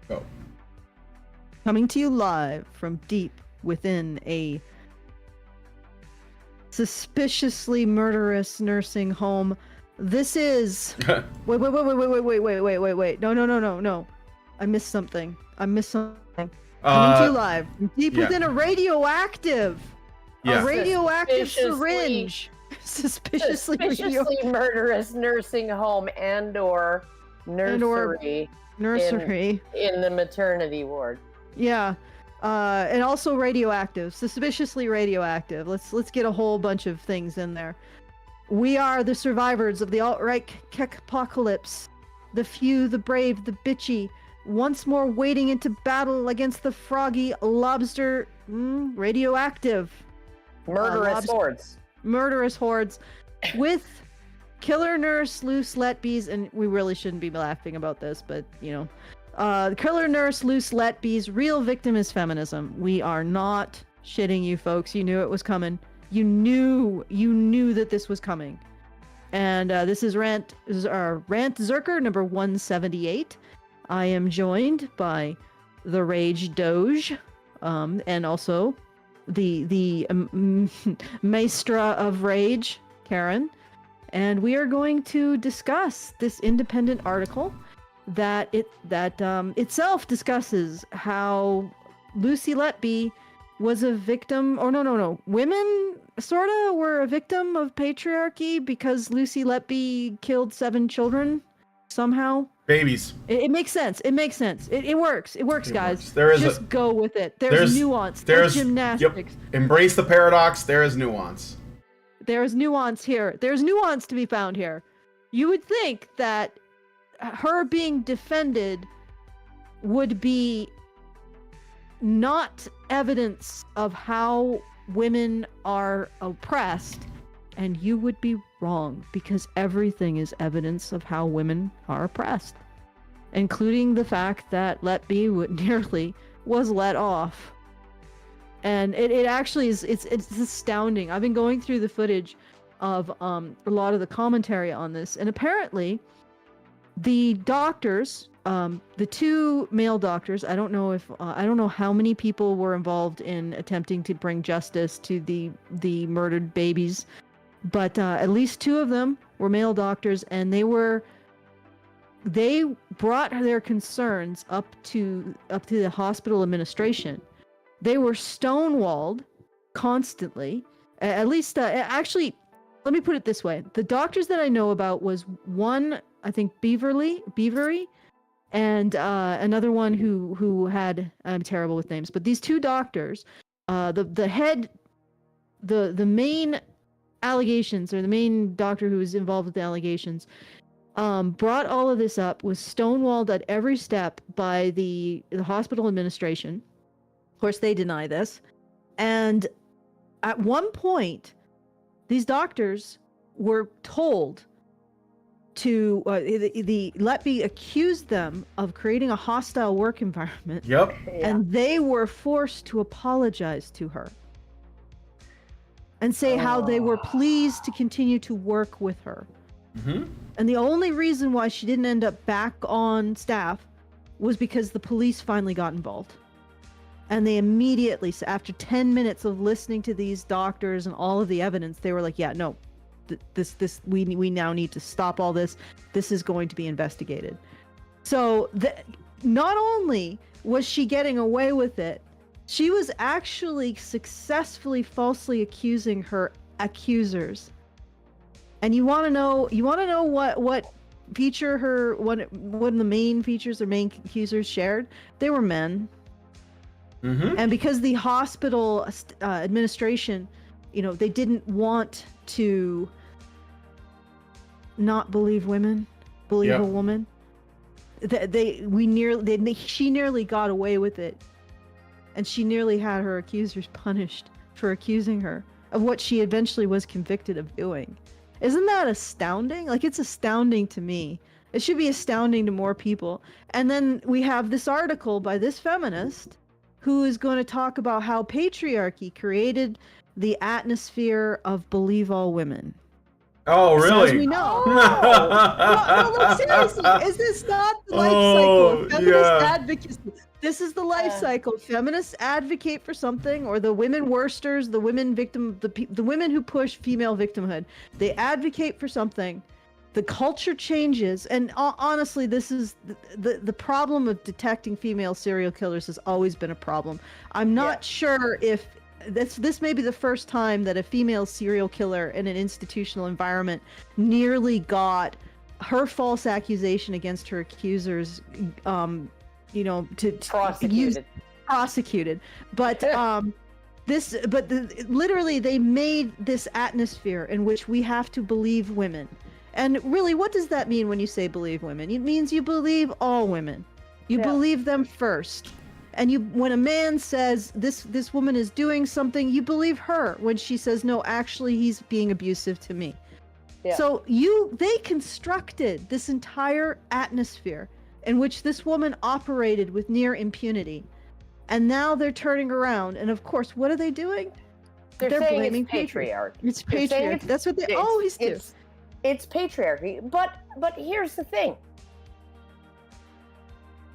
Go. Coming to you live from deep within a suspiciously murderous nursing home. This is... Wait. No. I missed something. Coming to you live from deep within a radioactive... Yeah. A radioactive Suspiciously- syringe. Suspiciously murderous nursing home and/or nursery. Nursery. In the maternity ward. Yeah. And also radioactive, suspiciously radioactive. Let's get a whole bunch of things in there. We are the survivors of the alt-right apocalypse. The few, the brave, the bitchy, once more wading into battle against the froggy lobster radioactive. Murderous hordes with killer nurse Lucy Letby's, and we really shouldn't be laughing about this, but killer nurse Lucy Letby's real victim is feminism. We are not shitting you folks. You knew it was coming. You knew that this was coming. And this is our Rantzerker number 178. I am joined by the Rage Doge, and also the maestra of rage, Karen, and we are going to discuss this independent article that itself discusses how Lucy Letby was a victim, or no, women sorta were a victim of patriarchy because Lucy Letby killed 7 children somehow. Babies. It makes sense. It works. It works, guys. Just go with it. There's nuance. There's gymnastics. Yep. Embrace the paradox. There is nuance. There's nuance here. There's nuance to be found here. You would think that her being defended would be not evidence of how women are oppressed, and you would be wrong, because everything is evidence of how women are oppressed, including the fact that Letby nearly was let off. And it actually is, it's astounding. I've been going through the footage of a lot of the commentary on this, and apparently the doctors, the 2 male doctors, I don't know how many people were involved in attempting to bring justice to the murdered babies, but at least 2 of them were male doctors, and they brought their concerns up to the hospital administration. They were stonewalled constantly. At least, actually, let me put it this way: the doctors that I know about was one, I think, Beavery, and another one who had, I'm terrible with names, but these 2 doctors, the main allegations, or the main doctor who was involved with the allegations, brought all of this up, was stonewalled at every step by the hospital administration. Of course, they deny this. And at one point, these doctors were told to, the Letby accused them of creating a hostile work environment. Yep. And they were forced to apologize to her and say how they were pleased to continue to work with her. Mm-hmm. And the only reason why she didn't end up back on staff was because the police finally got involved. And they immediately, after 10 minutes of listening to these doctors and all of the evidence, they were like, yeah, no, we now need to stop all this. This is going to be investigated. So not only was she getting away with it, she was actually successfully falsely accusing her accusers. And you want to know what feature one of the main features or main accusers shared? They were men. Mm-hmm. And because the hospital administration, they didn't want to not believe women, believe a woman. She nearly got away with it, and she nearly had her accusers punished for accusing her of what she eventually was convicted of doing. Isn't that astounding? Like, it's astounding to me. It should be astounding to more people. And then we have this article by this feminist who is going to talk about how patriarchy created the atmosphere of believe all women. Oh, As we really? know. Oh! No, look, seriously, is this not the life cycle Oh, of feminist yeah. advocacy? This is the life cycle. Feminists advocate for something, or the women worsters, the women victim, the women who push female victimhood. They advocate for something. The culture changes, and honestly, this is the problem of detecting female serial killers has always been a problem. I'm not sure if this may be the first time that a female serial killer in an institutional environment nearly got her false accusation against her accusers, to prosecuted. But literally they made this atmosphere in which we have to believe women. And really, what does that mean when you say believe women? It means you believe all women. You believe them first. And when a man says this woman is doing something, you believe her when she says, no, actually he's being abusive to me. Yeah. So they constructed this entire atmosphere in which this woman operated with near impunity. And now they're turning around. And of course, what are they doing? They're blaming patriarchy. It's patriarchy. That's what they always do. It's patriarchy. But here's the thing.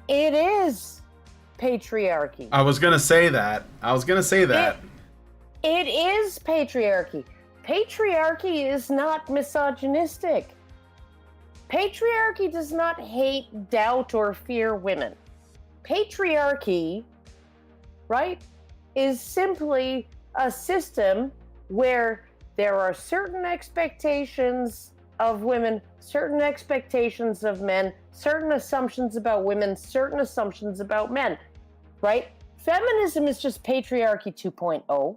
It is patriarchy. I was gonna say that. It is patriarchy. Patriarchy is not misogynistic. Patriarchy does not hate, doubt, or fear women. Patriarchy, right, is simply a system where there are certain expectations of women, certain expectations of men, certain assumptions about women, certain assumptions about men, right? Feminism is just patriarchy 2.0,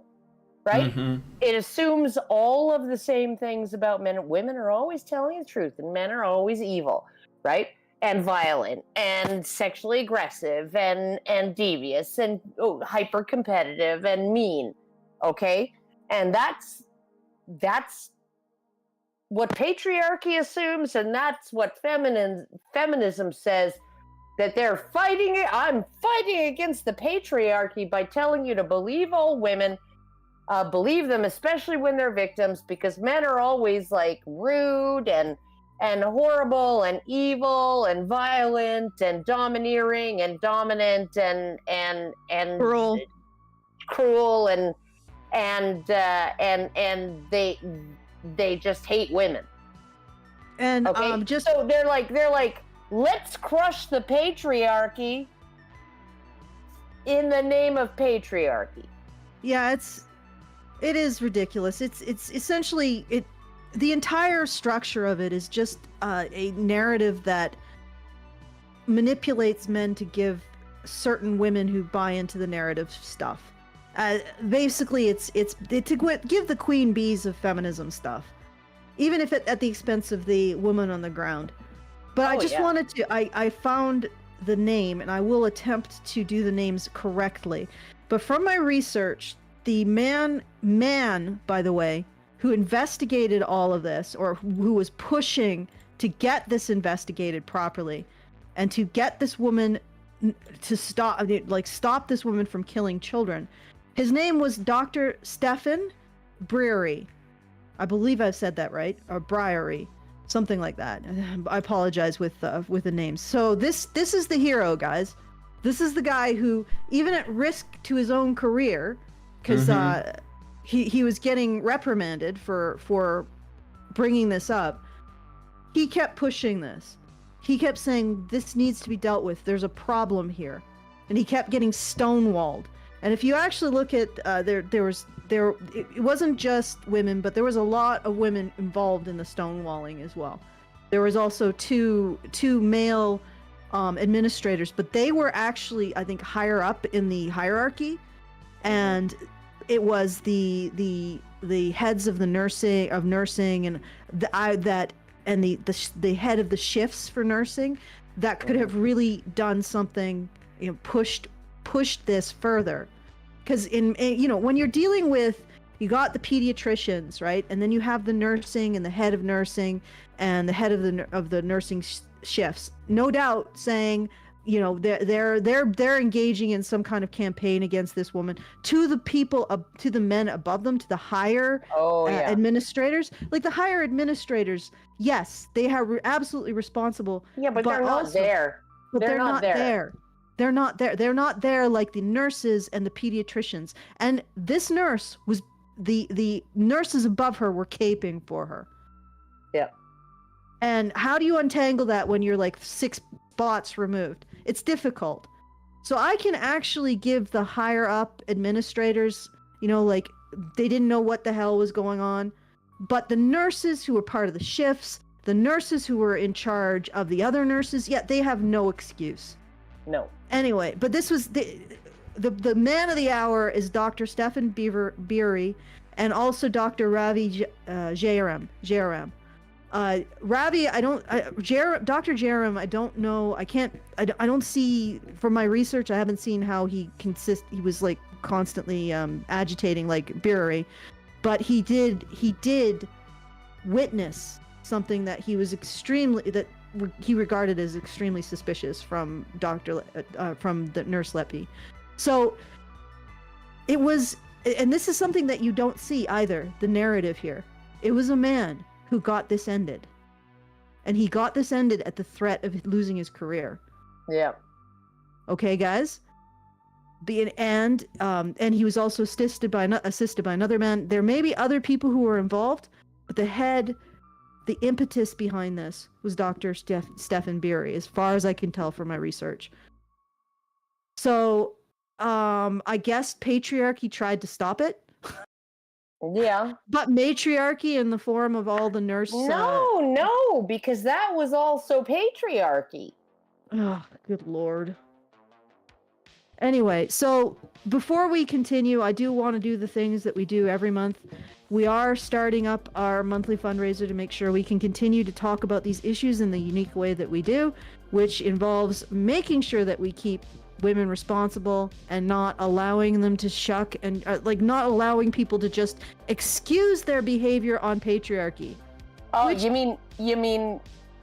right? Mm-hmm. It assumes all of the same things about men. Women are always telling the truth, and men are always evil, right? And violent, and sexually aggressive, and devious, and hyper competitive, and mean, okay? And that's what patriarchy assumes, and that's what feminism says, that they're fighting it. I'm fighting against the patriarchy by telling you to believe all women, believe them, especially when they're victims, because men are always like rude and horrible and evil and violent and domineering and dominant and cruel and they just hate women. And okay? So they're like, let's crush the patriarchy in the name of patriarchy. Yeah, it is ridiculous. It's essentially the entire structure of it is just a narrative that manipulates men to give certain women who buy into the narrative stuff. Basically, it's to give the queen bees of feminism stuff, even if at the expense of the woman on the ground. But I just wanted to. I found the name, and I will attempt to do the names correctly. But from my research, the man, by the way, who investigated all of this, or who was pushing to get this investigated properly, and to get this woman to stop this woman from killing children. His name was Dr. Stephen Breary. I believe I've said that right, or Briery, something like that. I apologize with the names. So this is the hero, guys. This is the guy who, even at risk to his own career, because he was getting reprimanded for bringing this up, he kept pushing this. He kept saying this needs to be dealt with. There's a problem here, and he kept getting stonewalled. And if you actually look at it wasn't just women, but there was a lot of women involved in the stonewalling as well. There was also two male administrators, but they were actually, I think, higher up in the hierarchy, and it was the heads of the nursing and the head of the shifts for nursing that could have really done something, pushed this further. Because when you're dealing with, you got the pediatricians, right, and then you have the nursing and the head of nursing and the head of the nursing shifts, no doubt saying you know, they're engaging in some kind of campaign against this woman to the people, to the men above them, to the higher administrators. Like the higher administrators, yes, they are absolutely responsible. Yeah, but they're not there. But they're not there. They're not there. They're not there like the nurses and the pediatricians. And this nurse was the nurses above her were caping for her. Yeah. And how do you untangle that when you're like 6 spots removed? It's difficult. So I can actually give the higher up administrators, you know, like they didn't know what the hell was going on. But the nurses who were part of the shifts, the nurses who were in charge of the other nurses, yeah, they have no excuse. No. Anyway, but this was the man of the hour is Dr. Stefan Beery and also Dr. Ravi Jairam. Ravi, Dr. Jairam, I don't know. I don't see from my research. I haven't seen how he was like constantly agitating like Beery, but he did witness something that he regarded as extremely suspicious from from the nurse Letby. So it was, and this is something that you don't see either, the narrative here. It was a man who got this ended. And he got this ended at the threat of losing his career. Yeah. Okay, guys? And he was also assisted by another man. There may be other people who were involved, but the impetus behind this was Dr. Stefan Beery, as far as I can tell from my research. So, I guess patriarchy tried to stop it. Yeah. But matriarchy in the form of all the nurse... No, because that was also patriarchy. Oh, good Lord. Anyway, so before we continue, I do want to do the things that we do every month. We are starting up our monthly fundraiser to make sure we can continue to talk about these issues in the unique way that we do, which involves making sure that we keep women responsible and not allowing them to shuck and not allowing people to just excuse their behavior on patriarchy. Oh, you mean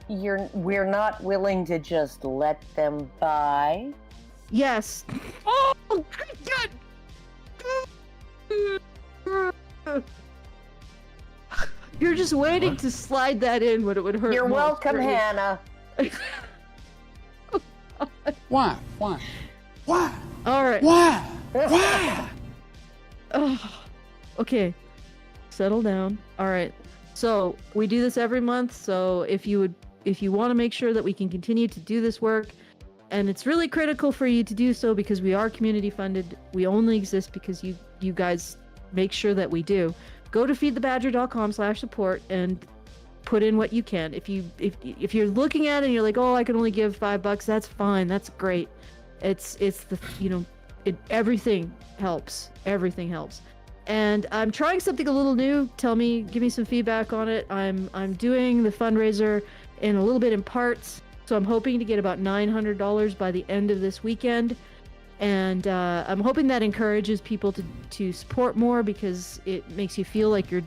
we're not willing to just let them by? Yes. Oh, God. You're just waiting to slide that in when it would hurt. You're welcome, Hannah. Why? All right. Why? Oh, okay. Settle down. All right. So we do this every month. So if you want to make sure that we can continue to do this work, and it's really critical for you to do so because we are community funded. We only exist because you guys make sure that we do. Go to feedthebadger.com/support and put in what you can. If you're looking at it and you're like, oh, I can only give $5, that's fine. That's great. It's the, everything helps. Everything helps. And I'm trying something a little new. Give me some feedback on it. I'm doing the fundraiser in a little bit in parts. So I'm hoping to get about $900 by the end of this weekend. And I'm hoping that encourages people to support more because it makes you feel like you're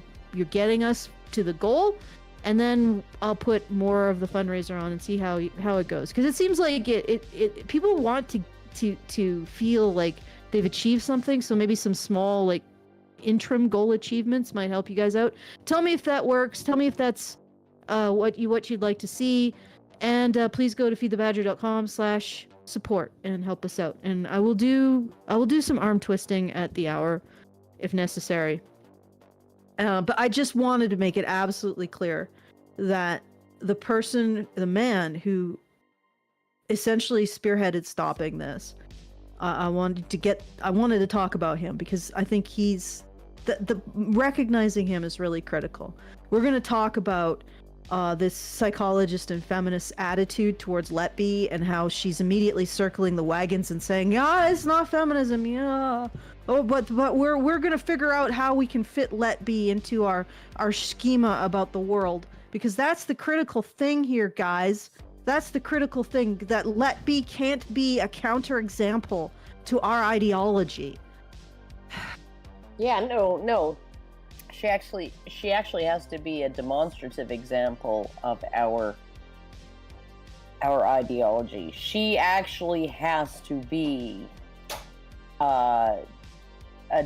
getting us to the goal. And then I'll put more of the fundraiser on and see how it goes. Because it seems like it people want to feel like they've achieved something. So maybe some small like interim goal achievements might help you guys out. Tell me if that works. Tell me if that's what you'd like to see. And please go to feedthebadger.com/support and help us out. And I will do some arm twisting at the hour if necessary. But I just wanted to make it absolutely clear that the man who essentially spearheaded stopping this, I wanted to talk about him because I think he's the recognizing him is really critical. We're going to talk about this psychologist and feminist attitude towards Letby and how she's immediately circling the wagons and saying, yeah, it's not feminism, yeah. Oh, but we're gonna figure out how we can fit Letby into our schema about the world, because that's the critical thing here, guys. That's the critical thing, that Letby can't be a counterexample to our ideology. Yeah, no. She actually has to be a demonstrative example of our our ideology. She actually has to be a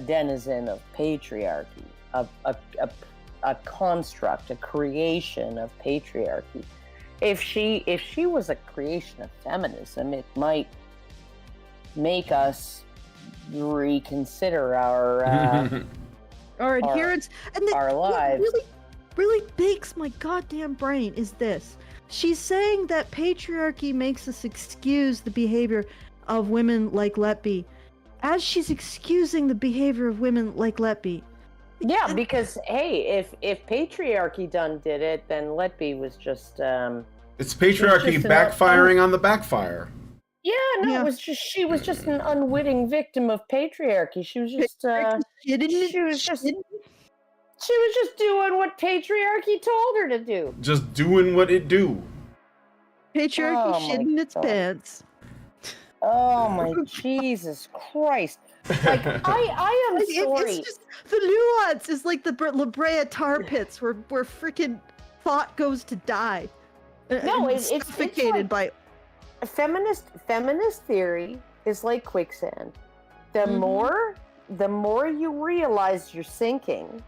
denizen of patriarchy, a construct, a creation of patriarchy. If she was a creation of feminism, it might make us reconsider our adherence. And our what lives. really bakes my goddamn brain is this. She's saying that patriarchy makes us excuse the behavior of women like Letby, as she's excusing the behavior of women like Letby. Yeah, because hey, if patriarchy did it, then Letby was just It's patriarchy just backfiring on the backfire. Yeah, no, Yeah. it was just she was just an unwitting victim of patriarchy. She was just she was just doing what patriarchy told her to do. Just doing what it do. Patriarchy Oh my shitting its God. pants. Oh my Jesus Christ! Like I am sorry. It's just the nuance is like the La Brea tar pits where freaking thought goes to die. No, and it's suffocated by feminist theory is like quicksand. The Mhm. more you realize you're sinking,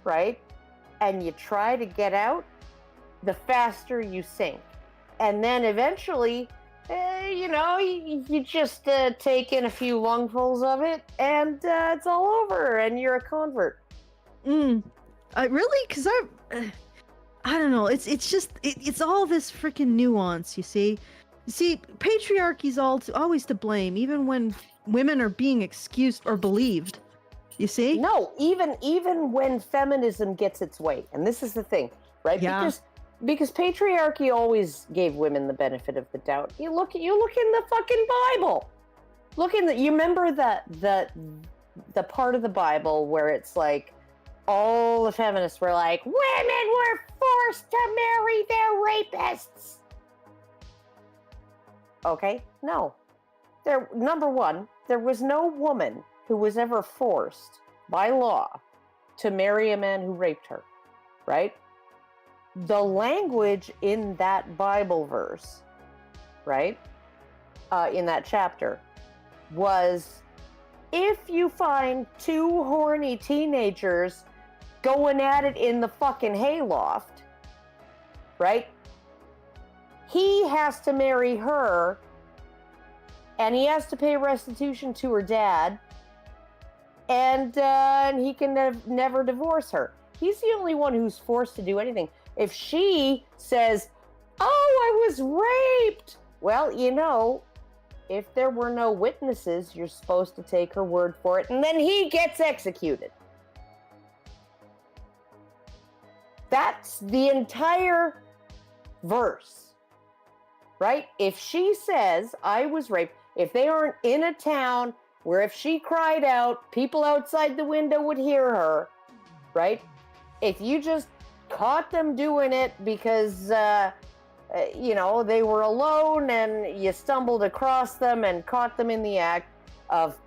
right, and you try to get out, the faster you sink, and then eventually, you just take in a few lungfuls of it, and it's all over, and you're a convert. Really, because I don't know. It's just it's all this freaking nuance. You see, patriarchy's always to blame, even when women are being excused or believed. You see? No, even when feminism gets its way, and this is the thing, right? Yeah. Because patriarchy always gave women the benefit of the doubt. You look in the fucking Bible. You remember the part of the Bible where it's like all the feminists were like, women were forced to marry their rapists. Okay? No. Number one, there was no woman who was ever forced by law to marry a man who raped her, right? The language in that Bible verse, right, in that chapter, was if you find two horny teenagers going at it in the fucking hayloft, right, he has to marry her and he has to pay restitution to her dad, and he can never divorce her. He's the only one who's forced to do anything. If she says, oh, I was raped, well, if there were no witnesses, you're supposed to take her word for it, and then he gets executed. That's the entire verse, right? If she says, I was raped, if they aren't in a town where if she cried out, people outside the window would hear her, right? If you just caught them doing it because, they were alone and you stumbled across them and caught them in the act of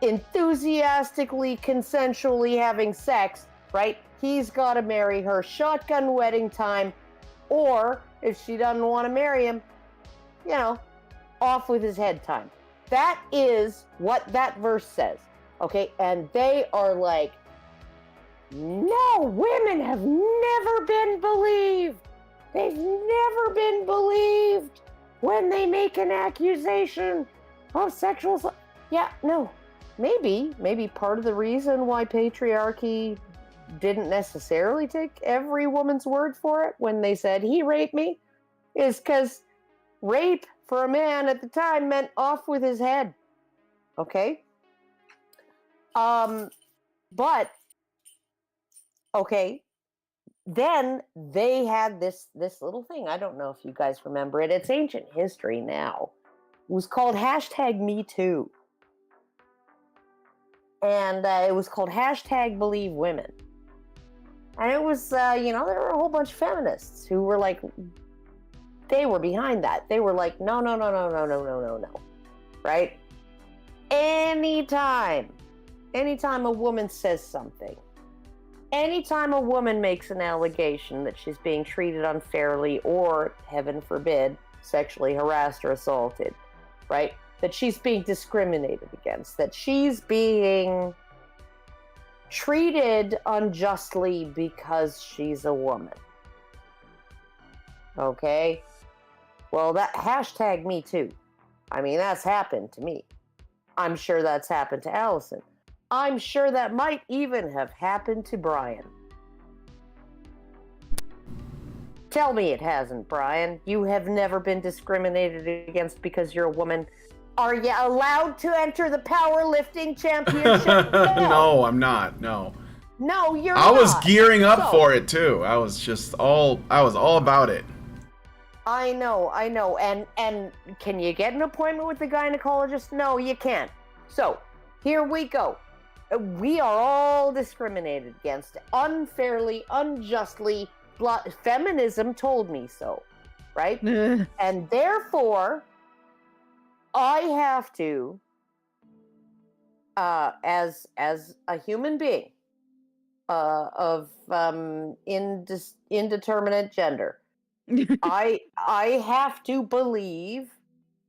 enthusiastically, consensually having sex, right? He's got to marry her, shotgun wedding time, or if she doesn't want to marry him, off with his head time. That is what that verse says, okay? And they are like, no, women have never been believed. They've never been believed when they make an accusation of sexual... Yeah, no. Maybe part of the reason why patriarchy didn't necessarily take every woman's word for it when they said, he raped me, is because rape for a man at the time meant off with his head. Okay? But, okay, then they had this little thing. I don't know if you guys remember it. It's ancient history now. It was called #MeToo. And it was called #BelieveWomen. And it was, there were a whole bunch of feminists who were like, they were behind that. They were like, no. Right? Anytime a woman says something, anytime a woman makes an allegation that she's being treated unfairly or, heaven forbid, sexually harassed or assaulted, right? That she's being discriminated against, that she's being treated unjustly because she's a woman. Okay? Well, that hashtag me too. I mean, that's happened to me. I'm sure that's happened to Allison. I'm sure that might even have happened to Brian. Tell me it hasn't, Brian. You have never been discriminated against because you're a woman. Are you allowed to enter the powerlifting championship? No, I'm not. No. No, you're I was not. gearing up for it too. I was all about it. I know. And can you get an appointment with the gynecologist? No, you can't. So, here we go. We are all discriminated against unfairly, unjustly. Feminism told me so, right? And therefore, I have to, as a human being of indeterminate gender, I have to believe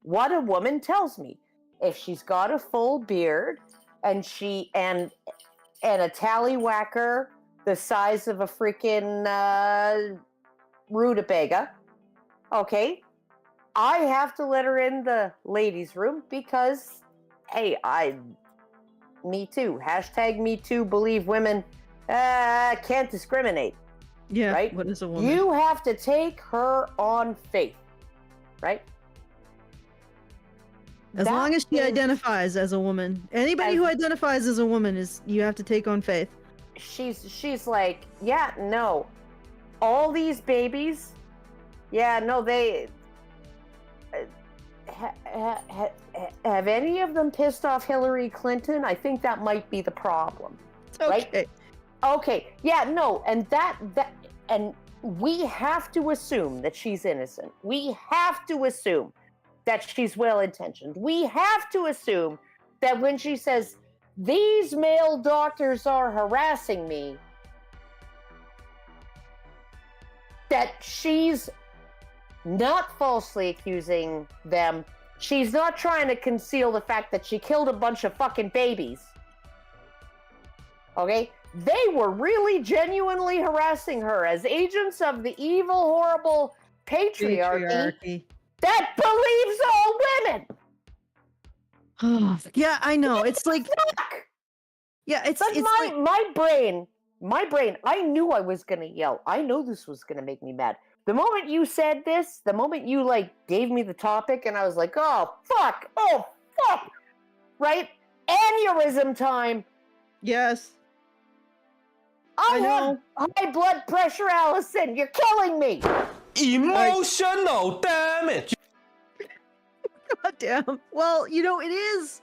what a woman tells me. If she's got a full beard and a tallywhacker the size of a freaking rutabaga, okay, I have to let her in the ladies' room because, hey, me too. Hashtag me too. Believe women can't discriminate. Yeah, right? What is a woman? You have to take her on faith, right? As long as she identifies as a woman. Anybody who identifies as a woman you have to take on faith. She's like, yeah, no. All these babies, yeah, no, they... have any of them pissed off Hillary Clinton? I think that might be the problem. Okay. Right? Okay. Yeah, no, and and we have to assume that she's innocent. We have to assume that she's well-intentioned. We have to assume that when she says, these male doctors are harassing me, that she's not falsely accusing them. She's not trying to conceal the fact that she killed a bunch of fucking babies. Okay? They were really genuinely harassing her as agents of the evil, horrible patriarchy. That believes all women. Yeah, I know. It's like, fuck. Yeah, it's but like my brain. I knew I was gonna yell. I know this was gonna make me mad. The moment you said this, the moment you gave me the topic, and I was like, oh fuck, right? Aneurysm time. Yes. I know. High blood pressure, Allison. You're killing me. Emotional damage. God damn. Well, it is.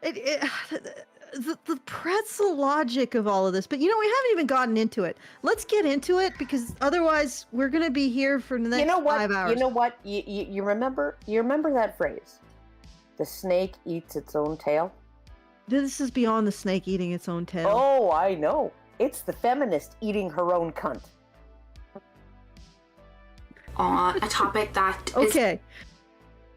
The pretzel logic of all of this, but we haven't even gotten into it. Let's get into it because otherwise we're gonna be here for the next 5 hours. You know what? You remember that phrase? The snake eats its own tail. This is beyond the snake eating its own tail. Oh, I know. It's the feminist eating her own cunt. On a topic that okay.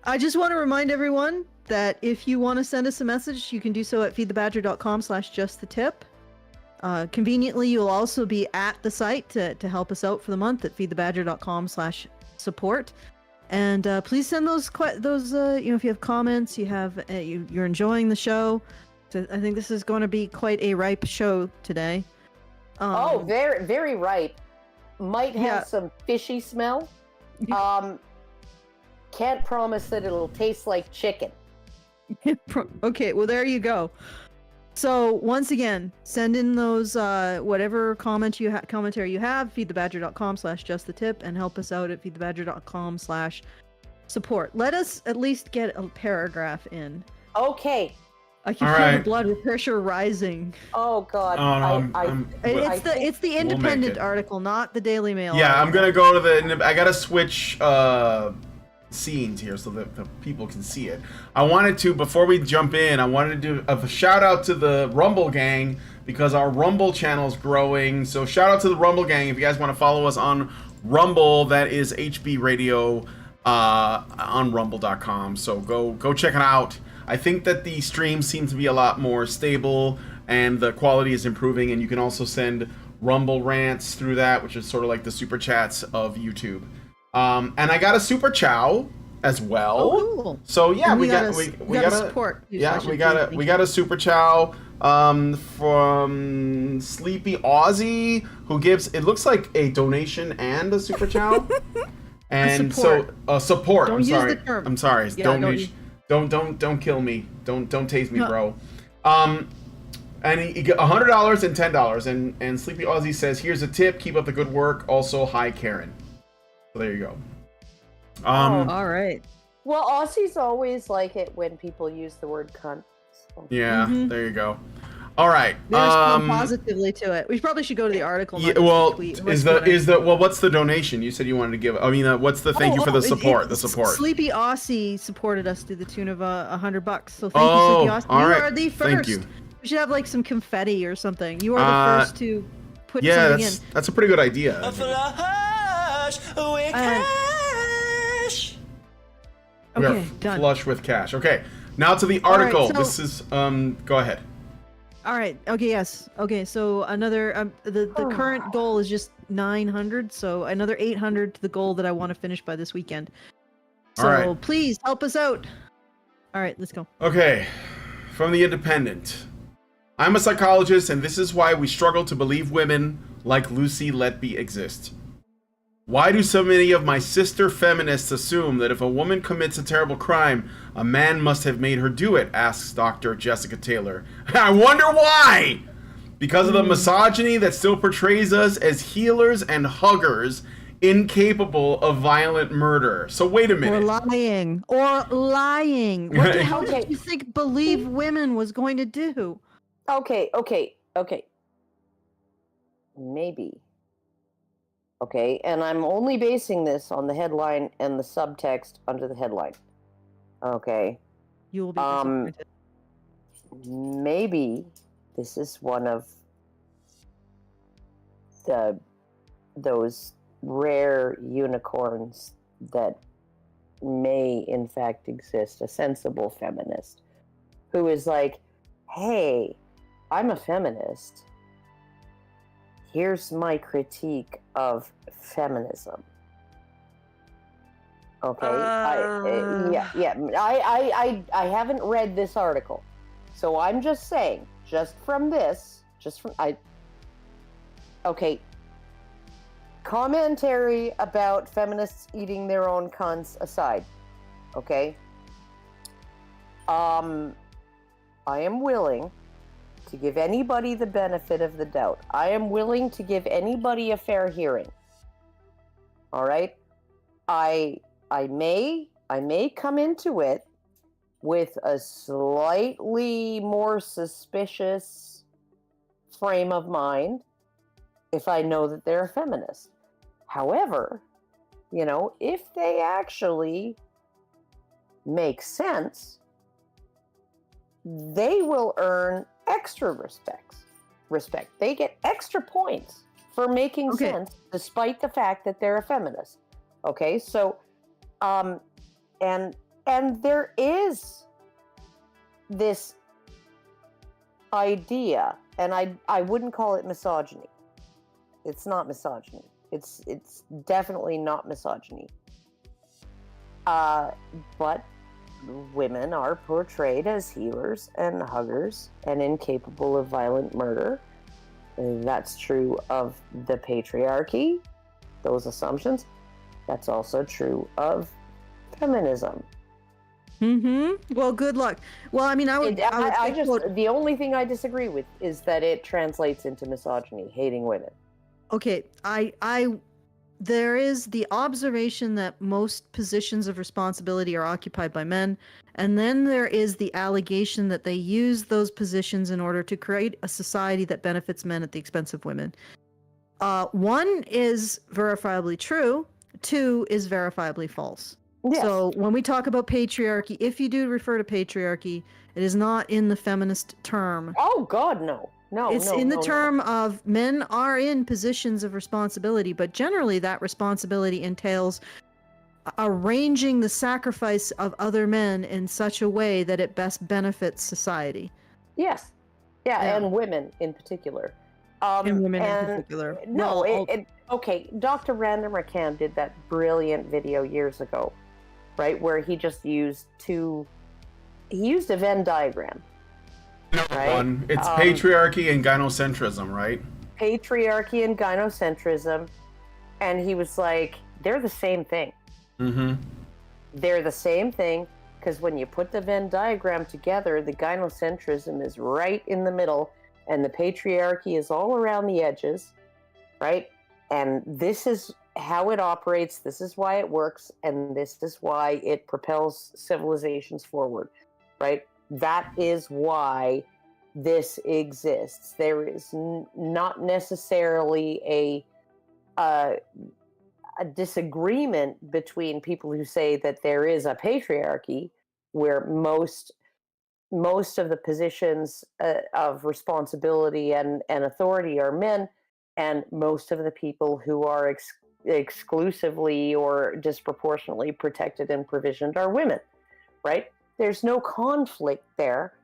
I just want to remind everyone that if you want to send us a message, you can do so at feedthebadger.com/justthetip. Conveniently, you'll also be at the site to help us out for the month at feedthebadger.com/support. And please send those if you have comments, you're enjoying the show. So I think this is going to be quite a ripe show today. Very, very ripe. Might have some fishy smell. Can't promise that it'll taste like chicken. Okay, well there you go. So once again, send in those whatever commentary you have, feedthebadger.com/justthetip, and help us out at feedthebadger.com/support. Let us at least get a paragraph in. Okay. I can feel the blood pressure rising. Oh God! It's the Independent article, not the Daily Mail. Yeah, article. I'm gonna go to I gotta switch scenes here so that the people can see it. I wanted to, before we jump in, I wanted to do a shout out to the Rumble gang because our Rumble channel is growing. So shout out to the Rumble gang if you guys want to follow us on Rumble. That is HB Radio. on rumble.com. So go check it out. I think that the streams seem to be a lot more stable and the quality is improving, and you can also send Rumble rants through that, which is sort of like the super chats of YouTube. And I got a super chow as well. Oh, cool. So yeah, And we got a support. Yeah, we got a super chow from Sleepy Aussie, who gives, it looks like a donation and a super chow. And support. So support. Don't I'm use sorry. the term. I'm sorry. Yeah, Don't kill me. Don't tase me, No. bro. And he got $100 and $10, and Sleepy Aussie says, "Here's a tip. Keep up the good work. Also, hi Karen." So there you go. All right. Well, Aussies always like it when people use the word cunt. So. Yeah, there you go. All right. They respond positively to it. We probably should go to the article. Yeah, not just well, the tweet. what's the donation? You said you wanted to give. I mean, what's the thank you for the support? The support. Sleepy Aussie supported us to the tune of $100. So thank you, Sleepy Aussie. All right. You are the first. Thank you. We should have like some confetti or something. You are the first to put something in. That's a pretty good idea. We are Okay, done. flush with cash. Okay, now to the article. so- This is go ahead. All right. Okay. Yes. Okay. So another the current goal is just 900. So another 800 to the goal that I want to finish by this weekend. So All right. please help us out. All right. Let's go. Okay, from the Independent. I'm a psychologist, and this is why we struggle to believe women like Lucy Letby exist. Why do so many of my sister feminists assume that if a woman commits a terrible crime, a man must have made her do it? Asks Dr. Jessica Taylor. I wonder why! Because of the misogyny that still portrays us as healers and huggers, incapable of violent murder. So wait a minute. Or lying. What the hell did you think believe women was going to do? Okay. Maybe. Okay, and I'm only basing this on the headline and the subtext under the headline. Okay. You will be disappointed. Maybe this is one of those rare unicorns that may in fact exist, a sensible feminist who is like, hey, I'm a feminist. Here's my critique of feminism. Okay, I haven't read this article, so I'm just saying, okay, commentary about feminists eating their own cunts aside, okay, I am willing to give anybody the benefit of the doubt. I am willing to give anybody a fair hearing. All right? I may come into it with a slightly more suspicious frame of mind if I know that they're a feminist. However, if they actually make sense, they will earn extra respect. They get extra points for making sense despite the fact that they're a feminist. Okay, so and there is this idea, and I wouldn't call it misogyny. It's not misogyny. It's definitely not misogyny. But women are portrayed as healers and huggers and incapable of violent murder. That's true of the patriarchy, those assumptions. That's also true of feminism. Well, good luck. Well, I mean, the only thing I disagree with is that it translates into misogyny, hating women. Okay, there is the observation that most positions of responsibility are occupied by men, and then there is the allegation that they use those positions in order to create a society that benefits men at the expense of women. One is verifiably true, two is verifiably false. Yes. So when we talk about patriarchy, if you do refer to patriarchy, it is not in the feminist term. Oh God, no. It's in the term of men are in positions of responsibility, but generally that responsibility entails arranging the sacrifice of other men in such a way that it best benefits society. Yes. Yeah, Yeah. and women in particular. And women in particular. No, Well, okay, Dr. Rantzerker did that brilliant video years ago, right, where he just used he used a Venn diagram. Right? One, it's patriarchy and gynocentrism, right? Patriarchy and gynocentrism, and he was like, they're the same thing. Mm-hmm. They're the same thing, because when you put the Venn diagram together, the gynocentrism is right in the middle, and the patriarchy is all around the edges, right? And this is how it operates, this is why it works, and this is why it propels civilizations forward, right? That is why this exists. There is not necessarily a disagreement between people who say that there is a patriarchy where most of the positions of responsibility and authority are men, and most of the people who are exclusively or disproportionately protected and provisioned are women, right? There's no conflict there.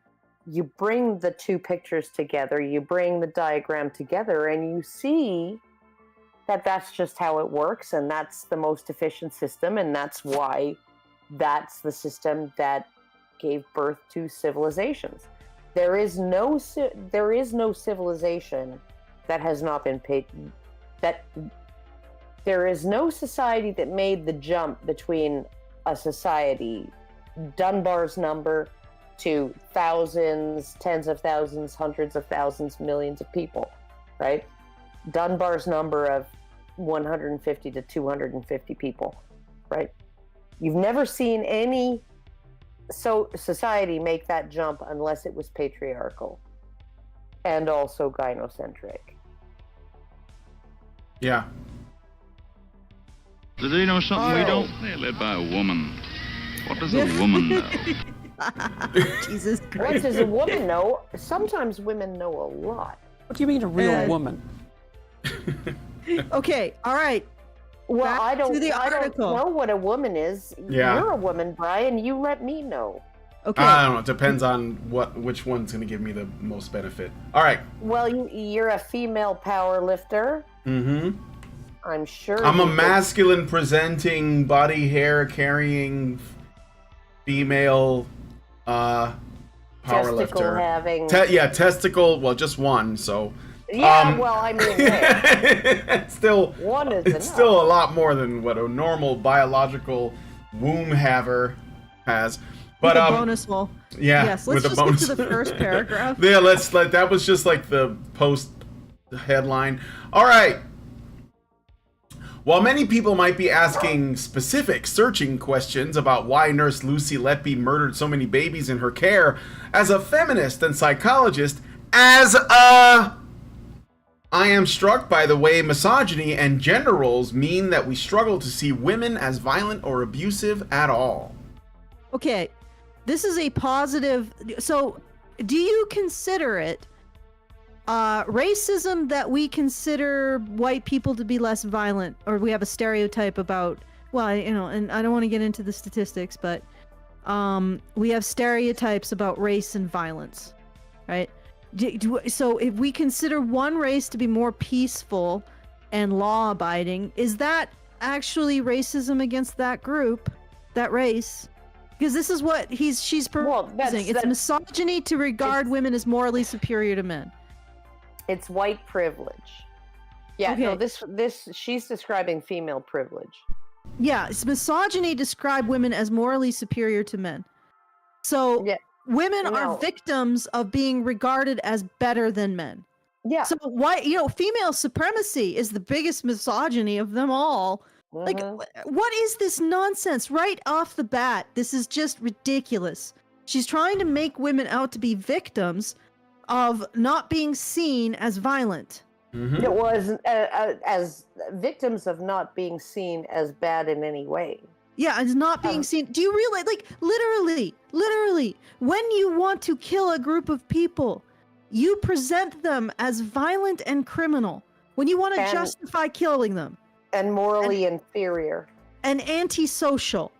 You bring the two pictures together, you bring the diagram together, and you see that that's just how it works, and that's the most efficient system, and that's why that's the system that gave birth to civilizations. There is no civilization that has not been paid. That there is no society that made the jump between a society, Dunbar's number, to thousands, tens of thousands, hundreds of thousands, millions of people, right? Dunbar's number of 150 to 250 people, right? You've never seen any society make that jump unless it was patriarchal and also gynocentric. Yeah. Do they know something we don't? They're led by a woman. What does a woman know? Jesus What Christ. does a woman know? Sometimes women know a lot. What do you mean a real woman? Okay, all right. Well, Back I don't to the article. know what a woman is. Yeah. You're a woman, Brian. You let me know. Okay. I don't know. It depends on which one's going to give me the most benefit. All right. Well, you're a female power lifter. Mm-hmm. I'm sure. I'm a you masculine presenting, body hair carrying female power testicle lifter. having. Testicle. Well, just one. So. Yeah. Well, I mean, hey, still. one is It's enough. still a lot more than what a normal biological womb haver has. But With a bonus hole. yeah, Yes, let's with a just bonus. get to the first paragraph. Yeah, that was just like the post headline. All right. While many people might be asking specific searching questions about why Nurse Lucy Letby murdered so many babies in her care, as a feminist and psychologist, I am struck by the way misogyny and gender roles mean that we struggle to see women as violent or abusive at all. Okay, this is a positive. So, do you consider it racism that we consider white people to be less violent, or we have a stereotype about? Well, and I don't want to get into the statistics, but we have stereotypes about race and violence, right? So if we consider one race to be more peaceful and law-abiding, is that actually racism against that group, that race? Because this is what she's proposing. It's misogyny to regard women as morally superior to men. It's white privilege. Yeah. Okay. No. This she's describing female privilege. Yeah, it's misogyny to describe women as morally superior to men. So. Yeah. Women are victims of being regarded as better than men. Yeah. So why, female supremacy is the biggest misogyny of them all. Like, what is this nonsense right off the bat? This is just ridiculous. She's trying to make women out to be victims of not being seen as violent. Mm-hmm. It was as victims of not being seen as bad in any way. Yeah, it's not being seen. Do you realize, like, literally, when you want to kill a group of people, you present them as violent and criminal when you want to justify killing them. And morally inferior. and antisocial.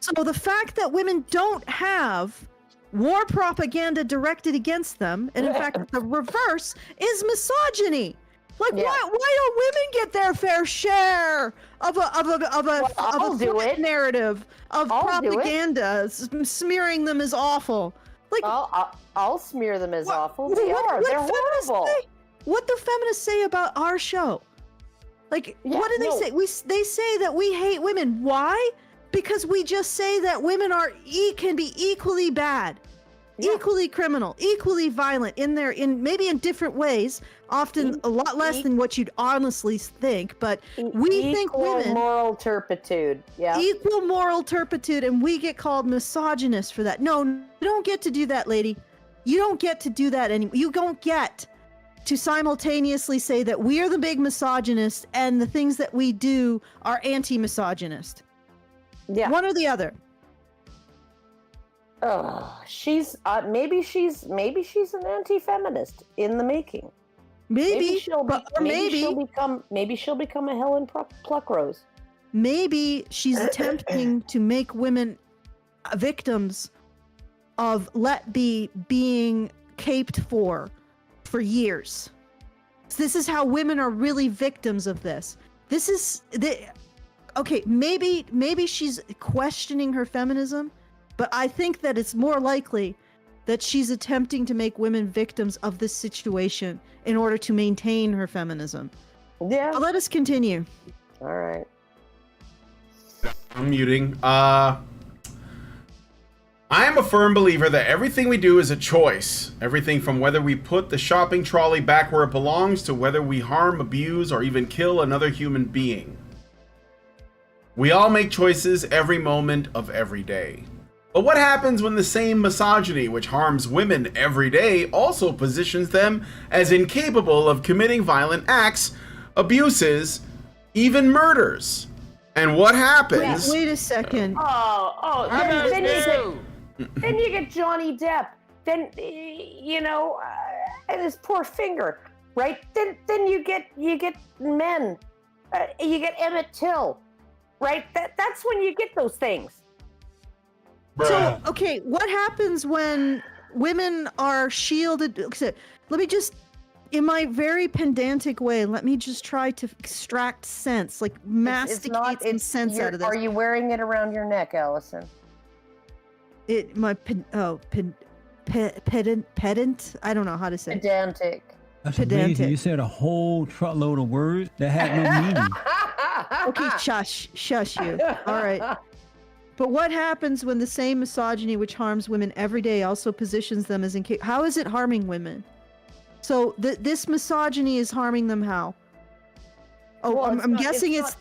So the fact that women don't have war propaganda directed against them, and in fact the reverse, is misogyny. Like, Yeah. why don't women get their fair share of I'll do threat it. narrative of I'll do it. propaganda, smearing them as awful? Like, I'll smear them as awful. what- They what- are. what They're feminists horrible. say- What do feminists say about our show? Like, Yeah, what do they no. say? They say that we hate women. Why? Because we just say that women can be equally bad, equally criminal, equally violent maybe in different ways, often a lot less than what you'd honestly think. But we think Equal women moral turpitude. Yeah. equal moral turpitude, and we get called misogynist for that. No, you don't get to do that, lady. You don't get to do that anymore. You don't get to simultaneously say that we are the big misogynist and the things that we do are anti-misogynist. Yeah. One or the other. She's maybe she's an anti-feminist in the making. Maybe she'll become a Helen Pluckrose. Maybe she's attempting to make women victims of Letby being caped for years. This is how women are really victims of this. Okay, maybe she's questioning her feminism, but I think that it's more likely that she's attempting to make women victims of this situation in order to maintain her feminism. Yeah. But let us continue. All right. I'm muting. I am a firm believer that everything we do is a choice. Everything from whether we put the shopping trolley back where it belongs to whether we harm, abuse, or even kill another human being. We all make choices every moment of every day. But what happens when the same misogyny, which harms women every day, also positions them as incapable of committing violent acts, abuses, even murders? And what happens? Wait a second. Then you get Johnny Depp. Then and his poor finger, right? Then you get men. You get Emmett Till, right? That's when you get those things. So, okay, what happens when women are shielded? Let me just, in my very pedantic way, let me just try to extract sense, like masticate some sense out of this. Are you wearing it around your neck, Allison? Pedant? I don't know how to say it. Pedantic. That's Pedantic. amazing. You said a whole truckload of words that had no meaning. Okay, shush you. All right. But what happens when the same misogyny which harms women every day also positions them as incapable? How is it harming women? So this misogyny is harming them how? Oh, Well, I'm guessing it's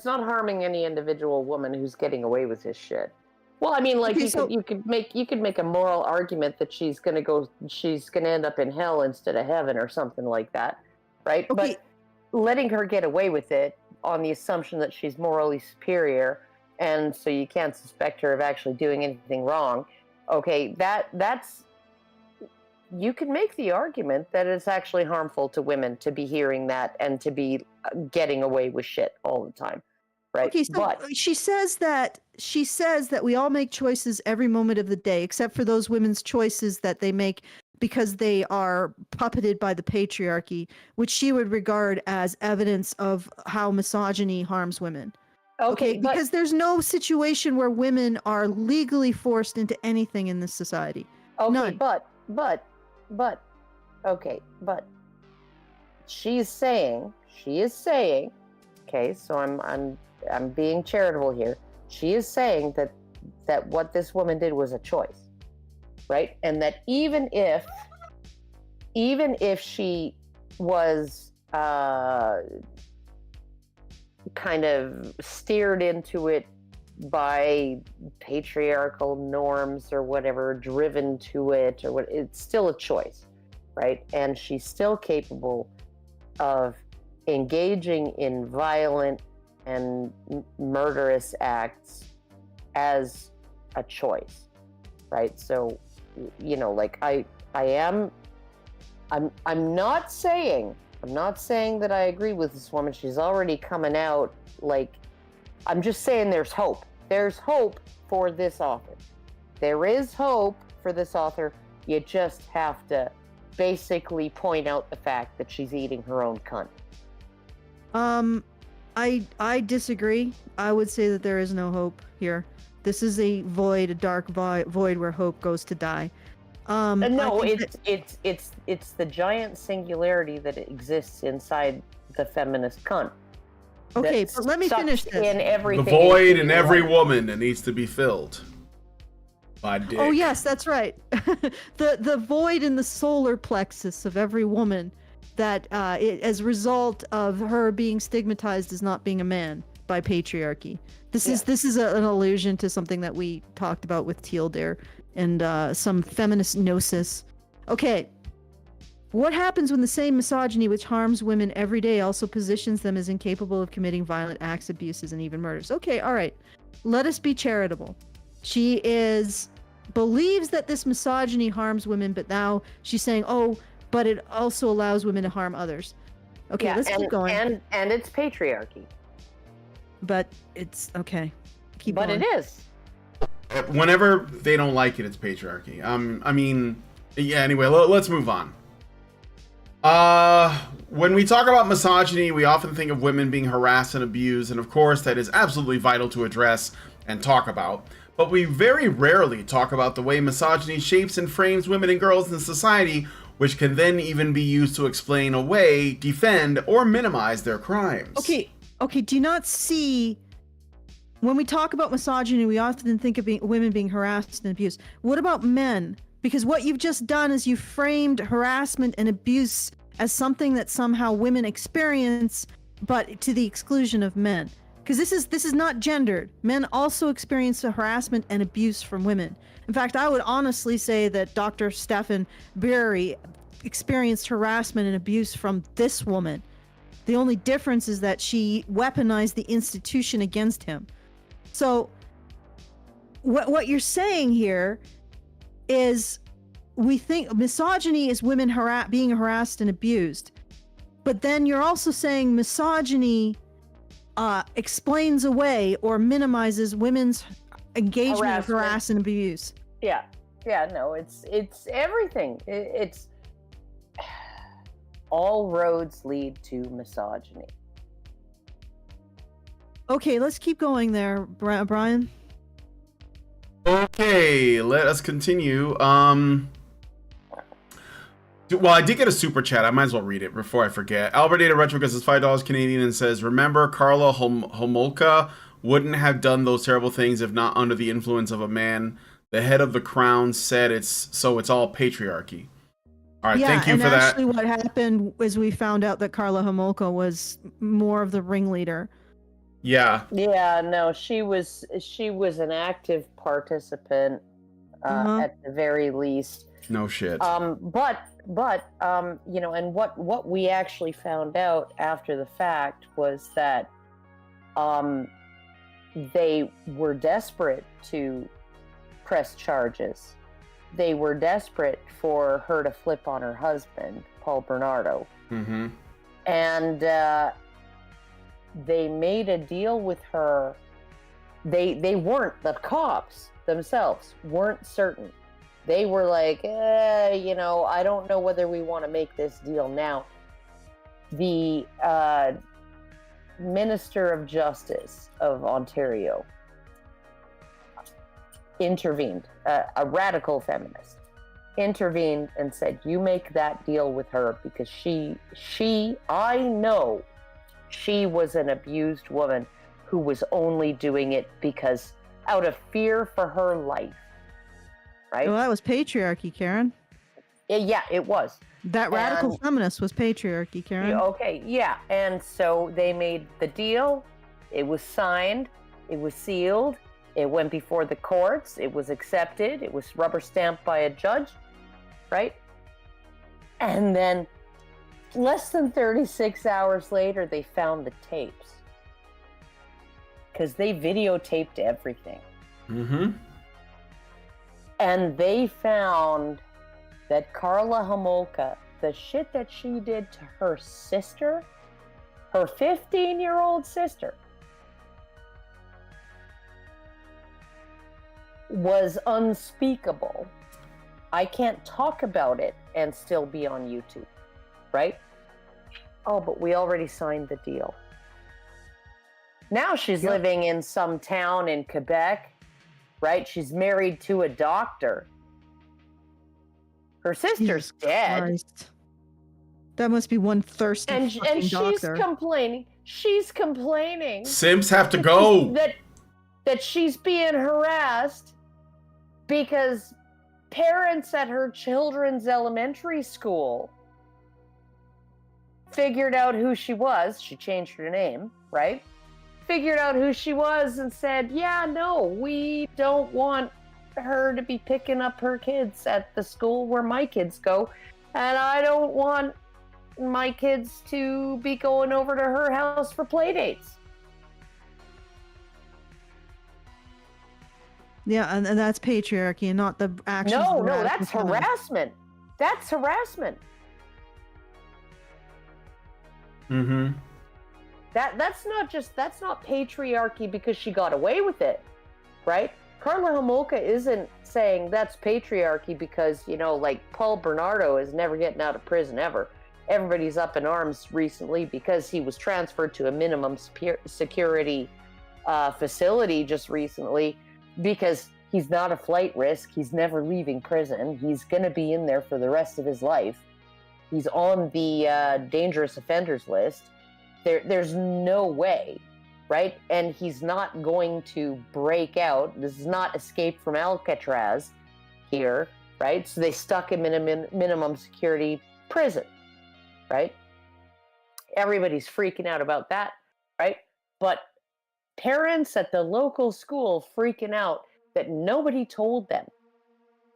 not harming any individual woman who's getting away with this shit. Well, I mean, like Okay, you could make a moral argument that she's gonna end up in hell instead of heaven or something like that, right? Okay. But letting her get away with it on the assumption that she's morally superior, and so you can't suspect her of actually doing anything wrong. Okay, that's you can make the argument that it's actually harmful to women to be hearing that and to be getting away with shit all the time, right? Okay, so but she says that we all make choices every moment of the day, except for those women's choices that they make because they are puppeted by the patriarchy, which she would regard as evidence of how misogyny harms women. Okay, but, because there's no situation where women are legally forced into anything in this society. okay, None. but she is saying, okay, so I'm being charitable here. She is saying that what this woman did was a choice, right? And that even if she was kind of steered into it by patriarchal norms or whatever, driven to it or what, it's still a choice, right? And she's still capable of engaging in violent and murderous acts as a choice, right? So, like I'm not saying that I agree with this woman. She's already coming out like I'm just saying there's hope. There's hope for this author. There is hope for this author. You just have to basically point out the fact that she's eating her own cunt. I disagree. I would say that there is no hope here. This is a void, a dark void where hope goes to die. No, it's the giant singularity that exists inside the feminist cunt. Okay, but let me finish this. In everything, The void in every woman that needs to be filled by dick. Oh yes, that's right. the void in the solar plexus of every woman that as a result of her being stigmatized as not being a man by patriarchy. This is an allusion to something that we talked about with Teal Dare and some feminist gnosis. Okay. What happens when the same misogyny which harms women every day also positions them as incapable of committing violent acts, abuses, and even murders? Okay, all right. Let us be charitable. She believes that this misogyny harms women, but now she's saying, oh, but it also allows women to harm others. Okay, let's keep going. And it's patriarchy. But it's okay. Keep but going. It is. Whenever they don't like it, it's patriarchy. I mean, yeah, anyway, let's move on. When we talk about misogyny, we often think of women being harassed and abused, and of course that is absolutely vital to address and talk about. But we very rarely talk about the way misogyny shapes and frames women and girls in society, which can then even be used to explain away, defend, or minimize their crimes. Okay, do you not see... When we talk about misogyny, we often think of women being harassed and abused. What about men? Because what you've just done is you framed harassment and abuse as something that somehow women experience, but to the exclusion of men. Because this is not gendered. Men also experience harassment and abuse from women. In fact, I would honestly say that Dr. Stephen Beery experienced harassment and abuse from this woman. The only difference is that she weaponized the institution against him. So what you're saying here is we think misogyny is women being harassed and abused. But then you're also saying misogyny explains away or minimizes women's engagement of harass and abuse. Yeah, no, it's everything. It's all roads lead to misogyny. Okay, let's keep going there, Brian. Okay, let us continue. Well, I did get a super chat. I might as well read it before I forget. Albert Data Retro says $5 Canadian and says, remember Karla Homolka wouldn't have done those terrible things if not under the influence of a man. The head of the crown said it's all patriarchy. All right, thank you for that. Yeah, and actually what happened was we found out that Karla Homolka was more of the ringleader. Yeah. Yeah, no, she was an active participant at the very least. No shit. But you know, and what we actually found out after the fact was that they were desperate to press charges. They were desperate for her to flip on her husband, Paul Bernardo. Mm-hmm. And they made a deal with her. They weren't, the cops themselves weren't certain. They were like, you know, I don't know whether we want to make this deal now. The Minister of Justice of Ontario intervened, a radical feminist, intervened and said, you make that deal with her because I know she was an abused woman who was only doing it because out of fear for her life. Right? Well, that was patriarchy, Karen. Yeah, it was. That radical feminist was patriarchy, Karen. Okay, yeah. And so they made the deal. It was signed. It was sealed. It went before the courts. It was accepted. It was rubber stamped by a judge. Right? And then less than 36 hours later, they found the tapes. Because they videotaped everything. Mm-hmm. And they found that Karla Homolka, the shit that she did to her sister, her 15-year-old sister, was unspeakable. I can't talk about it and still be on YouTube, right? Oh, but we already signed the deal. Now she's living in some town in Quebec, right? She's married to a doctor. Her sister's dead. Christ. That must be one thirsty And she's doctor. complaining. She's complaining. Simps have to go. That she's being harassed because parents at her children's elementary school figured out who she was. She changed her name, right? Figured out who she was and said, yeah, no, we don't want her to be picking up her kids at the school where my kids go. And I don't want my kids to be going over to her house for play dates. Yeah, and that's patriarchy and not the actions. No, of the radical that's feminists. harassment. That's harassment. Mm-hmm. That's not patriarchy because she got away with it, right? Carla Homolka isn't saying that's patriarchy because, you know, like Paul Bernardo is never getting out of prison ever. Everybody's up in arms recently because he was transferred to a minimum security facility just recently because he's not a flight risk. He's never leaving prison. He's going to be in there for the rest of his life. He's on the dangerous offenders list. There's no way, right? And he's not going to break out. This is not Escape from Alcatraz here, right? So they stuck him in a minimum security prison, right? Everybody's freaking out about that, right? But parents at the local school freaking out that nobody told them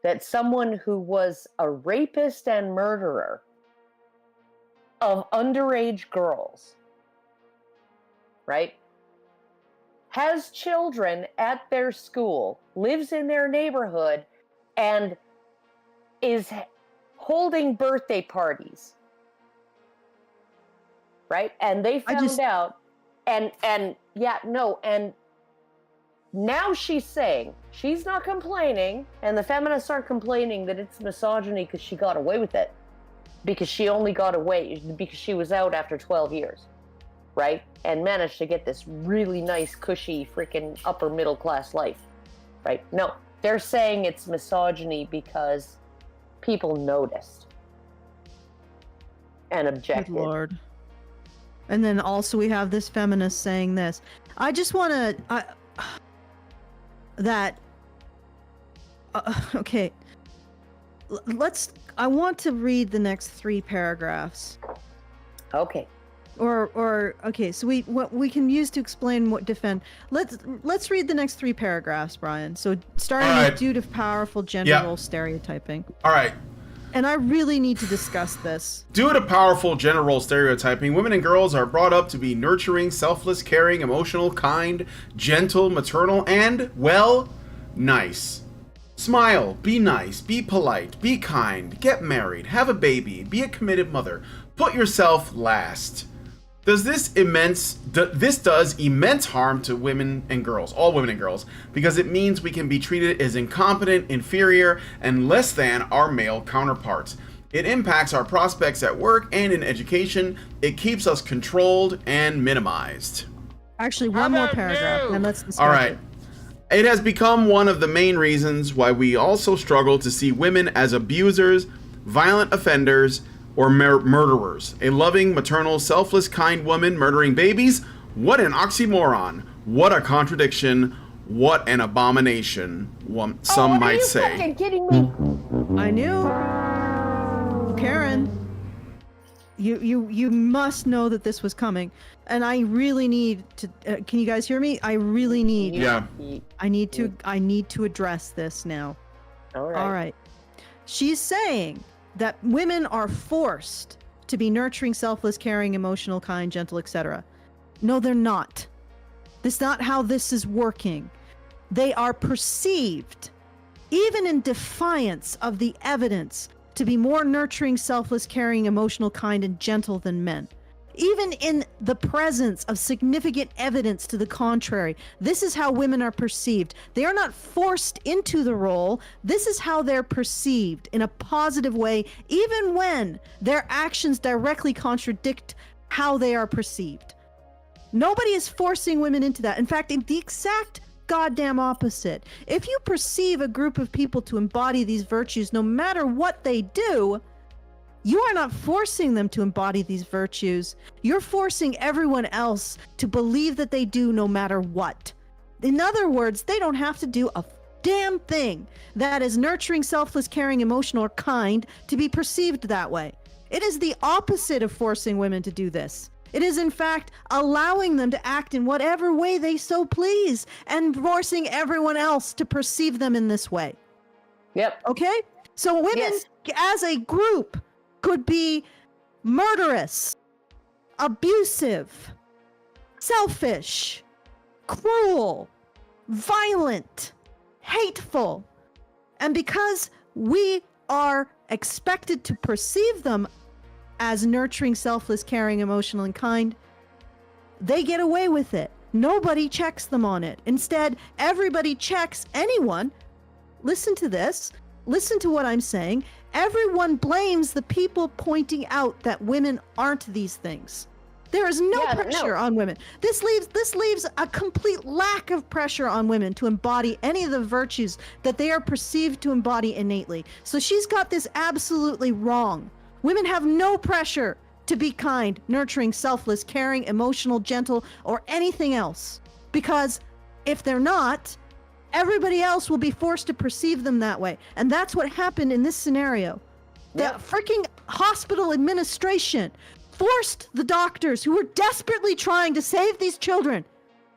that someone who was a rapist and murderer of underage girls, right, has children at their school, lives in their neighborhood, and is holding birthday parties, right? And they found out, and now she's saying, she's not complaining, and the feminists aren't complaining that it's misogyny because she got away with it, because she only got away because she was out after 12 years, right? And managed to get this really nice, cushy, freaking upper middle class life, right? No, they're saying it's misogyny because people noticed and objected. Good Lord. And then also we have this feminist saying this. I just want to... okay. I want to read the next 3 paragraphs. Okay. Okay, so what we can use to explain what defend. Let's read the next 3 paragraphs, Brian. So starting with due to powerful gender role stereotyping. All right. And I really need to discuss this. Due to powerful gender role stereotyping, women and girls are brought up to be nurturing, selfless, caring, emotional, kind, gentle, maternal, and, well, nice. Smile, be nice, be polite, be kind, get married, have a baby, be a committed mother, put yourself last. This does immense harm to women and girls, all women and girls, because it means we can be treated as incompetent, inferior, and less than our male counterparts. It impacts our prospects at work and in education. It keeps us controlled and minimized. Actually, one more paragraph, and let's discuss All right. it. It has become one of the main reasons why we also struggle to see women as abusers, violent offenders, or murderers. A loving, maternal, selfless, kind woman murdering babies? What an oxymoron. What a contradiction. What an abomination, some might say. Are you fucking kidding me? I knew. Karen, you must know that this was coming. And I really need to, can you guys hear me? I really need. Yeah. I need to address this now. All right. All right. She's saying that women are forced to be nurturing, selfless, caring, emotional, kind, gentle, etc. No, they're not. That's not how this is working. They are perceived, even in defiance of the evidence, to be more nurturing, selfless, caring, emotional, kind, and gentle than men. Even in the presence of significant evidence to the contrary. This is how women are perceived. They are not forced into the role. This is how they're perceived in a positive way, even when their actions directly contradict how they are perceived. Nobody is forcing women into that. In fact, the exact goddamn opposite. If you perceive a group of people to embody these virtues, no matter what they do, you are not forcing them to embody these virtues. You're forcing everyone else to believe that they do no matter what. In other words, they don't have to do a damn thing that is nurturing, selfless, caring, emotional, or kind to be perceived that way. It is the opposite of forcing women to do this. It is, in fact, allowing them to act in whatever way they so please and forcing everyone else to perceive them in this way. Yep. Okay? So women as a group could be murderous, abusive, selfish, cruel, violent, hateful. And because we are expected to perceive them as nurturing, selfless, caring, emotional, and kind, they get away with it. Nobody checks them on it. Instead, everybody checks anyone. Listen to this. Listen to what I'm saying. Everyone blames the people pointing out that women aren't these things. There is no pressure on women. This leaves a complete lack of pressure on women to embody any of the virtues that they are perceived to embody innately. So she's got this absolutely wrong. Women have no pressure to be kind, nurturing, selfless, caring, emotional, gentle, or anything else. Because if they're not, everybody else will be forced to perceive them that way. And that's what happened in this scenario. The freaking hospital administration forced the doctors who were desperately trying to save these children.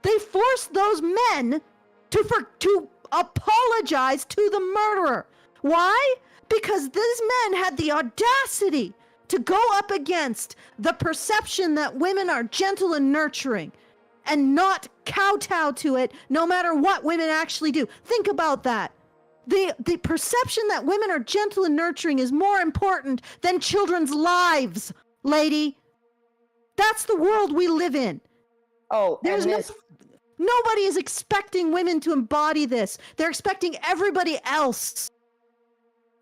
They forced those men to apologize to the murderer. Why? Because these men had the audacity to go up against the perception that women are gentle and nurturing and not kowtow to it no matter what women actually do. Think about that. The perception that women are gentle and nurturing is more important than children's lives, lady. That's the world we live in. Oh, There's nobody is expecting women to embody this. They're expecting everybody else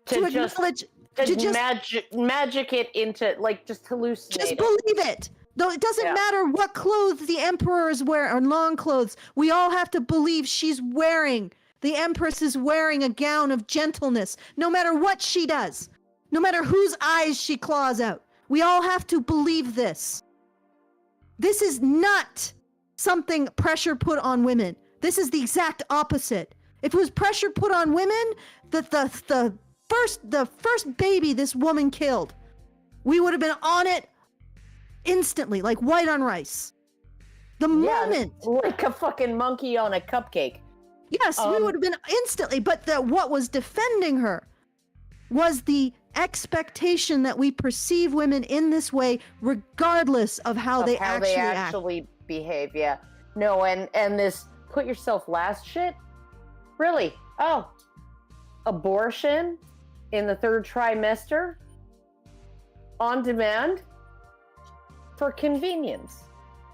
to acknowledge, magic it into, like, just hallucinate. Just believe it. Though it doesn't matter what clothes the emperor is wearing, or long clothes. We all have to believe the empress is wearing a gown of gentleness, no matter what she does, no matter whose eyes she claws out. We all have to believe this. This is not something pressure put on women. This is the exact opposite. If it was pressure put on women, the first baby this woman killed, we would have been on it instantly, like white on rice. The moment, like a fucking monkey on a cupcake. Yes, we would have been instantly. But what was defending her was the expectation that we perceive women in this way, regardless of how they actually behave. Yeah. No, and this put yourself last shit. Really? Oh, abortion in the 3rd trimester, on demand, for convenience.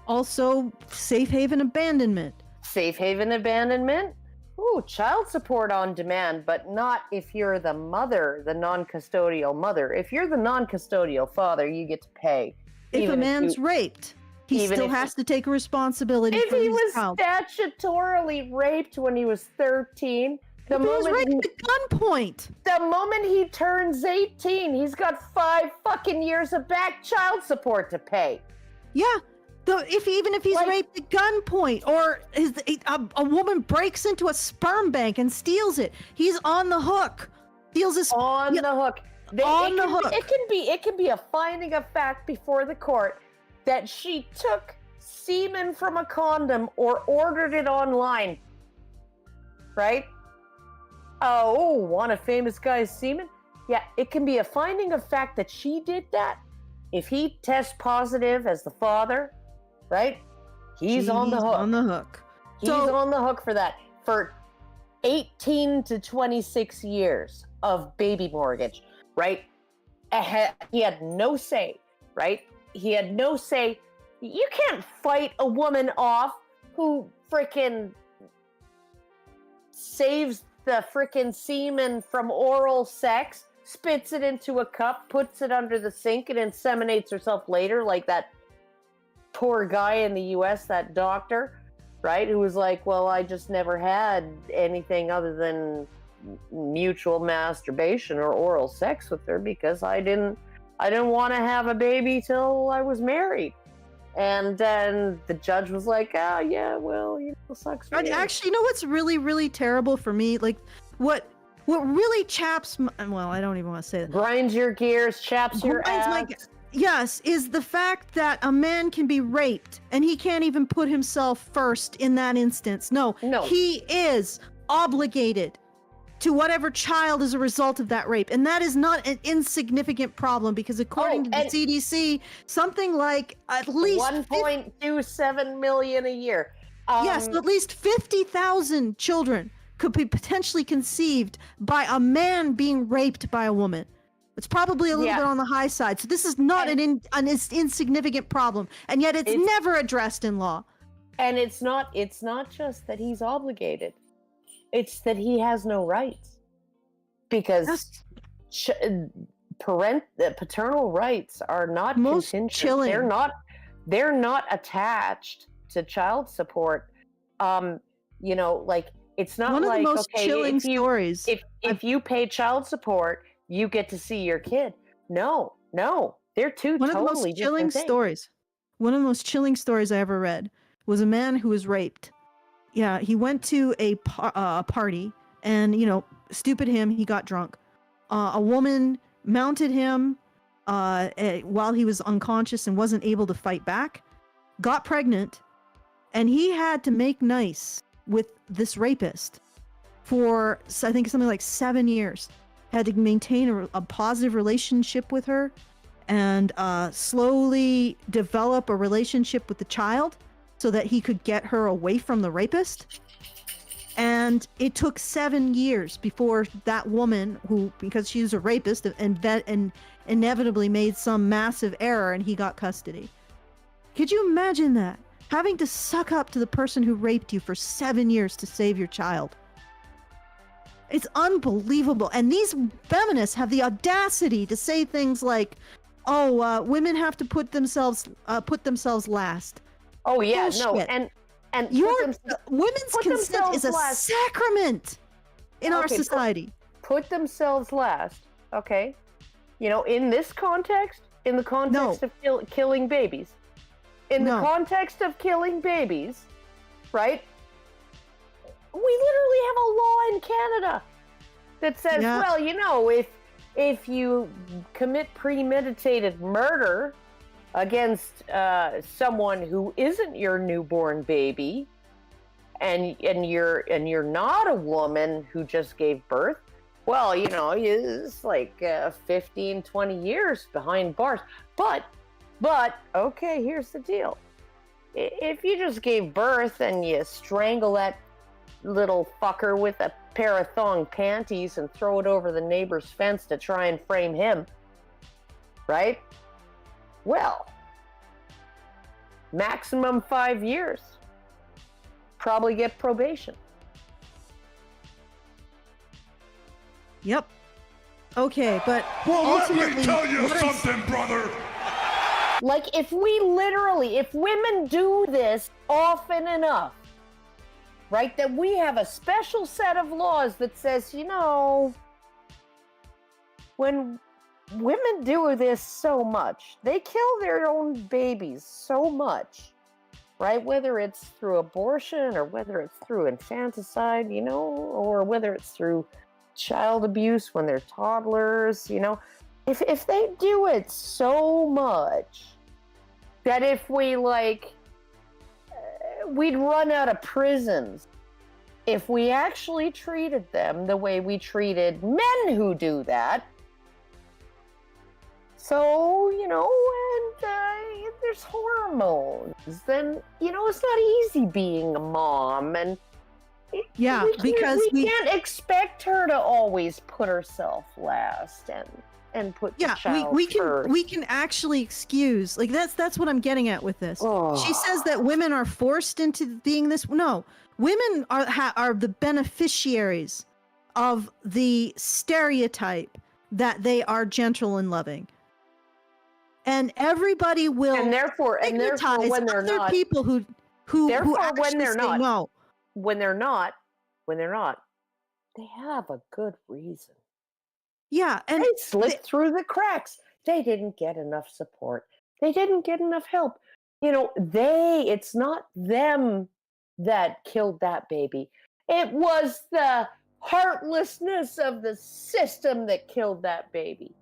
Also, safe haven abandonment. Safe haven abandonment. Ooh, child support on demand, but not if you're the mother, the non-custodial mother. If you're the non-custodial father, you get to pay. If a man's raped, he still has to take responsibility for his child. If he was statutorily raped when he was 13, the moment he turns 18, he's got 5 fucking years of back child support to pay. Yeah. Even if he's raped at gunpoint, or a woman breaks into a sperm bank and steals it, he's on the hook. Steals his on the hook. hook. It can be a finding of fact before the court that she took semen from a condom or ordered it online. Right? Oh, want a famous guy's semen? Yeah, it can be a finding of fact that she did that. If he tests positive as the father, right? He's on the hook. On the hook. He's on the hook for that. For 18 to 26 years of baby mortgage, right? He had no say, right? He had no say You can't fight a woman off who frickin' saves the frickin' semen from oral sex, spits it into a cup, puts it under the sink, and inseminates herself later, like that poor guy in the US, that doctor, right? Who was like, well, I just never had anything other than mutual masturbation or oral sex with her because I didn't want to have a baby till I was married. And then the judge was like, oh yeah, well, sucks for you. Actually, you know what's really, really terrible for me? Like, what really chaps well, I don't even want to say that. Grinds your gears, chaps your ass. Yes, is the fact that a man can be raped and he can't even put himself first in that instance. No. He is obligated to whatever child is a result of that rape. And that is not an insignificant problem because according to the CDC, something like at least 1.27 million a year. Yes, at least 50,000 children could be potentially conceived by a man being raped by a woman. It's probably a little bit on the high side. So this is not an insignificant problem, and yet it's never addressed in law. And it's not just that he's obligated. It's that he has no rights. Because paternal rights are not contingent. They're not attached to child support. It's not one of the most chilling stories. If you pay child support, you get to see your kid. No, they're two totally different things. One of the most chilling stories I ever read was a man who was raped. Yeah, he went to a party, and stupid him, he got drunk. A woman mounted him while he was unconscious and wasn't able to fight back, got pregnant, and he had to make nice with this rapist for, I think, something like 7 years. Had to maintain a positive relationship with her and slowly develop a relationship with the child so that he could get her away from the rapist. And it took 7 years before that woman, who, because she was a rapist and inevitably made some massive error, and he got custody. Could you imagine that? Having to suck up to the person who raped you for 7 years to save your child. It's unbelievable. And these feminists have the audacity to say things like, women have to put themselves last. Oh yeah, Bullshit. no, and women's consent is a sacrament in our society. Put themselves last, okay? In this context, in the context of killing babies, context of killing babies, right? We literally have a law in Canada that says, if you commit premeditated murder against someone who isn't your newborn baby, and you're not a woman who just gave birth, well, it's like 15, 20 years behind bars. But okay, here's the deal. If you just gave birth and you strangle that little fucker with a pair of thong panties and throw it over the neighbor's fence to try and frame him, right? Well, maximum 5 years. Probably get probation. Yep. Okay, but let me tell you something, brother. Like, if women do this often enough, right, that we have a special set of laws that says, when women do this so much, they kill their own babies so much, right? Whether it's through abortion or whether it's through infanticide, or whether it's through child abuse when they're toddlers, if they do it so much that if we we'd run out of prisons if we actually treated them the way we treated men who do that. So, and there's hormones, then, it's not easy being a mom. And yeah, we can't expect her to always put herself last. And and put the Yeah, child we can first. we can actually excuse, like, that's what I'm getting at with this. Oh. She says that women are forced into being this. No, women are the beneficiaries of the stereotype that they are gentle and loving, and everybody will and therefore stigmatize when they're other not people who therefore actually when they're say not no. when they're not they have a good reason. Yeah, and They slipped through the cracks. They didn't get enough support. They didn't get enough help. It's not them that killed that baby. It was the heartlessness of the system that killed that baby.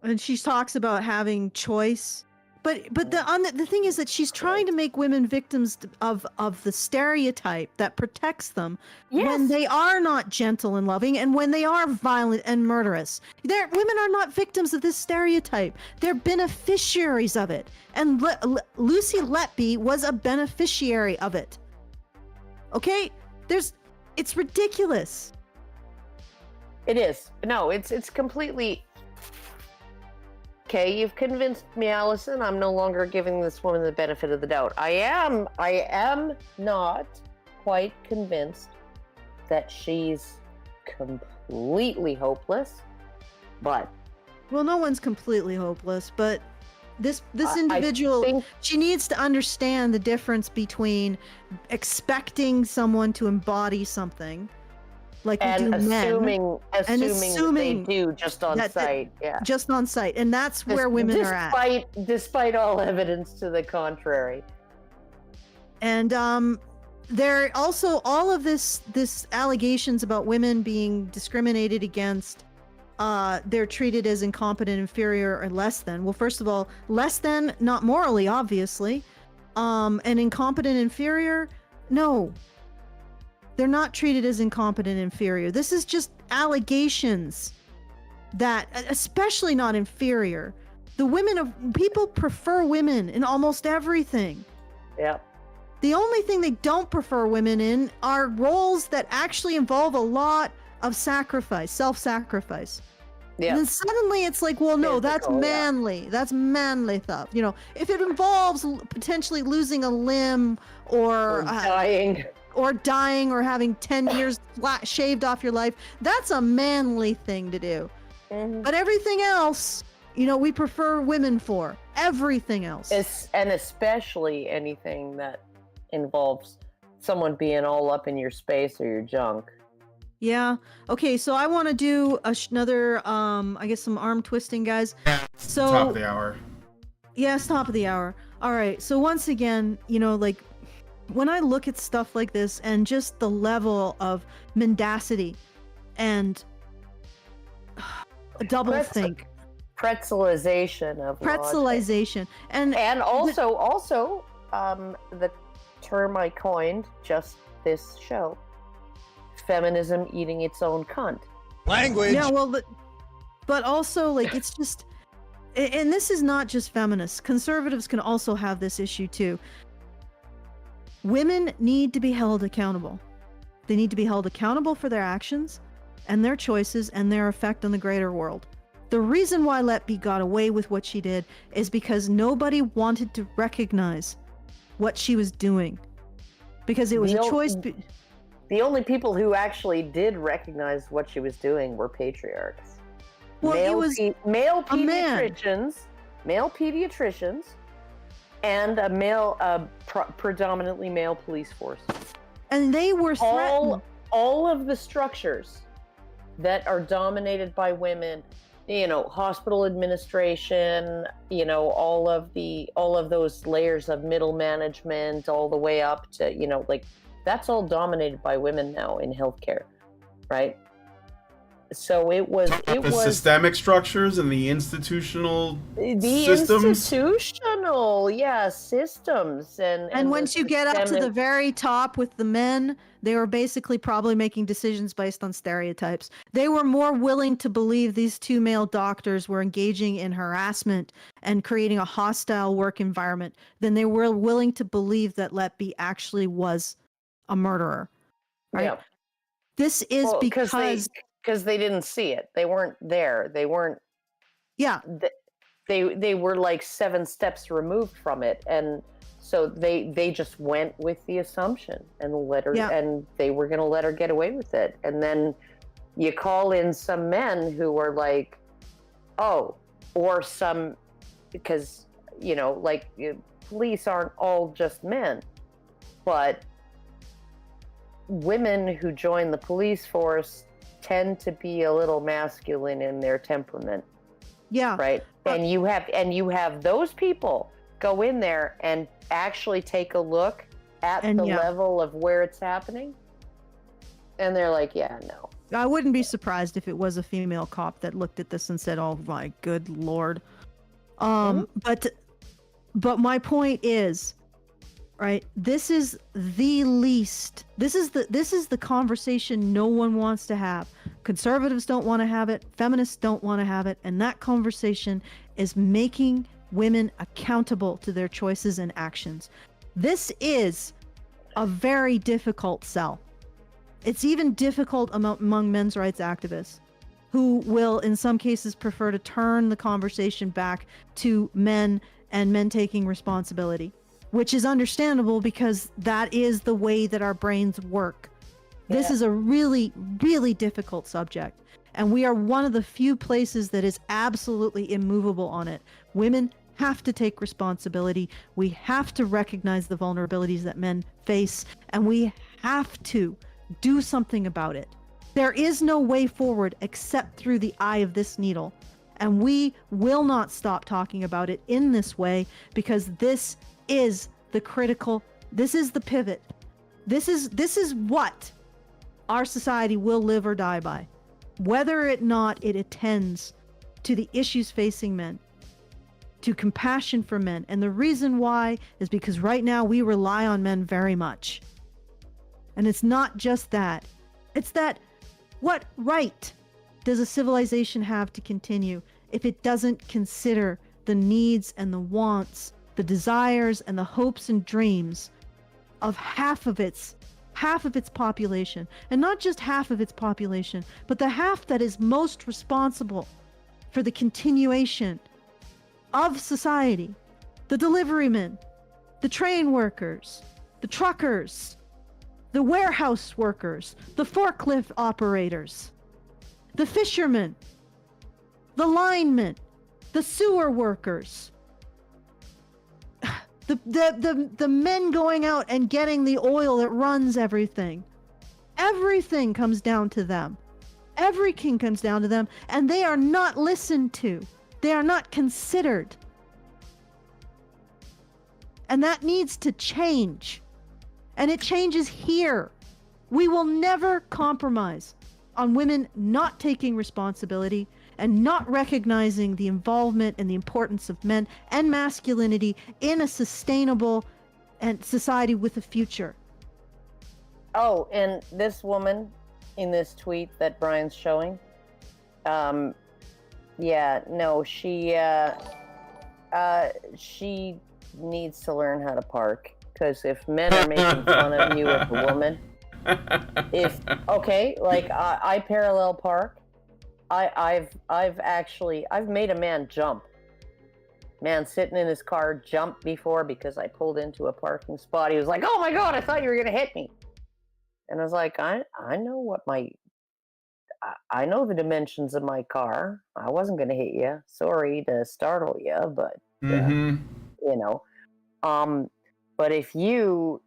and she talks about having choice, but the thing is that she's trying to make women victims of the stereotype that protects them when Yes. they are not gentle and loving, and when they are violent and murderous. Women are not victims of this stereotype. They're beneficiaries of it, and Lucy Letby was a beneficiary of it. Okay, it's ridiculous. It is. No, it's completely. Okay, you've convinced me, Allison. I'm no longer giving this woman the benefit of the doubt. I am not quite convinced that she's completely hopeless, but Well, no one's completely hopeless, but this I individual, think- she needs to understand the difference between expecting someone to embody something, like we and do assuming men, and that they do just on that- sight. Yeah. just on sight, and that's where women are at. Despite all evidence to the contrary. And there also all of this allegations about women being discriminated against. They're treated as incompetent, inferior, or less than. Well, first of all, less than, not morally, obviously. And incompetent, inferior, no. They're not treated as incompetent, inferior. This is just allegations that, especially not inferior. People prefer women in almost everything. Yep. The only thing they don't prefer women in are roles that actually involve a lot of sacrifice, self-sacrifice. Yeah. And then suddenly it's like, well, no, that's Physical, yeah. manly. That's manly stuff. If it involves potentially losing a limb or dying. or dying or having 10 years shaved off your life, that's a manly thing to do. Mhm. But everything else, we prefer women for. Everything else. And especially anything that involves someone being all up in your space or your junk. Yeah. Okay, so I want to do another, I guess some arm twisting, guys. So Top of the hour. Yes, top of the hour. All right. So once again, like when I look at stuff like this and just the level of mendacity and a double think, Pretzelization of logic. pretzelization, and also the term I coined just this show: feminism eating its own cunt. Language. Yeah, well, but also like it's just, and this is not just feminists. Conservatives can also have this issue too. Women need to be held accountable. They need to be held accountable for their actions and their choices and their effect on the greater world. The reason why Letby got away with what she did is because nobody wanted to recognize what she was doing. Because it was a choice. The only people who actually did recognize what she was doing were patriarchs. Well, it was male a man. pediatricians, and a predominantly male police force. And they were threatened. All of the structures that are dominated by women, hospital administration, all of those layers of middle management, all the way up to, that's all dominated by women now in healthcare, right? So it was systemic structures and the institutional systems, systems, and once you get up to the very top with the men, they were basically probably making decisions based on stereotypes. They were more willing to believe these two male doctors were engaging in harassment and creating a hostile work environment than they were willing to believe that Letby actually was a murderer. Right? Yeah. This is because they didn't see it. They weren't there. They weren't Yeah. They were like 7 steps removed from it, and so they just went with the assumption and let her, and they were going to let her get away with it. And then you call in some men who are like, oh, or some, because, you know, like, police aren't all just men, but women who join the police force tend to be a little masculine in their temperament. Yeah. Right. And you have those people go in there and actually take a look at the level of where it's happening. And they're like, yeah, no. I wouldn't be surprised if it was a female cop that looked at this and said, "Oh my good Lord." But my point is, right, this is the least, this is the conversation no one wants to have. Conservatives don't want to have it, feminists don't want to have it, and that conversation is making women accountable to their choices and actions. This is a very difficult sell. It's even difficult among men's rights activists, who will in some cases prefer to turn the conversation back to men and men taking responsibility, which is understandable because that is the way that our brains work. This is a really, really difficult subject, and we are one of the few places that is absolutely immovable on it. Women have to take responsibility. We have to recognize the vulnerabilities that men face, and we have to do something about it. There is no way forward except through the eye of this needle, and we will not stop talking about it in this way, because this is the critical, this is the pivot. This is what our society will live or die by, whether or not it attends to the issues facing men, to compassion for men. And the reason why is because right now we rely on men very much. And it's not just that. It's that, what right does a civilization have to continue if it doesn't consider the needs and the wants, the desires and the hopes and dreams of half of its population? And not just half of its population, but the half that is most responsible for the continuation of society. The deliverymen, the train workers, the truckers, the warehouse workers, the forklift operators, the fishermen, the linemen, the sewer workers, the men going out and getting the oil that runs everything. Everything comes down to them. Everything comes down to them, and they are not listened to. They are not considered. And that needs to change. And it changes here. We will never compromise on women not taking responsibility and not recognizing the involvement and the importance of men and masculinity in a sustainable and society with a future. Oh, and this woman in this tweet that Brian's showing, she needs to learn how to park. Because if men are making fun of you as a woman, I parallel park. I've made a man jump. Man sitting in his car jumped before because I pulled into a parking spot. He was like, "Oh my God, I thought you were gonna hit me." And I was like, I know the dimensions of my car. I wasn't gonna hit you. Sorry to startle you, but you know. But if you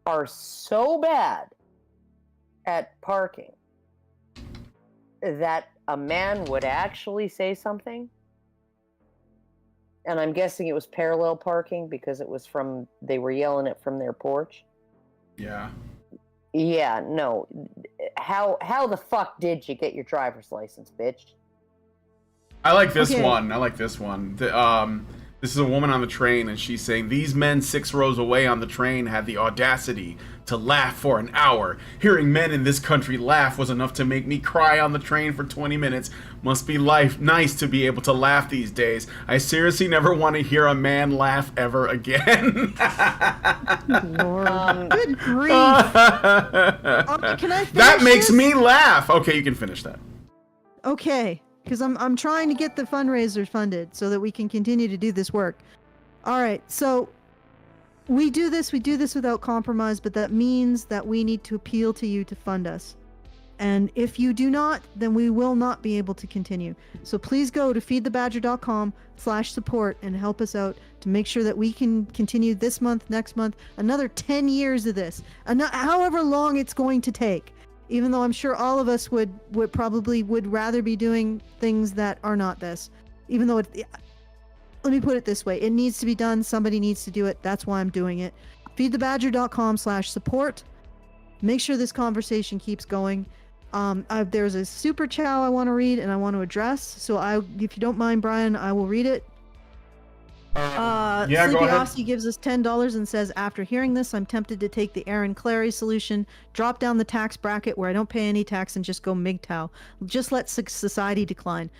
are so bad at parking that a man would actually say something, and I'm guessing it was parallel parking because they were yelling it from their porch. Yeah. Yeah, no. How the fuck did you get your driver's license, bitch? I like this one. This is a woman on the train, and she's saying, "These men 6 rows away on the train had the audacity to laugh for an hour. Hearing men in this country laugh was enough to make me cry on the train for 20 minutes. Must be nice to be able to laugh these days. I seriously never want to hear a man laugh ever again." Lord. Good grief. Can I finish that makes this? me laugh. Okay, you can finish that. Okay. because I'm trying to get the fundraiser funded so that we can continue to do this work. All right, so we do this without compromise, but that means that we need to appeal to you to fund us. And if you do not, then we will not be able to continue. So please go to feedthebadger.com/support and help us out to make sure that we can continue this month, next month, another 10 years of this, however long it's going to take. Even though I'm sure all of us would rather be doing things that are not this. Even though let me put it this way. It needs to be done. Somebody needs to do it. That's why I'm doing it. feedthebadger.com/support. Make sure this conversation keeps going. There's a super chat I want to read and I want to address. So if you don't mind, Brian, I will read it. Yeah, Sleepy go ahead. Aussie gives us $10 and says, after hearing this, I'm tempted to take the Aaron Clary solution, drop down the tax bracket where I don't pay any tax and just go MGTOW. Just let society decline.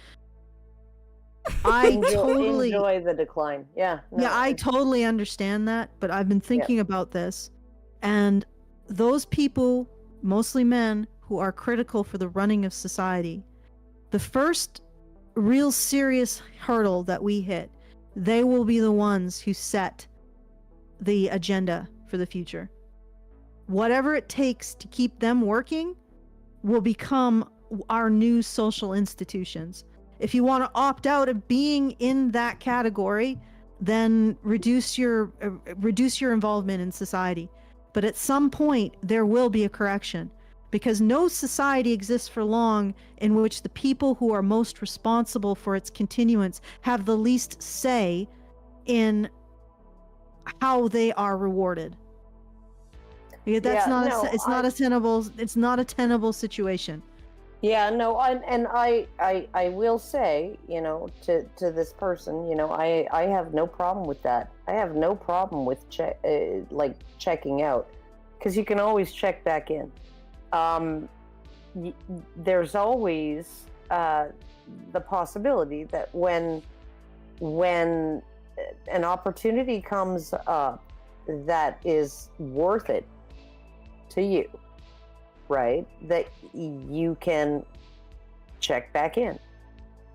I enjoy the decline. Yeah. No, yeah, I totally understand that, but I've been thinking about this, and those people, mostly men, who are critical for the running of society, the first real serious hurdle that we hit, they will be the ones who set the agenda for the future. Whatever it takes to keep them working will become our new social institutions. If you want to opt out of being in that category, then reduce your involvement in society. But at some point, there will be a correction, because no society exists for long in which the people who are most responsible for its continuance have the least say in how they are rewarded. That's not a tenable situation. Yeah, no, I will say, to this person, I have no problem with that. I have no problem with checking out, because you can always check back in. There's always the possibility that when an opportunity comes up that is worth it to you, right, that you can check back in.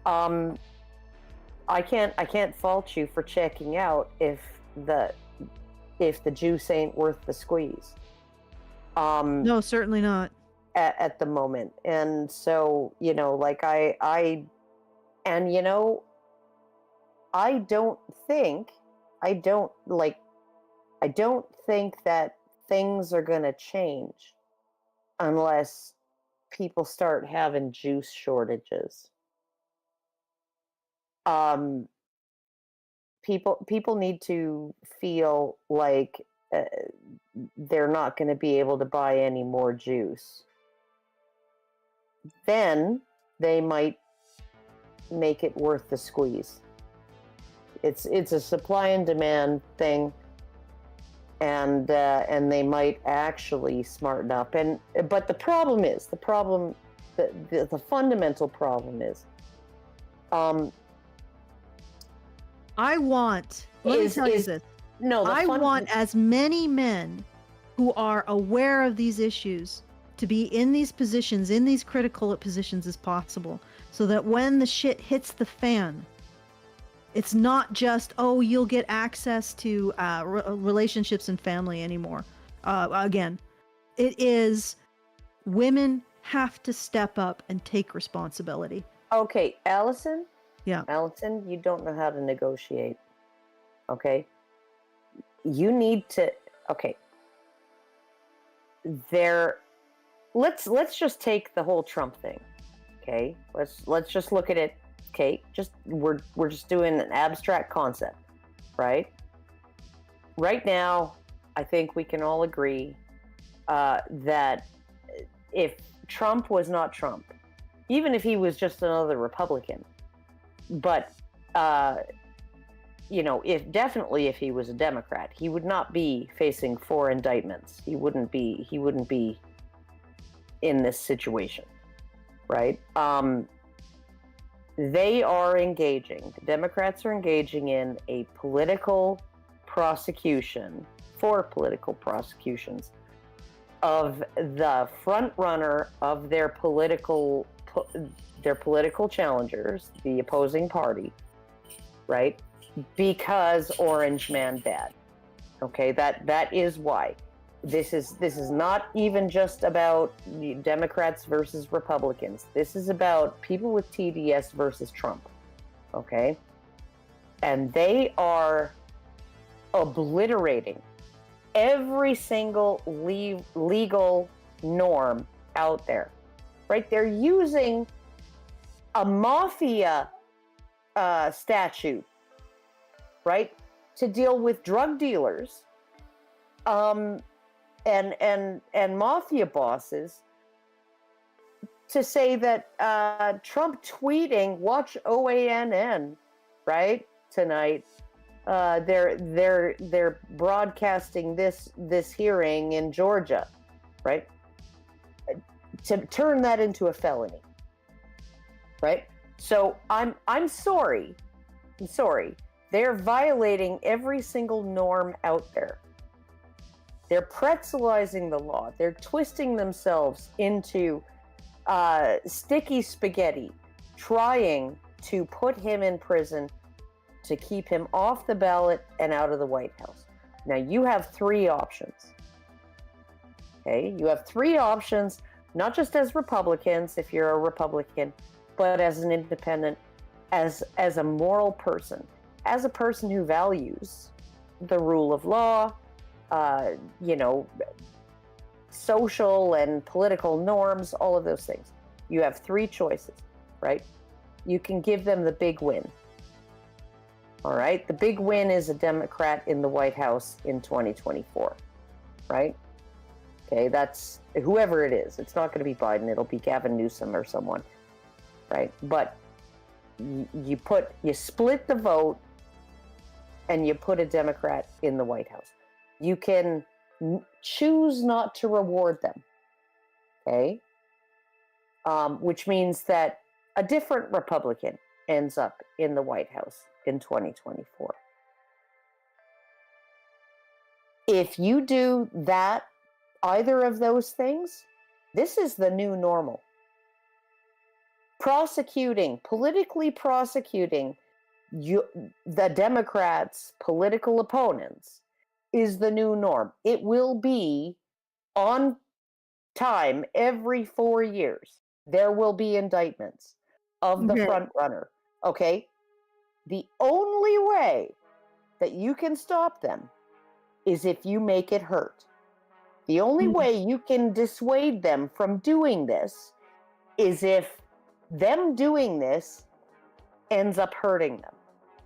I can't fault you for checking out if the juice ain't worth the squeeze. No, certainly not. At the moment. And so, I don't think that things are going to change unless people start having juice shortages. People need to feel like they're not going to be able to buy any more juice. Then they might make it worth the squeeze. It's a supply and demand thing. And they might actually smarten up. But the fundamental problem is, I want as many men who are aware of these issues to be in these positions, in these critical positions as possible, so that when the shit hits the fan, it's not just, you'll get access to relationships and family anymore. Again, it is women have to step up and take responsibility. Okay, Allison? Yeah. Allison, you don't know how to negotiate. Okay? You need to... Okay. Let's just take the whole Trump thing. Okay? Let's just look at it. Okay, we're just doing an abstract concept, right? Right now, I think we can all agree that if Trump was not Trump, even if he was just another Republican, but if he was a Democrat, he would not be facing 4 indictments. He wouldn't be in this situation, right? The Democrats are engaging in a political prosecution, 4 political prosecutions of the front runner of their political their political challengers, the opposing party, right? Because Orange Man bad. Okay, that is why. This is not even just about Democrats versus Republicans. This is about people with TDS versus Trump. Okay? And they are obliterating every single legal norm out there. Right? They're using a mafia statute, right, to deal with drug dealers and mafia bosses, to say that Trump tweeting, watch OANN, right, tonight, they're broadcasting this hearing in Georgia, right, to turn that into a felony, right? So I'm sorry. They're violating every single norm out there. They're pretzelizing the law. They're twisting themselves into sticky spaghetti, trying to put him in prison to keep him off the ballot and out of the White House. Now, you have three options. Okay? You have three options, not just as Republicans, if you're a Republican, but as an independent, as a moral person, as a person who values the rule of law, social and political norms, all of those things. You have three choices, right? You can give them the big win. All right? The big win is a Democrat in the White House in 2024, right? Okay, that's whoever it is. It's not going to be Biden. It'll be Gavin Newsom or someone, right? But you split the vote and you put a Democrat in the White House. You can choose not to reward them, okay? Which means that a different Republican ends up in the White House in 2024. If you do that, either of those things, this is the new normal. Politically prosecuting the Democrats' political opponents is the new norm. It will be on time every 4 years. There will be indictments of the front runner. Okay? The only way that you can stop them is if you make it hurt. The only way you can dissuade them from doing this is if them doing this ends up hurting them,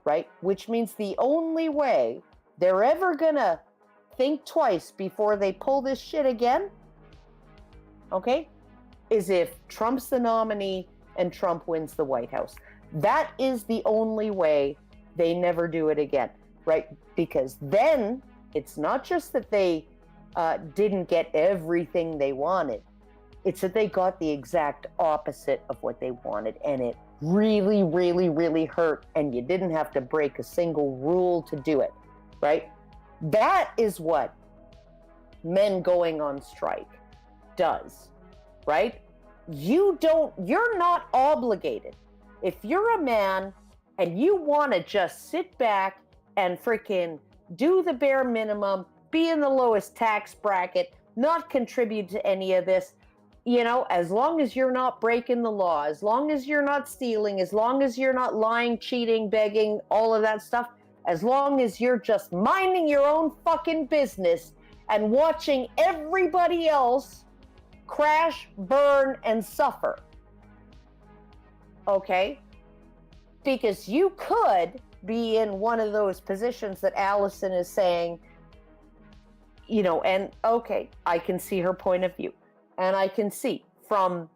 right? Which means the only way they're ever gonna think twice before they pull this shit again, okay, is if Trump's the nominee and Trump wins the White House. That is the only way they never do it again, right? Because then it's not just that they didn't get everything they wanted. It's that they got the exact opposite of what they wanted, and it really, really, really hurt, and you didn't have to break a single rule to do it, right? That is what men going on strike does, right? You're not obligated. If you're a man and you want to just sit back and freaking do the bare minimum, be in the lowest tax bracket, not contribute to any of this, as long as you're not breaking the law, as long as you're not stealing, as long as you're not lying, cheating, begging, all of that stuff, as long as you're just minding your own fucking business and watching everybody else crash, burn, and suffer. Okay? Because you could be in one of those positions that Allison is saying, and okay, I can see her point of view. And I can see from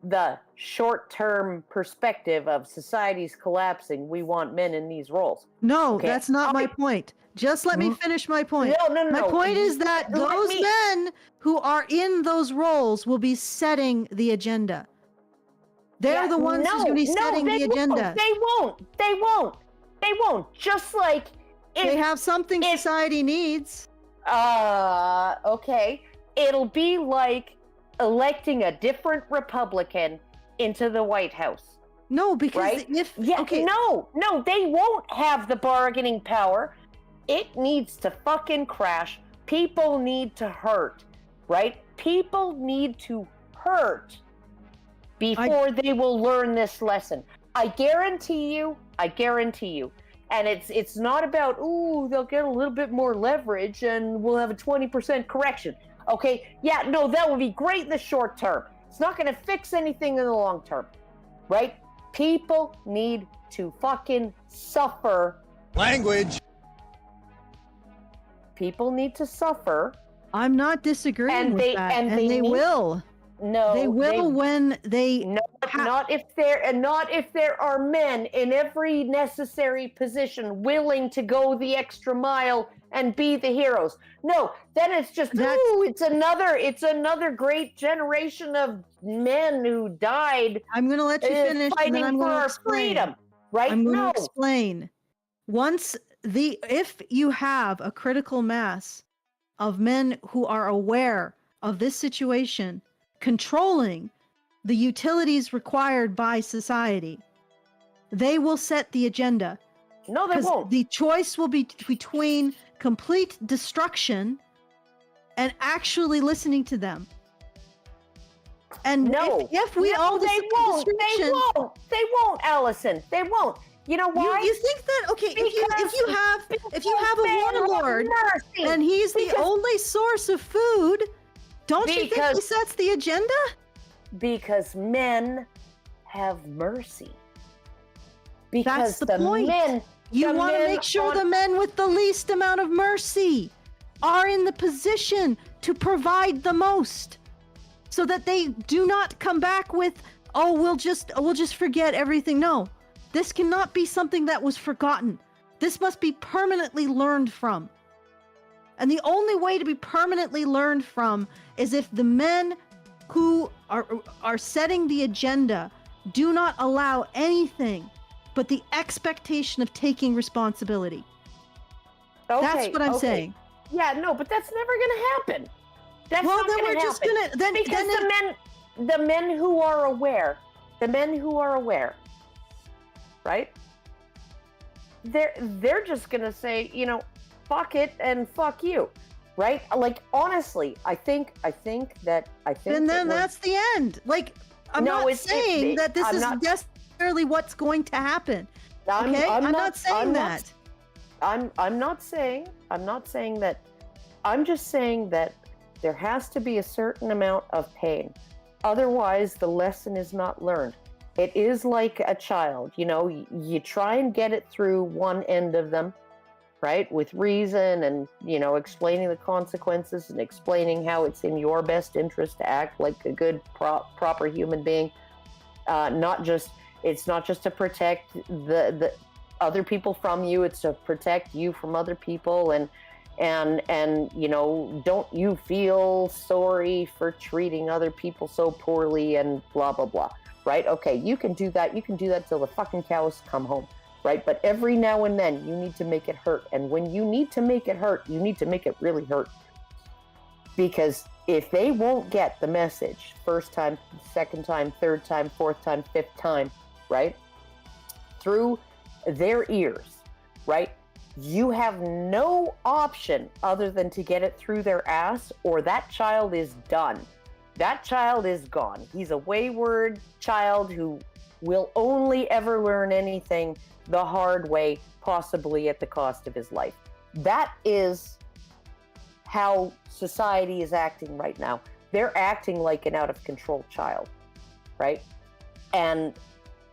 the short-term perspective of society's collapsing, we want men in these roles. No, okay? That's not my point. Just let me finish my point. No. My point is that those men who are in those roles will be setting the agenda. They're the ones who's going to be setting the agenda. They won't. Just like if they have something society needs. Okay. It'll be like electing a different Republican into the White House. No, because Right? if Okay. No, they won't have the bargaining power. It needs to fucking crash. People need to hurt, right? People need to hurt before they will learn this lesson. I guarantee you. And it's not about, they'll get a little bit more leverage and we'll have a 20% correction. Okay, yeah, no, that would be great in the short term. It's not going to fix anything in the long term, right? People need to fucking suffer. Language. People need to suffer. I'm not disagreeing with that, and they need, will. No, they will when they. Not if there are men in every necessary position willing to go the extra mile and be the heroes. No, then it's just it's another great generation of men who died. I'm going to let you finish, fighting and then I'm for going to our explain. freedom. Right? I'm going to explain. If you have a critical mass of men who are aware of this situation, controlling the utilities required by society, they will set the agenda. No, they won't. The choice will be between complete destruction and actually listening to them. And if we all they won't, Allison. They won't. You know why? You think that if you have a warlord and he's the only source of food, don't you think he sets the agenda? Because men have mercy. Because that's the point. You want to make sure the men with the least amount of mercy are in the position to provide the most, so that they do not come back with, we'll just forget everything. No. This cannot be something that was forgotten. This must be permanently learned from. And the only way to be permanently learned from is if the men who are setting the agenda do not allow anything but the expectation of taking responsibility. Okay, that's what I'm saying. Yeah, no, but that's never going to happen. That's well, not then going we're to just happen. gonna then because then the men who are aware, right? They're just gonna say, fuck it and fuck you, right? Like honestly, I think that And then that's the end. Like I'm not saying that this is necessarily what's going to happen. Okay, I'm not saying that. I'm not saying that. I'm just saying that there has to be a certain amount of pain. Otherwise, the lesson is not learned. It is like a child, you try and get it through one end of them, right? With reason and, explaining the consequences and explaining how it's in your best interest to act like a good, proper human being. It's not just to protect the other people from you, it's to protect you from other people and don't you feel sorry for treating other people so poorly and blah, blah, blah. Right? Okay, you can do that till the fucking cows come home, right? But every now and then you need to make it hurt. And when you need to make it hurt, you need to make it really hurt. Because if they won't get the message first time, second time, third time, fourth time, fifth time, right? Through their ears, right? You have no option other than to get it through their ass, or that child is done. That child is gone. He's a wayward child who will only ever learn anything the hard way, possibly at the cost of his life. That is how society is acting right now. They're acting like an out-of-control child, right? And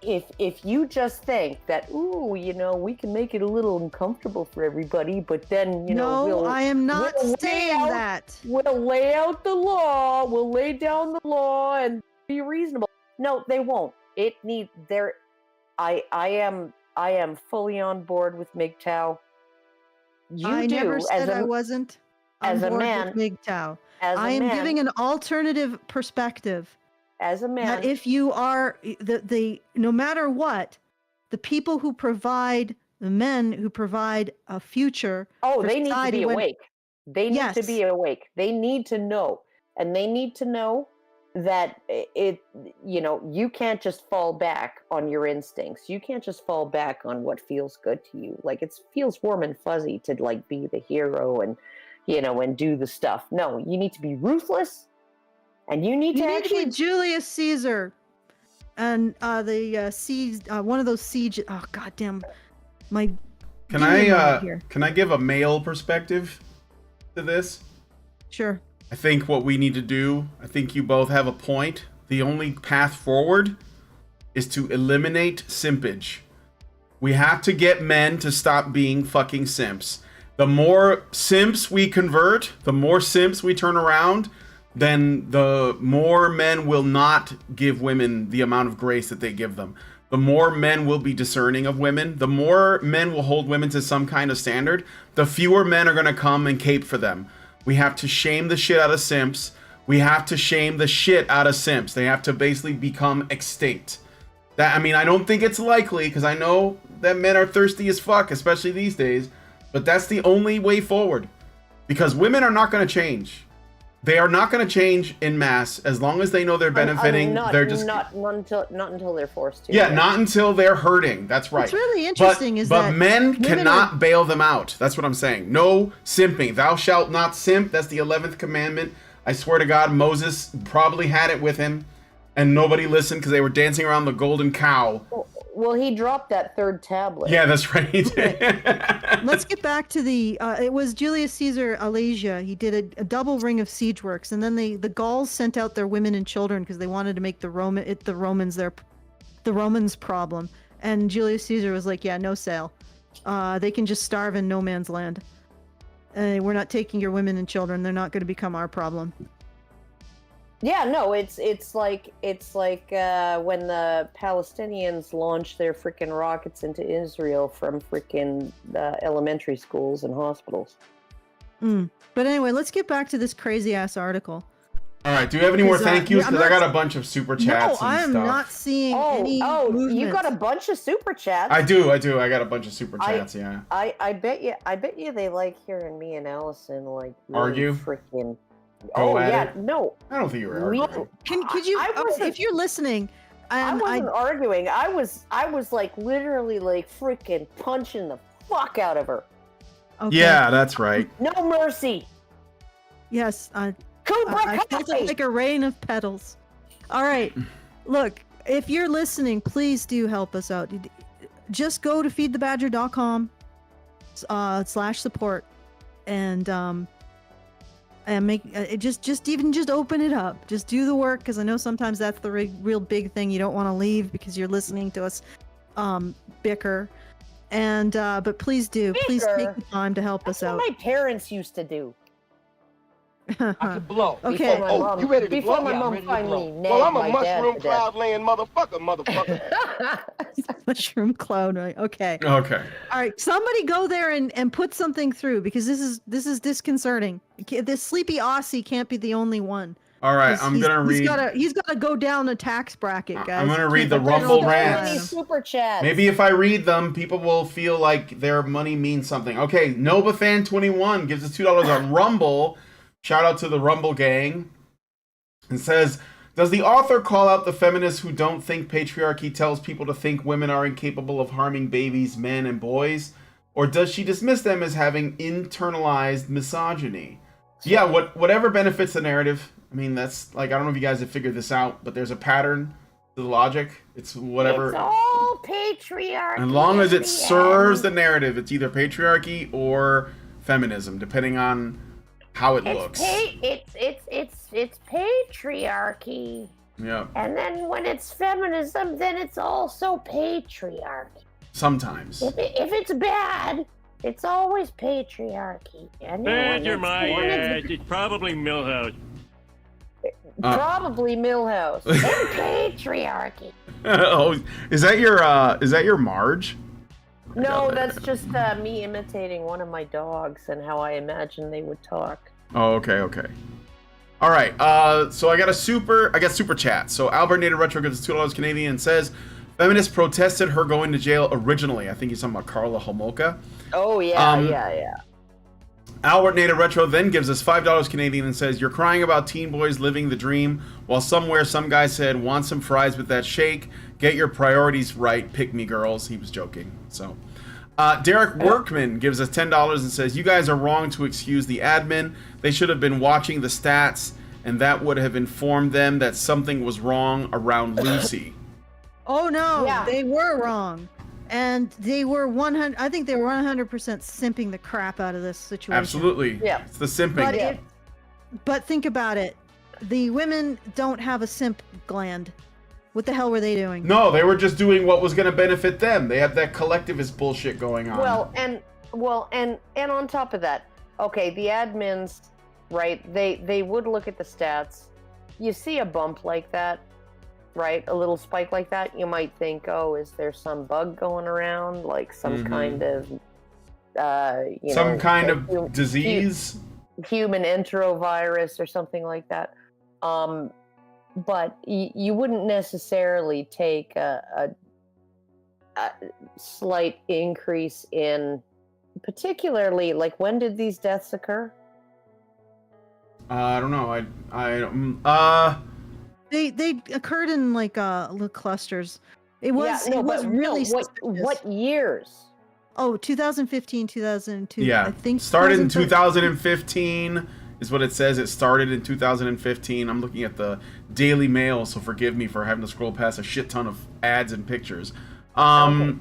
if you just think that, we can make it a little uncomfortable for everybody, but then, I am not saying that. We'll lay out the law, we'll lay down the law and be reasonable. No, they won't. I am fully on board with MGTOW. I never said I wasn't on board with MGTOW. I am giving an alternative perspective. As a man, that if you are no matter what, the people who provide, the men who provide a future. They need to be awake. They need to be awake. They need to know, and they need to know that you can't just fall back on your instincts. You can't just fall back on what feels good to you. Like, it feels warm and fuzzy to like be the hero and and do the stuff. No, you need to be ruthless, and you need to actually be Julius Caesar, and the siege. One of those siege. Oh goddamn! Can I give a male perspective to this? Sure. I think what we need to do, I think you both have a point. The only path forward is to eliminate simpage. We have to get men to stop being fucking simps. The more simps we convert, the more simps we turn around, then the more men will not give women the amount of grace that they give them. The more men will be discerning of women, the more men will hold women to some kind of standard, the fewer men are going to come and cape for them. We have to shame the shit out of simps. We have to shame the shit out of simps. They have to basically become extinct. I don't think it's likely, because I know that men are thirsty as fuck, especially these days, but that's the only way forward. Because women are not going to change. They are not going to change in mass as long as they know they're benefiting. They're just not until they're forced to. Yeah, not until they're hurting. That's right. What's really interesting but men cannot bail them out. That's what I'm saying. No simping. Thou shalt not simp. That's the 11th commandment. I swear to God, Moses probably had it with him, and nobody listened because they were dancing around the golden cow. Well, he dropped that third tablet. Yeah, that's right. Let's get back to it was Julius Caesar Alasia. He did a double ring of siege works, and then the Gauls sent out their women and children because they wanted to make the Romans problem. And Julius Caesar was like, yeah, no sale. They can just starve in no man's land. We're not taking your women and children. They're not going to become our problem. Yeah, no, it's like when the Palestinians launched their freaking rockets into Israel from freaking elementary schools and hospitals. But anyway, let's get back to this crazy ass article. All right, do you have any more thank yous? Because I got a bunch of super chats. No, I am not seeing any movement. You got a bunch of super chats. I do. I got a bunch of super chats. Yeah. I bet you they like hearing me and Allison like really argue. Freaking. No. I don't think you were arguing. Could you? If you're listening, I wasn't arguing. I was like literally like freaking punching the fuck out of her. Okay. Yeah, that's right. No mercy. Yes, I felt it like a rain of petals. All right, look, if you're listening, please do help us out. Just go to feedthebadger.com /support and make just open it up. Just do the work, because I know sometimes that's the real big thing. You don't want to leave because you're listening to us bicker. And but please do. Please take the time to help us out. That's what my parents used to do. I could blow. Okay. You ready to Before blow? my Yeah, mom ready to finally blow. nagged Well, I'm my a dad mushroom to cloud laying motherfucker. Mushroom cloud, right? Okay. Okay. All right. Somebody go there and put something through, because this is disconcerting. This sleepy Aussie can't be the only one. All right, I'm gonna read. He's gotta go down a tax bracket, guys. I'm gonna read the Rumble rants. Super chats. Maybe if I read them, people will feel like their money means something. Okay, NobaFan21 gives us $2 on Rumble. Shout out to the Rumble gang. And says, does the author call out the feminists who don't think patriarchy tells people to think women are incapable of harming babies, men, and boys? Or does she dismiss them as having internalized misogyny? Yeah, whatever benefits the narrative. I mean, that's like, I don't know if you guys have figured this out, but there's a pattern to the logic. It's whatever. It's all patriarchy. As long as it serves the narrative, it's either patriarchy or feminism, depending on how it looks. It's patriarchy. Yeah. And then when it's feminism, then it's also patriarchy. Sometimes. If it's bad, it's always patriarchy. And it's probably Milhouse. Probably Milhouse. And patriarchy. Oh, is that your Marge? No, that's just me imitating one of my dogs and how I imagine they would talk. Oh, okay. All right. So I got super chat. So Albert Native Retro gives us $2 Canadian and says, feminists protested her going to jail originally. I think he's talking about Carla Homolka. Oh yeah, yeah. Albert Native Retro then gives us $5 Canadian and says, "You're crying about teen boys living the dream, while somewhere some guy said, want some fries with that shake? Get your priorities right, pick me girls." He was joking. So, Derek Workman gives us $10 and says, "You guys are wrong to excuse the admin. They should have been watching the stats, and that would have informed them that something was wrong around Lucy." Oh no, Yeah. they were wrong. And they were 100. I think they were 100% simping the crap out of this situation. Absolutely. Yeah. It's the simping. But, but think about it. The women don't have a simp gland. What the hell were they doing? No, they were just doing what was going to benefit them. They have that collectivist bullshit going on. Well, and on top of that, okay, the admins, right? They would look at the stats. You see a bump like that, right? A little spike like that, you might think, oh, is there some bug going around, like some kind of, kind of disease, human enterovirus or something like that. But you wouldn't necessarily take a slight increase in, particularly, like, when did these deaths occur? I don't know. They occurred in like little clusters. It was really what years? Oh, 2015, 2002. Yeah, I think started in 2015 is what it says. It started in 2015. I'm looking at the Daily Mail, so forgive me for having to scroll past a shit ton of ads and pictures. Okay.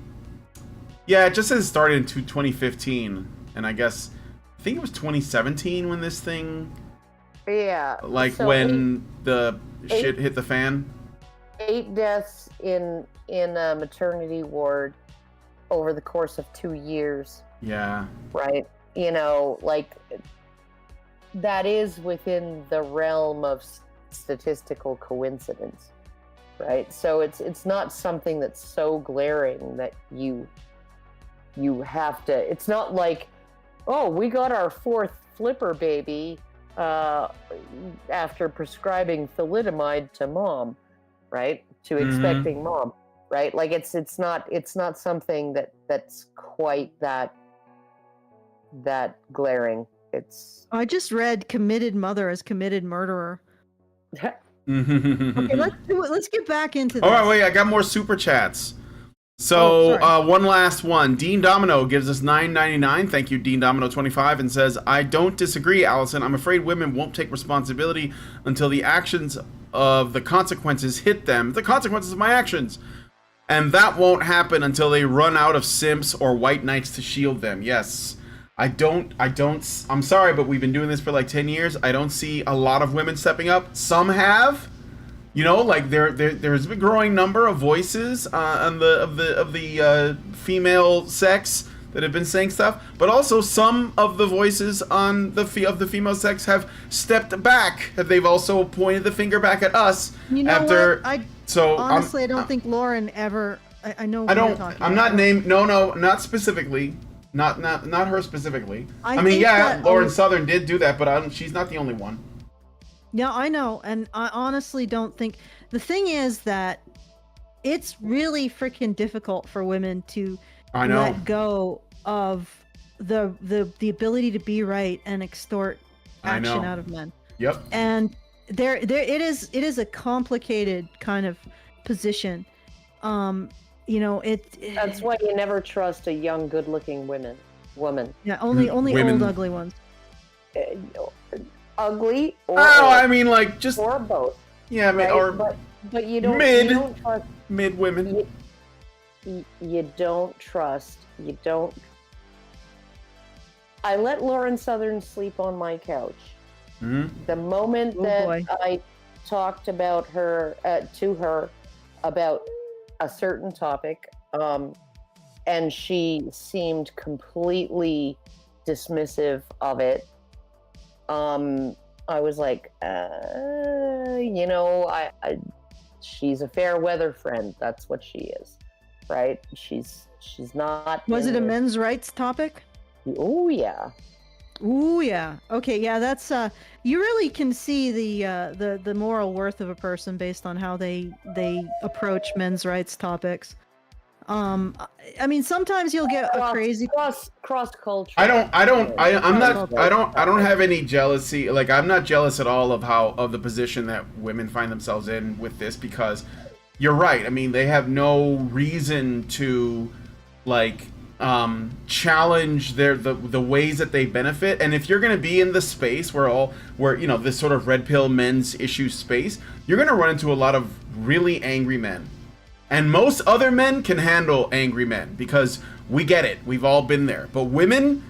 Yeah, it just says it started in 2015, and I think it was 2017 when this thing. Yeah. Like so when the shit hit the fan. 8 deaths in a maternity ward over the course of 2 years. Yeah. Right. Like, that is within the realm of statistical coincidence. Right. So it's not something that's so glaring that you have to. It's not like, oh, we got our 4th flipper baby after prescribing thalidomide to mom, right? To expecting mom, right? Like it's not something that's quite that glaring. I just read committed mother as committed murderer. Okay, let's get back into this. All right, wait, I got more super chats. So, one last one. Dean Domino gives us $9.99. Thank you, Dean Domino25, and says, "I don't disagree, Allison. I'm afraid women won't take responsibility until the actions of the consequences hit them. The consequences of my actions. And that won't happen until they run out of simps or white knights to shield them." Yes. I'm sorry, but we've been doing this for like 10 years. I don't see a lot of women stepping up. Some have. Like there's a growing number of voices of the female sex that have been saying stuff, but also some of the voices on the female sex have stepped back. They've also pointed the finger back at us. You know after. what? Honestly, I don't think Lauren ever. I know. I don't. I'm not named. No, not specifically. Not her specifically. I mean, yeah, Lauren Southern did do that, but she's not the only one. Yeah, I know, and I honestly don't think. The thing is that it's really freaking difficult for women to let go of the ability to be right and extort action out of men. Yep. And it is a complicated kind of position. That's why you never trust a young, good-looking woman. Yeah, only old ugly ones. Ugly or I mean, like, just or both. Yeah, right? But you don't trust mid women. You don't trust. You don't. I let Lauren Southern sleep on my couch. The moment I talked about her to her about a certain topic, and she seemed completely dismissive of it. I was like, she's a fair weather friend. That's what she is, right? She's not. Was it a men's rights topic? Oh yeah. Ooh yeah. Okay, yeah. That's you really can see the moral worth of a person based on how they approach men's rights topics. I mean, sometimes you'll get a crazy cross culture. I don't have any jealousy. Like, I'm not jealous at all of the position that women find themselves in with this, because you're right. I mean, they have no reason to like challenge the ways that they benefit. And if you're going to be in the space where this sort of red pill men's issue space, you're going to run into a lot of really angry men. And most other men can handle angry men because we get it. We've all been there. But women,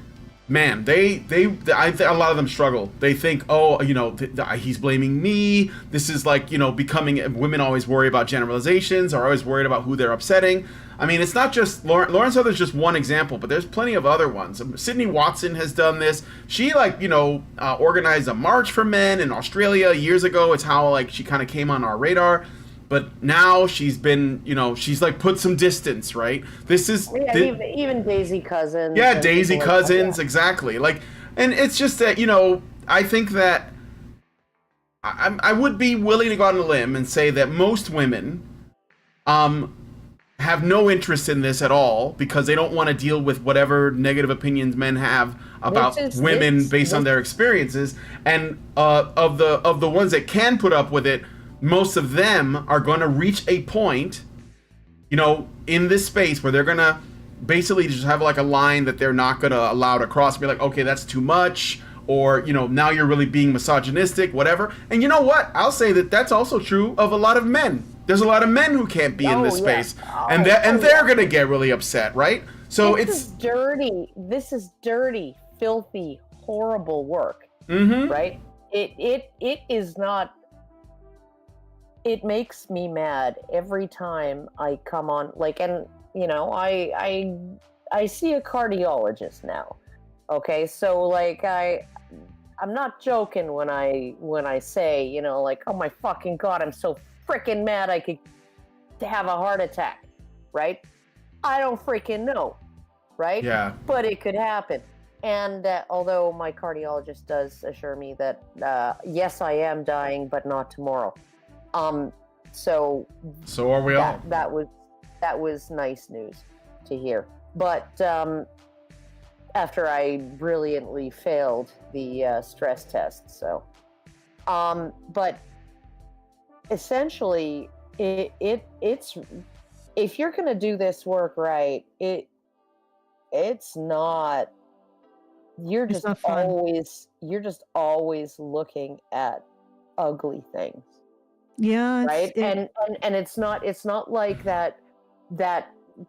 man, a lot of them struggle. They think, oh, he's blaming me. This is like, becoming, women always worry about generalizations, are always worried about who they're upsetting. I mean, it's not just Lauren Southern's just one example, but there's plenty of other ones. Sydney Watson has done this. She organized a march for men in Australia years ago. It's how she kind of came on our radar. But now she's been, she's put some distance, right? This is even Daisy Cousins. Yeah, Daisy Cousins, exactly. And it's just that, I think that I would be willing to go out on a limb and say that most women have no interest in this at all because they don't want to deal with whatever negative opinions men have about women based on their experiences. And of the ones that can put up with it, most of them are going to reach a point, in this space where they're going to basically just have a line that they're not going to allow to cross and be like, okay, that's too much. Or, now you're really being misogynistic, whatever. And you know what? I'll say that that's also true of a lot of men. There's a lot of men who can't be in this space. And they're going to get really upset, right? So this is dirty, filthy, horrible work. Mm-hmm. Right? It is not. It makes me mad every time I come on, I see a cardiologist now. Okay, so I'm not joking when I say, oh my fucking God, I'm so freaking mad I could have a heart attack, right? I don't freaking know, right? Yeah. But it could happen. And although my cardiologist does assure me that, yes, I am dying, but not tomorrow. So are we all. That was nice news to hear. But after I brilliantly failed the stress test, but essentially it's if you're gonna do this work right, it's not. You're just always looking at ugly things. Yeah, right. And it's not like that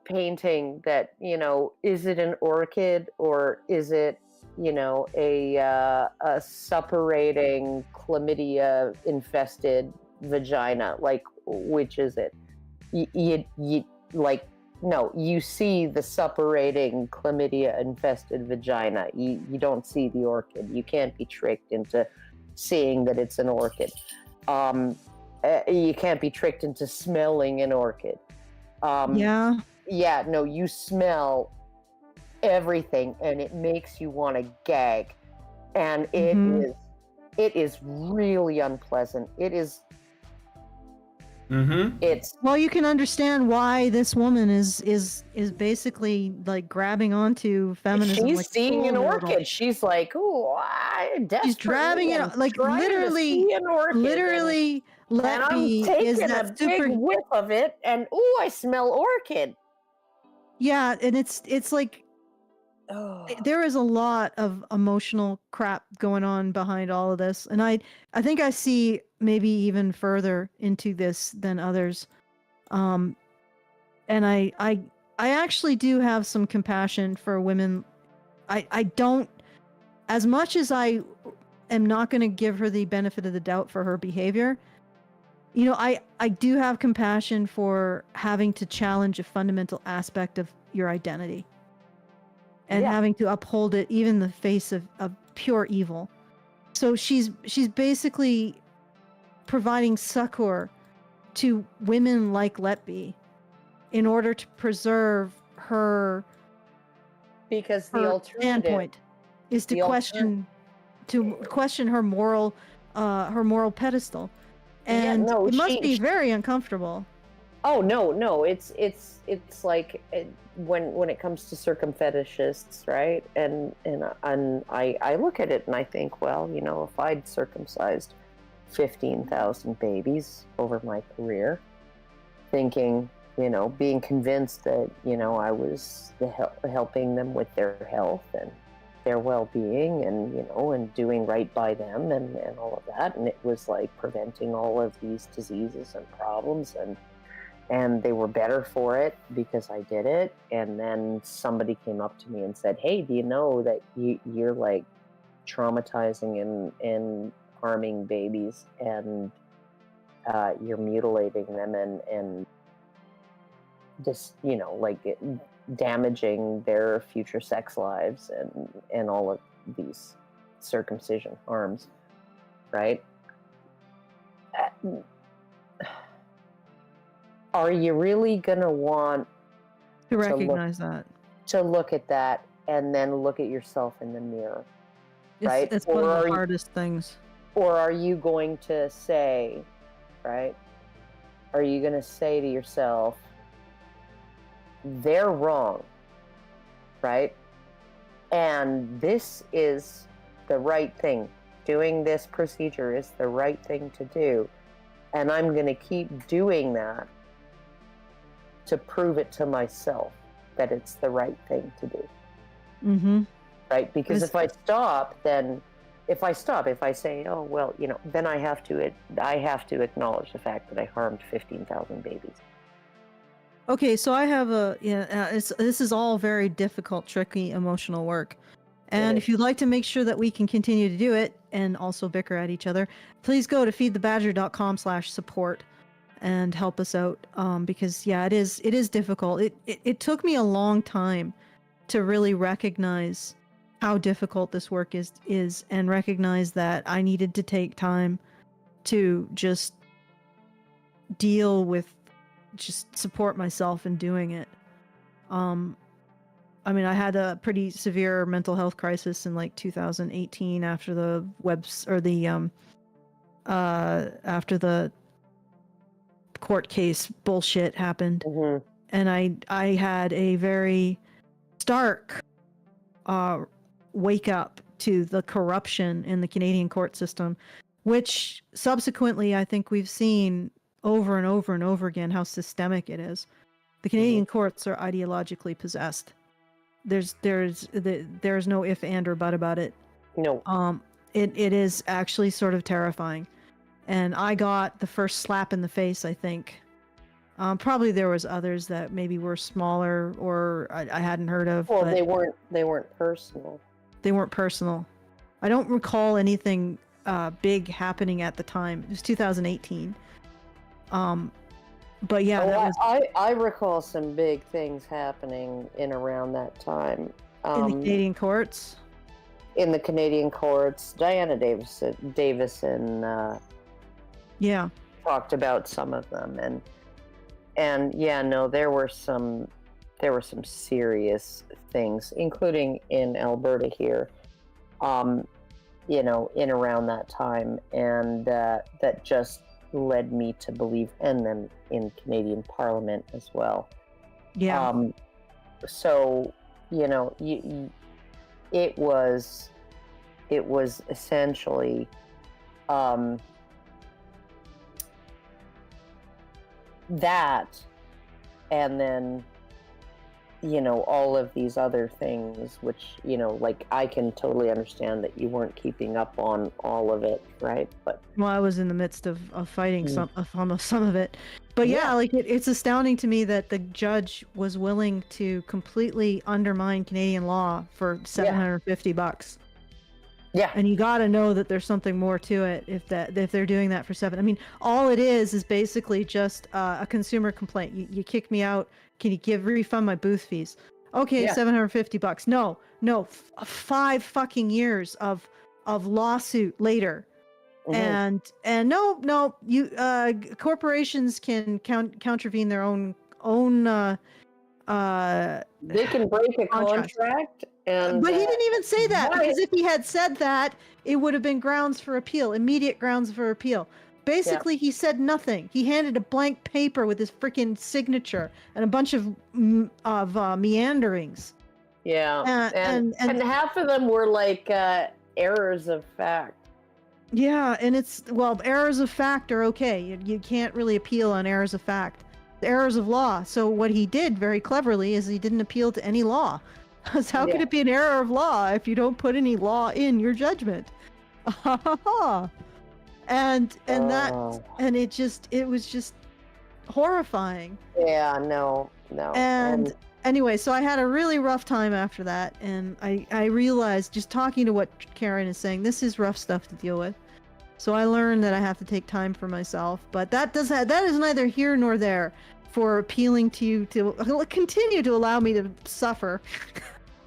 painting that, is it an orchid or is it, a suppurating chlamydia infested vagina? Which is it? No, you see the suppurating chlamydia infested vagina. You don't see the orchid. You can't be tricked into seeing that it's an orchid. You can't be tricked into smelling an orchid. No, you smell everything and it makes you want to gag. And it is really unpleasant. It is. Mm-hmm. You can understand why this woman is basically grabbing onto feminism. She's seeing an orchid. She's like, "Ooh, she's grabbing it literally. Letby is that super big whiff of it, and ooh, I smell orchid." Yeah, and it's there is a lot of emotional crap going on behind all of this, and I think I see maybe even further into this than others, and I actually do have some compassion for women. I don't, as much as I am not going to give her the benefit of the doubt for her behavior. I do have compassion for having to challenge a fundamental aspect of your identity and having to uphold it even in the face of pure evil. So she's basically providing succor to women like Letby in order to preserve her, because her the alternative standpoint is to question her moral pedestal. And it must be very uncomfortable. Oh no, it's like when it comes to circumfetishists, right? And I look at it and I think, well, you know, if I'd circumcised 15,000 babies over my career, thinking, you know, being convinced that, you know, I was helping them with their health and their well-being, and, you know, and doing right by them and all of that, and it was like preventing all of these diseases and problems, and they were better for it because I did it. And then somebody came up to me and said, hey, do you know that you're like traumatizing and harming babies, and you're mutilating them and just, you know, like damaging their future sex lives and all of these circumcision harms, right? Are you really gonna want To recognize that. to look at that and then look at yourself in the mirror, right? It's one of the hardest things. Or are you going to say, right? Are you going to say to yourself, they're wrong, right? And this is the right thing. Doing this procedure is the right thing to do. And I'm going to keep doing that to prove it to myself that it's the right thing to do. Mm-hmm. Right? Because if I say, oh, well, you know, then I have to acknowledge the fact that I harmed 15,000 babies. Okay, so I have this is all very difficult, tricky, emotional work. And if you'd like to make sure that we can continue to do it and also bicker at each other, please go to feedthebadger.com/support and help us out. Because yeah, it is difficult. It took me a long time to really recognize how difficult this work is and recognize that I needed to take time to just deal with, just support myself in doing it. I mean, I had a pretty severe mental health crisis in like 2018 after the after the court case bullshit happened. Mm-hmm. And I had a very stark wake up to the corruption in the Canadian court system, which subsequently I think we've seen over and over and over again how systemic it is. The Canadian courts are ideologically possessed. There's no if, and, or but about it. No. It is actually sort of terrifying. And I got the first slap in the face, I think. Probably there was others that maybe were smaller or I hadn't heard of. Well, but they weren't personal. They weren't personal. I don't recall anything big happening at the time. It was 2018. But yeah, I recall some big things happening in around that time. In the Canadian courts? In the Canadian courts. Diana Davison talked about some of them, and yeah, no, there were some serious things, including in Alberta here, you know, in around that time, and that just led me to believe, and then in Canadian Parliament as well. Yeah. So, you know, it was essentially that, and then, you know, all of these other things, which, you know, like, I can totally understand that you weren't keeping up on all of it, right? But well, I was in the midst of fighting some of it, but yeah, like it's astounding to me that the judge was willing to completely undermine Canadian law for $750. Yeah. And you got to know that there's something more to it if they're doing that for $7. I mean, all it is basically just a consumer complaint. You kick me out. Can you refund my booth fees? Okay, $750. No, 5 fucking years of lawsuit later. And no, you corporations can contravene their own they can break a contract. And, but he didn't even say that, because if he had said that, it would have been grounds for appeal, immediate grounds for appeal. Basically, he said nothing. He handed a blank paper with his freaking signature and a bunch of meanderings. Yeah, and half of them were like errors of fact. Yeah, and errors of fact are okay. You can't really appeal on errors of fact. The errors of law. So what he did very cleverly is he didn't appeal to any law. Because how could it be an error of law if you don't put any law in your judgment? and it was just horrifying. Yeah, no. And anyway, so I had a really rough time after that, and I realized, just talking to what Karen is saying, this is rough stuff to deal with. So I learned that I have to take time for myself, but that is neither here nor there for appealing to you to continue to allow me to suffer.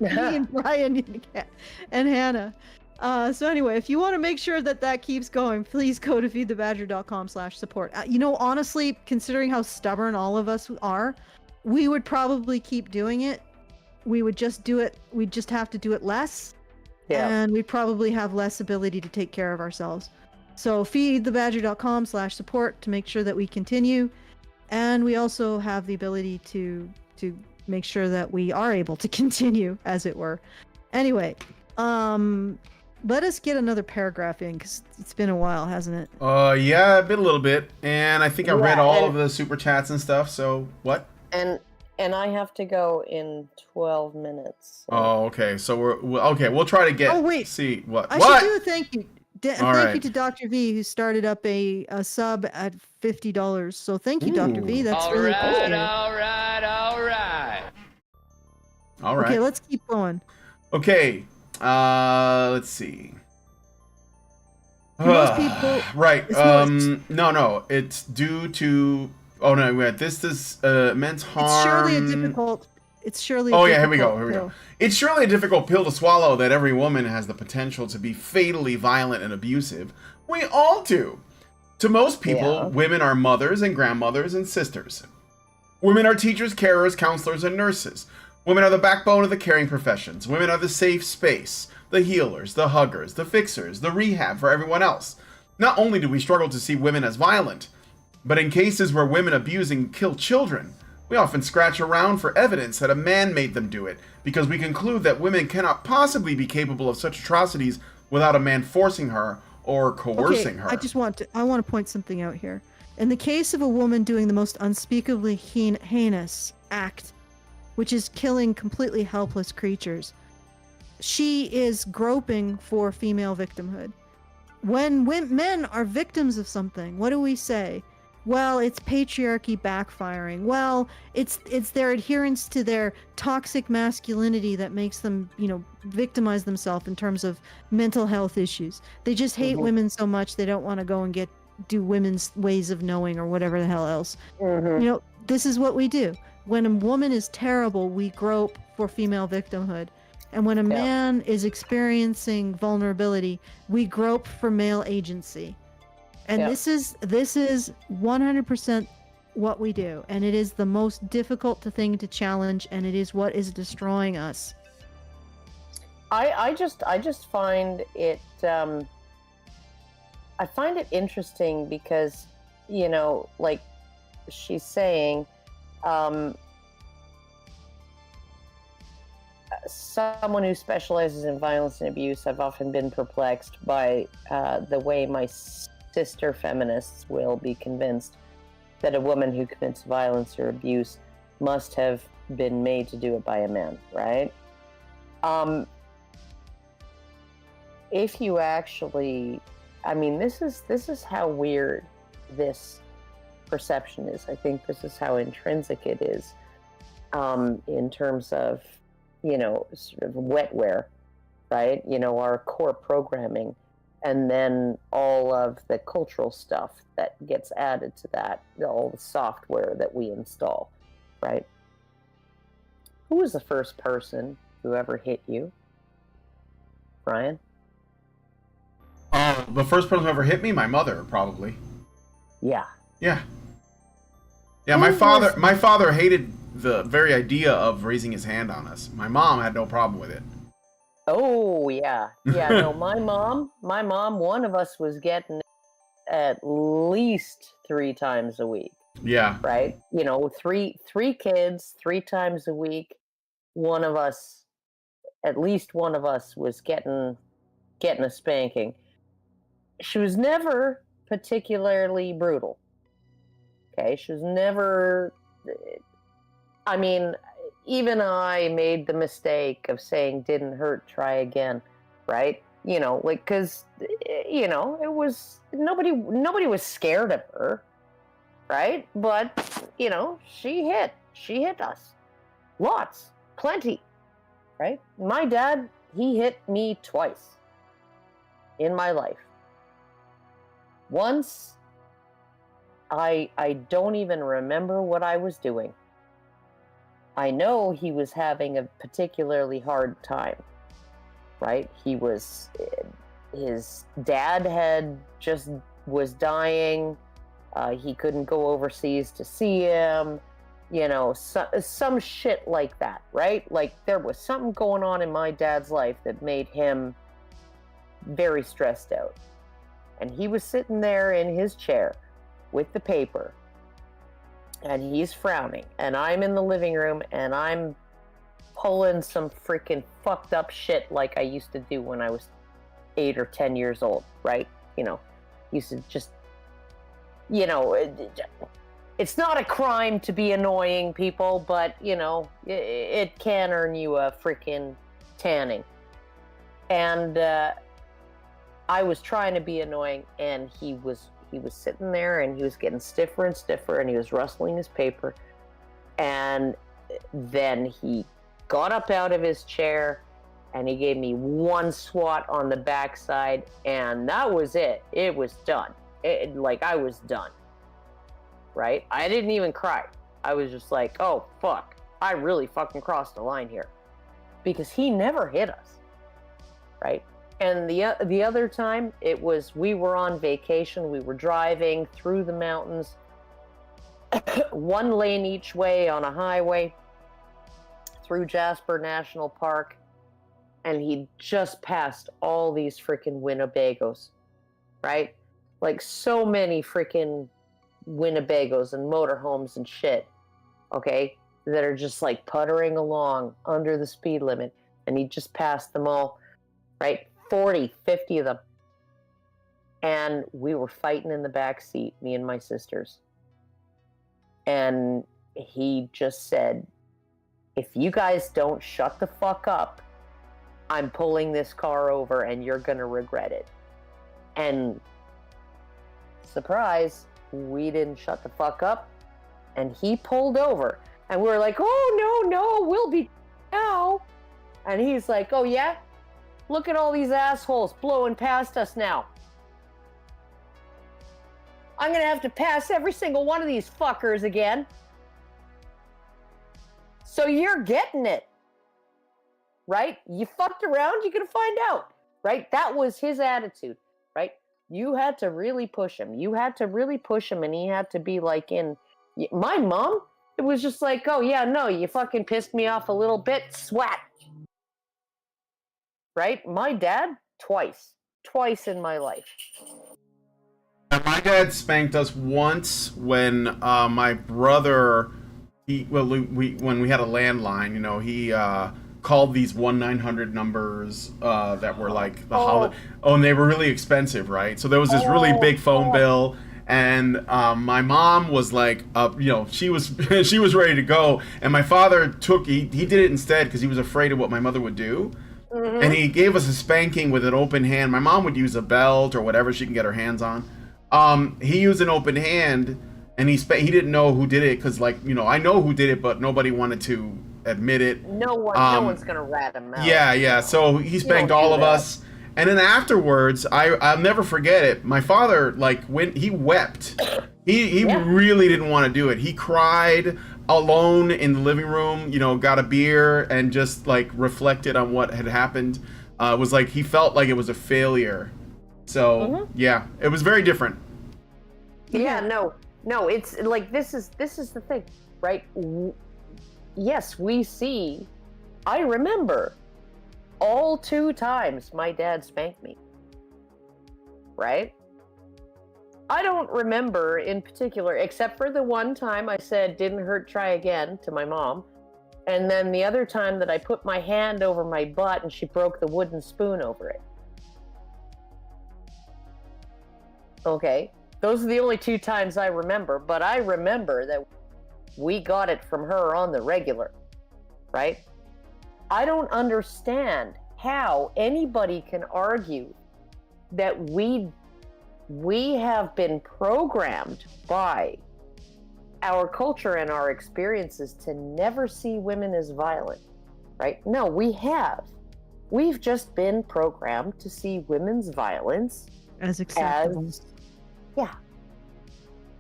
Me and Brian and Hannah. So anyway, if you want to make sure that keeps going, please go to feedthebadger.com/support. Honestly, considering how stubborn all of us are, we would probably keep doing it. We would just do it. We'd just have to do it less. Yeah. And we'd probably have less ability to take care of ourselves. So feedthebadger.com/support to make sure that we continue. And we also have the ability to make sure that we are able to continue, as it were. Anyway, let us get another paragraph in, because it's been a while, hasn't it? Yeah, a little bit. And I think I read all of the super chats and stuff, so what? And I have to go in 12 minutes. So. Oh, okay. So we'll try to get. Oh wait, see what. I should do a thank you. Thank you to Dr. V, who started up a sub at $50. So thank you, Dr. V. That's really cool. All right. Okay, let's keep going. Okay. Let's see. Most people. Right. No. It's due to. Oh no. Wait. This is immense harm. It's surely a difficult. Here we go. It's surely a difficult pill to swallow that every woman has the potential to be fatally violent and abusive. We all do. To most people, women are mothers and grandmothers and sisters. Women are teachers, carers, counselors, and nurses. Women are the backbone of the caring professions. Women are the safe space, the healers, the huggers, the fixers, the rehab for everyone else. Not only do we struggle to see women as violent, but in cases where women abuse and kill children, we often scratch around for evidence that a man made them do it, because we conclude that women cannot possibly be capable of such atrocities without a man forcing her or coercing her. I want to point something out here. In the case of a woman doing the most unspeakably heinous act, which is killing completely helpless creatures, she is groping for female victimhood. When men are victims of something, what do we say? Well, it's patriarchy backfiring. Well, it's their adherence to their toxic masculinity that makes them, victimize themselves in terms of mental health issues. They just hate women so much they don't want to go and do women's ways of knowing or whatever the hell else. This is what we do. When a woman is terrible, we grope for female victimhood. And when a man is experiencing vulnerability, we grope for male agency. And this is 100% what we do, and it is the most difficult thing to challenge, and it is what is destroying us. I just find it I find it interesting because, like she's saying, someone who specializes in violence and abuse, I've often been perplexed by the way my sister feminists will be convinced that a woman who commits violence or abuse must have been made to do it by a man, right? If you actually, this is how weird this perception is. I think this is how intrinsic it is, in terms of, sort of wetware, right? Our core programming. And then all of the cultural stuff that gets added to that, all the software that we install, right? Who was the first person who ever hit you, Brian? The first person who ever hit me? My mother, probably. Yeah. Yeah. Yeah, my father hated the very idea of raising his hand on us. My mom had no problem with it. Oh, yeah. Yeah, no, my mom, one of us was getting at least 3 times a week. Yeah. Right? You know, three kids, 3 times a week. One of us, at least one of us, was getting a spanking. She was never particularly brutal. Okay, she was never. I mean, even I made the mistake of saying "didn't hurt, try again," right? You know, like, because you know, it was nobody was scared of her, right? But you know, she hit us, lots, plenty, right? My dad, he hit me twice in my life. Once, I don't even remember what I was doing. I know he was having a particularly hard time, right? His dad was dying. He couldn't go overseas to see him, you know, some shit like that, right? Like, there was something going on in my dad's life that made him very stressed out. And he was sitting there in his chair with the paper, and he's frowning, and I'm in the living room, and I'm pulling some freaking fucked up shit like I used to do when I was 8 or 10 years old, right? You know, used to just, you know, it's not a crime to be annoying people, but, you know, it can earn you a freaking tanning. And I was trying to be annoying, and he was sitting there, and he was getting stiffer and stiffer, and he was rustling his paper. And then he got up out of his chair, and he gave me one swat on the backside, and that was it. It was done. Like, I was done. Right? I didn't even cry. I was just like, oh, fuck. I really fucking crossed the line here. Because he never hit us. Right? And the other time, we were on vacation. We were driving through the mountains, 1 lane each way on a highway through Jasper National Park. And he just passed all these freaking Winnebagos, right? Like, so many freaking Winnebagos and motorhomes and shit, okay, that are just like puttering along under the speed limit. And he just passed them all, right? 40, 50 of them. And we were fighting in the back seat, me and my sisters. And he just said, if you guys don't shut the fuck up, I'm pulling this car over and you're going to regret it. And surprise, we didn't shut the fuck up. And he pulled over. And we were like, oh, no, we'll be now. And he's like, oh, yeah? Look at all these assholes blowing past us now. I'm going to have to pass every single one of these fuckers again. So you're getting it. Right? You fucked around, you're going to find out. Right? That was his attitude. Right? You had to really push him. And he had to be like in... My mom, it was just like, oh, yeah, no, you fucking pissed me off a little bit. Swat. Right? My dad, twice in my life. My dad spanked us once when my brother, when we had a landline, you know, he called these 1-900 numbers that were like the holiday. Oh, and they were really expensive, right? So there was this really big phone bill, and my mom was like, you know, she was she was ready to go, and my father he did it instead because he was afraid of what my mother would do. Mm-hmm. And he gave us a spanking with an open hand. My mom would use a belt or whatever she can get her hands on. He used an open hand, and he didn't know who did it because, like, you know, I know who did it, but nobody wanted to admit it. No one's gonna rat him out. Yeah. So he spanked all of us, and then afterwards, I'll never forget it. My father, like, when he wept, he really didn't want to do it. He cried alone in the living room, you know, got a beer and just like reflected on what had happened. It was like he felt like it was a failure. So yeah, it was very different. Yeah, no, it's like this is the thing, right? Yes, we see. I remember all 2 times my dad spanked me. Right? I don't remember in particular, except for the one time I said, didn't hurt, try again to my mom. And then the other time that I put my hand over my butt and she broke the wooden spoon over it. Okay. Those are the only 2 times I remember, but I remember that we got it from her on the regular, right? I don't understand how anybody can argue that we have been programmed by our culture and our experiences to never see women as violent, right? No, we have. We've just been programmed to see women's violence as acceptable.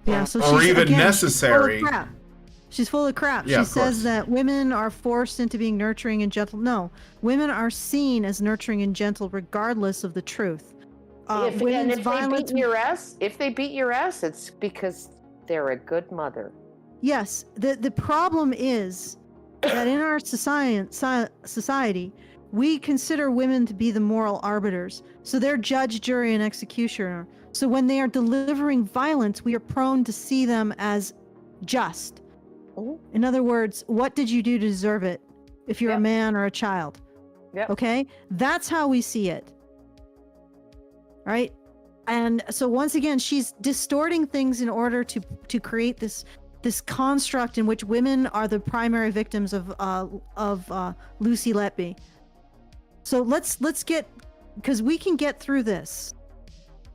Yeah, so or she's, even again, necessary. She's full of crap. Yeah, she of says course. that women are forced into being nurturing and gentle. No, women are seen as nurturing and gentle regardless of the truth. If Women's they violence. beat your ass, it's because they're a good mother. Yes, the problem is that in our society, we consider women to be the moral arbiters. So they're judge, jury, and executioner. So when they are delivering violence, we are prone to see them as just. In other words, what did you do to deserve it? If you're a man or a child. Okay? That's how we see it. Right? And so once again, she's distorting things in order to create this construct in which women are the primary victims of Lucy Letby. So let's get, because we can get through this.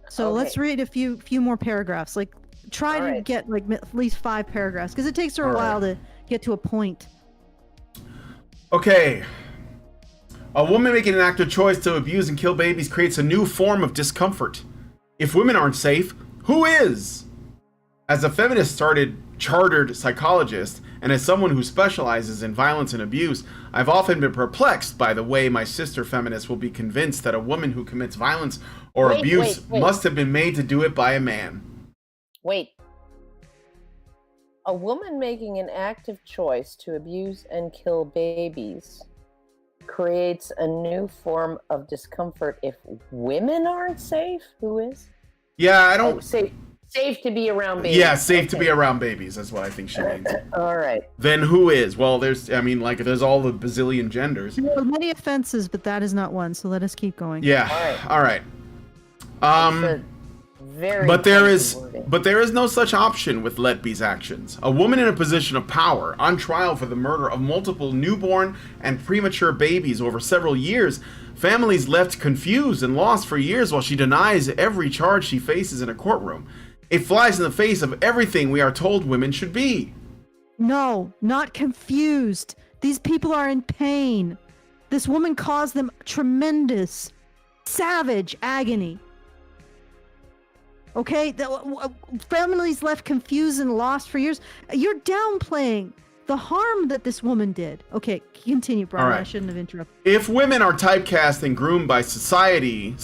So let's read a few more paragraphs. Like try to get like at least 5 paragraphs, because it takes her a while to get to a point. Okay. A woman making an active choice to abuse and kill babies creates a new form of discomfort. If women aren't safe, who is? As a feminist chartered psychologist, and as someone who specializes in violence and abuse, I've often been perplexed by the way my sister feminists will be convinced that a woman who commits violence or abuse must have been made to do it by a man. Wait. A woman making an active choice to abuse and kill babies creates a new form of discomfort if women aren't safe? Who is? Yeah, I don't... Safe to be around babies. Yeah, safe to be around babies. That's what I think she means. All right. Then who is? Well, there's all the bazillion genders. There are many offenses, but that is not one. So let us keep going. Yeah. All right. Very but there is no such option with Letby's actions. A woman in a position of power, on trial for the murder of multiple newborn and premature babies over several years, families left confused and lost for years while she denies every charge she faces in a courtroom. It flies in the face of everything we are told women should be. No, not confused. These people are in pain. This woman caused them tremendous, savage agony. Okay? Families left confused and lost for years. You're downplaying the harm that this woman did. Okay, continue, Brian. Right. I shouldn't have interrupted. If women are typecast and groomed by society...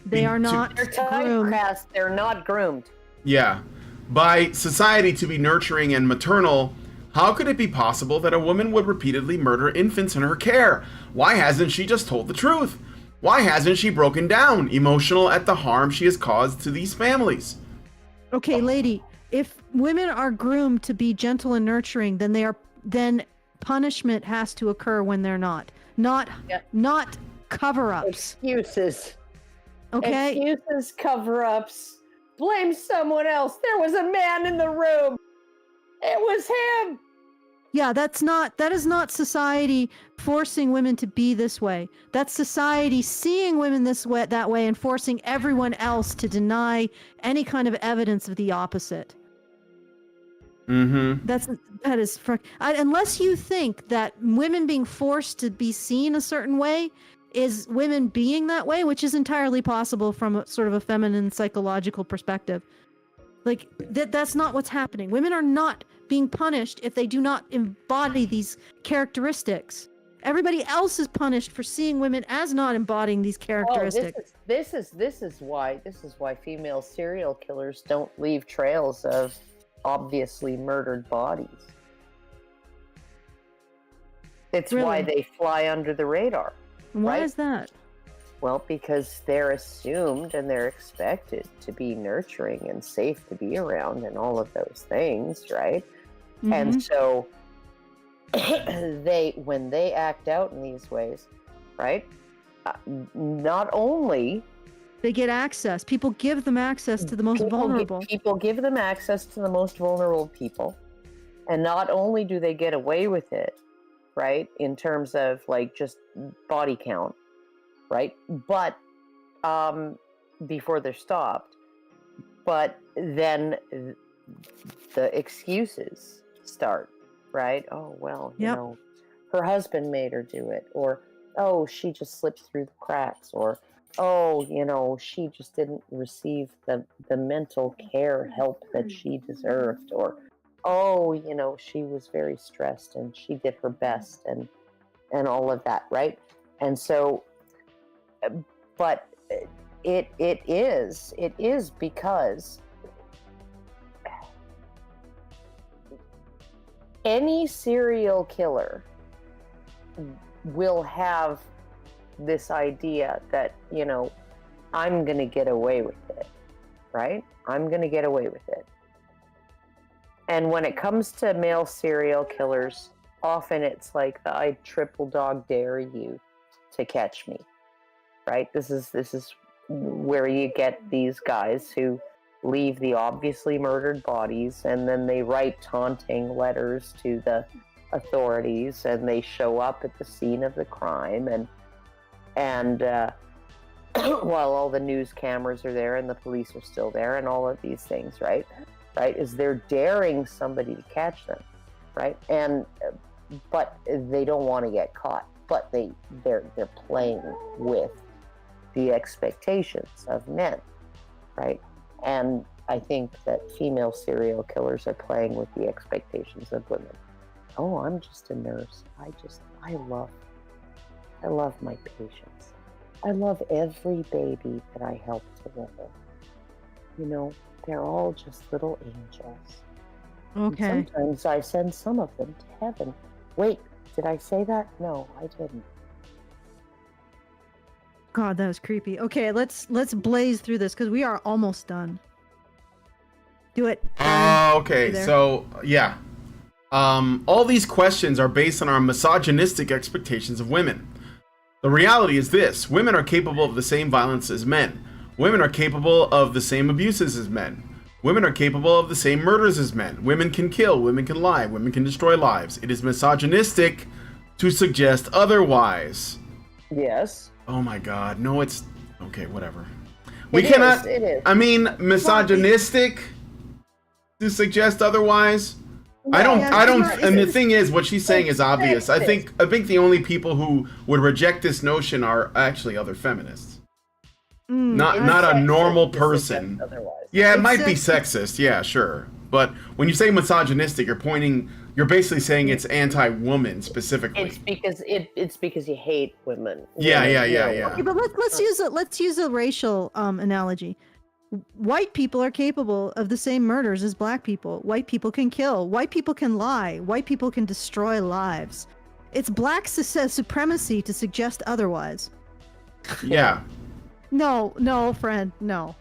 They are not They're typecast, they're not groomed. Yeah. By society to be nurturing and maternal, how could it be possible that a woman would repeatedly murder infants in her care? Why hasn't she just told the truth? Why hasn't she broken down, emotional at the harm she has caused to these families? Okay, lady, if women are groomed to be gentle and nurturing, then punishment has to occur when they're not. Not cover-ups. Excuses. Okay? Excuses, cover-ups. Blame someone else. There was a man in the room. It was him. Yeah, that is not society forcing women to be this way. That's society seeing women that way and forcing everyone else to deny any kind of evidence of the opposite. Mm-hmm. That is unless you think that women being forced to be seen a certain way is women being that way, which is entirely possible from a sort of a feminine psychological perspective. Like that's not what's happening. Women are not being punished if they do not embody these characteristics. Everybody else is punished for seeing women as not embodying these characteristics. This is why female serial killers don't leave trails of obviously murdered bodies. It's why they fly under the radar. Why right? is that? Well, because they're assumed and they're expected to be nurturing and safe to be around and all of those things, right? Mm-hmm. And so when they act out in these ways, right? Not only they get access. People give them access to the most vulnerable. People give them access to the most vulnerable people. And not only do they get away with it, right, in terms of like just body count, right? But before they're stopped, but then the excuses start, right? Oh, well, you know, her husband made her do it, or oh, she just slipped through the cracks, or oh, you know, she just didn't receive the mental care help that she deserved, or oh, you know, she was very stressed and she did her best, and all of that, right? And so, but it is because any serial killer will have this idea that, you know, I'm going to get away with it, right? I'm going to get away with it. And when it comes to male serial killers, often it's like the I triple dog dare you to catch me, right? This is where you get these guys who leave the obviously murdered bodies, and then they write taunting letters to the authorities, and they show up at the scene of the crime, and while all the news cameras are there and the police are still there and all of these things, right, is they're daring somebody to catch them, right? And but they don't want to get caught, but they're playing with the expectations of men, right? And I think that female serial killers are playing with the expectations of women. Oh, I'm just a nurse. I love my patients. I love every baby that I help deliver. You know, they're all just little angels. Okay. And sometimes I send some of them to heaven. Wait, did I say that? No, I didn't. God, that was creepy. Okay, let's blaze through this because we are almost done. Do it. Okay, so yeah. All these questions are based on our misogynistic expectations of women. The reality is this: women are capable of the same violence as men. Women are capable of the same abuses as men. Women are capable of the same murders as men. Women can kill, women can lie, women can destroy lives. It is misogynistic to suggest otherwise. Yes. Oh my God, no, it's okay. Whatever. It is. I mean, misogynistic to suggest otherwise. I don't. And the thing is, what she's saying is obvious. I think the only people who would reject this notion are actually other feminists. Not a normal person. Yeah, it might be sexist. Yeah, sure. But when you say misogynistic, you're basically saying it's anti-woman specifically. It's because you hate women. Yeah. Okay, but let's use a racial analogy. White people are capable of the same murders as black people. White people can kill. White people can lie. White people can destroy lives. It's black supremacy to suggest otherwise. Yeah. No, friend, no.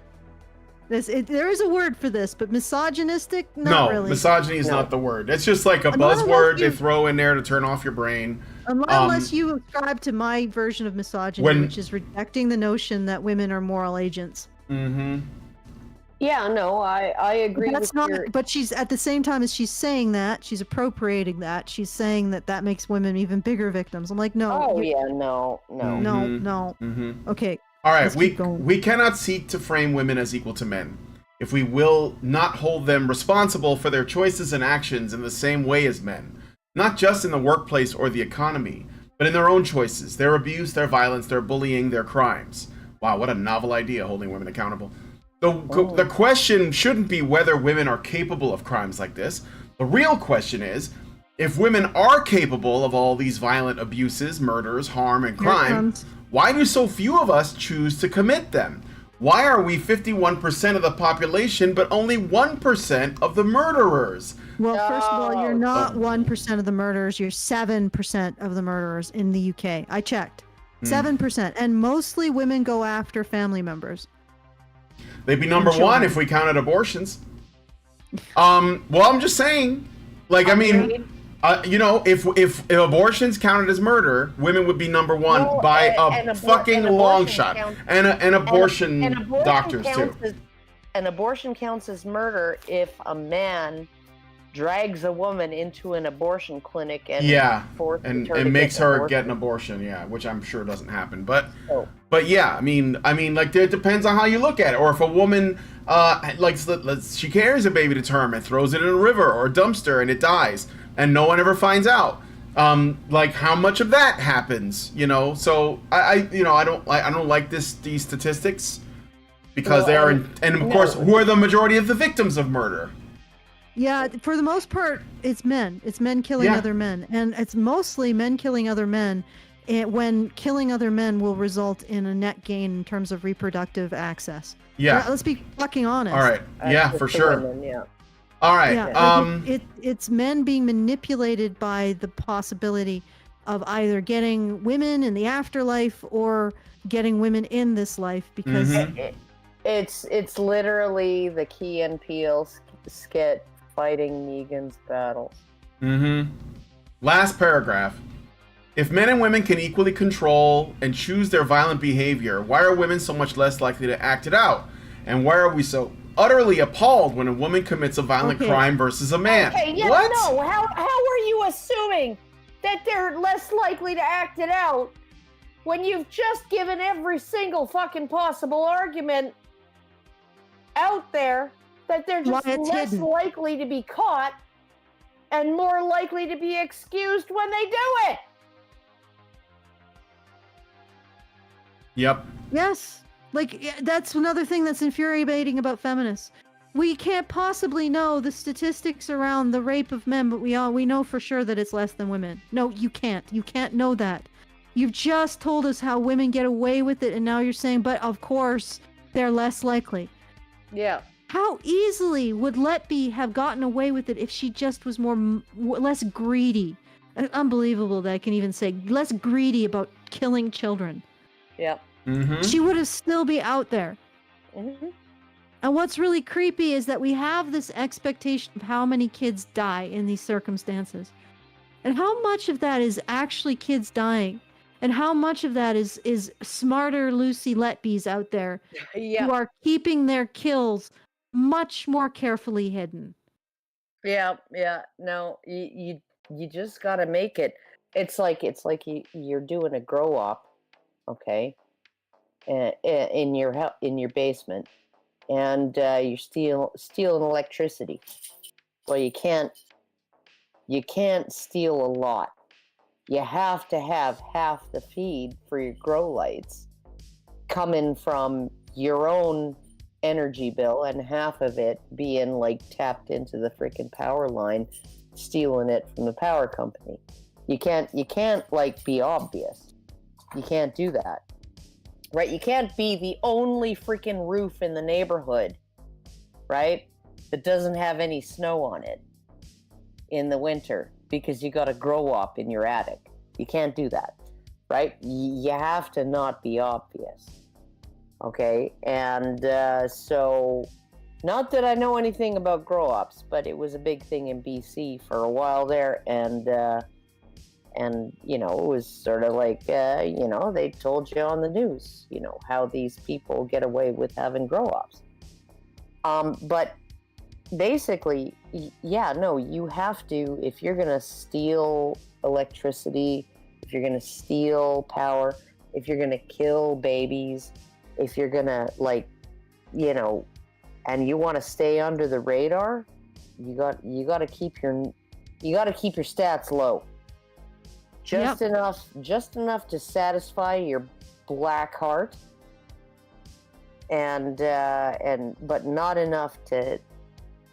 There is a word for this, but misogynistic, not really. Misogyny is not the word. It's just like a buzzword they throw in there to turn off your brain. Unless you ascribe to my version of misogyny, which is rejecting the notion that women are moral agents. Mm-hmm. Yeah, no, I agree. But she's at the same time as she's saying that, she's appropriating that. She's saying that makes women even bigger victims. I'm like, no. Oh yeah, no. Mm-hmm. Okay. All right, we cannot seek to frame women as equal to men if we will not hold them responsible for their choices and actions in the same way as men, not just in the workplace or the economy, but in their own choices, their abuse, their violence, their bullying, their crimes. Wow, what a novel idea, holding women accountable. The question shouldn't be whether women are capable of crimes like this. The real question is, if women are capable of all these violent abuses, murders, harm, and crime, why do so few of us choose to commit them? Why are we 51% of the population, but only 1% of the murderers? Well, first of all, you're not 1% of the murderers. You're 7% of the murderers in the UK. I checked. 7%. And mostly women go after family members. They'd be number one if we counted abortions. Well, I'm just saying, like, I mean, you know, if abortions counted as murder, women would be number one by a fucking long shot. And abortion doctors too. An abortion counts as murder if a man drags a woman into an abortion clinic and and makes her get an abortion, which I'm sure doesn't happen. But yeah, I mean, like, it depends on how you look at it. Or if a woman she carries a baby to term and throws it in a river or a dumpster and it dies and no one ever finds out. Like, how much of that happens, you know? So I don't like these statistics because they are, and of course, who are the majority of the victims of murder? Yeah, for the most part, it's men. It's men killing other men. And it's mostly men killing other men when killing other men will result in a net gain in terms of reproductive access. Yeah. Let's be fucking honest. All right. Yeah, for sure. Women, all right. Yeah, it's men being manipulated by the possibility of either getting women in the afterlife or getting women in this life because... It's literally the Key and Peele skit fighting Negan's battles. Last paragraph. If men and women can equally control and choose their violent behavior, why are women so much less likely to act it out? And why are we so utterly appalled when a woman commits a violent crime versus a man? What? No, how are you assuming that they're less likely to act it out when you've just given every single fucking possible argument out there that they're just less likely to be caught and more likely to be excused when they do it? Yep. Yes. Like, that's another thing that's infuriating about feminists. We can't possibly know the statistics around the rape of men, but we know for sure that it's less than women. No, you can't. You can't know that. You've just told us how women get away with it, and now you're saying, but of course, they're less likely. Yeah. How easily would Letby have gotten away with it if she just was less greedy? Unbelievable that I can even say less greedy about killing children. Yeah. She would have still be out there. And what's really creepy is that we have this expectation of how many kids die in these circumstances. And how much of that is actually kids dying? And how much of that is smarter Lucy Letbys out there who are keeping their kills much more carefully hidden? Yeah. No, you just gotta make it. It's like you're doing a grow op, okay, in your basement, and you're stealing electricity. Well, you can't steal a lot. You have to have half the feed for your grow lights coming from your own energy bill and half of it being like tapped into the freaking power line, stealing it from the power company. You can't like be obvious. You can't do that. Right? You can't be the only freaking roof in the neighborhood, right, that doesn't have any snow on it in the winter because you got a grow op in your attic. You can't do that, right? You have to not be obvious, okay? And so, not that I know anything about grow ops, but it was a big thing in BC for a while there, and you know, it was sort of like, you know, they told you on the news, you know, how these people get away with having grow ops. But basically, you have to, if you're going to steal electricity, if you're going to steal power, if you're going to kill babies, if you're going to, like, you know, and you want to stay under the radar, you got to keep your stats low. Just enough to satisfy your black heart, and but not enough to.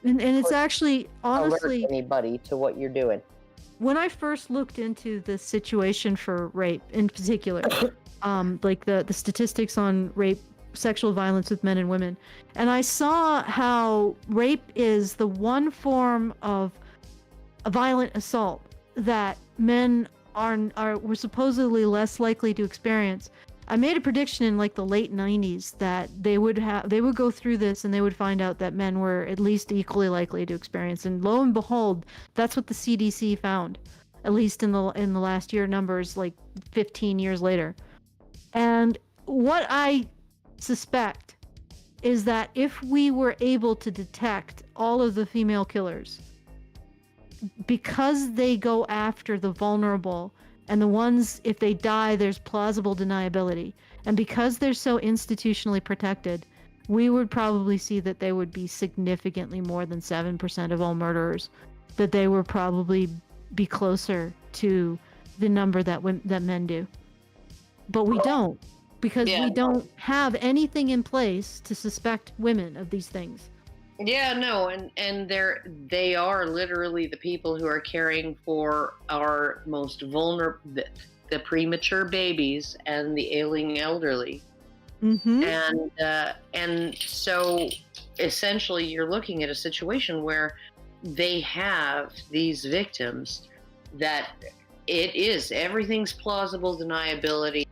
And it's actually honestly alert anybody to what you're doing. When I first looked into the situation for rape in particular, like the statistics on rape, sexual violence with men and women, and I saw how rape is the one form of a violent assault that men were supposedly less likely to experience. I made a prediction in like the late 90s that they would go through this and they would find out that men were at least equally likely to experience. And lo and behold, that's what the CDC found, at least in the last year numbers, like 15 years later. And what I suspect is that if we were able to detect all of the female killers, because they go after the vulnerable and the ones, if they die, there's plausible deniability. And because they're so institutionally protected, we would probably see that they would be significantly more than 7% of all murderers, that they would probably be closer to the number that men do. But we don't, because we don't have anything in place to suspect women of these things. Yeah, no, and they are literally the people who are caring for our most vulnerable, the premature babies and the ailing elderly. Mm-hmm. And so essentially you're looking at a situation where they have these victims that everything's plausible deniability.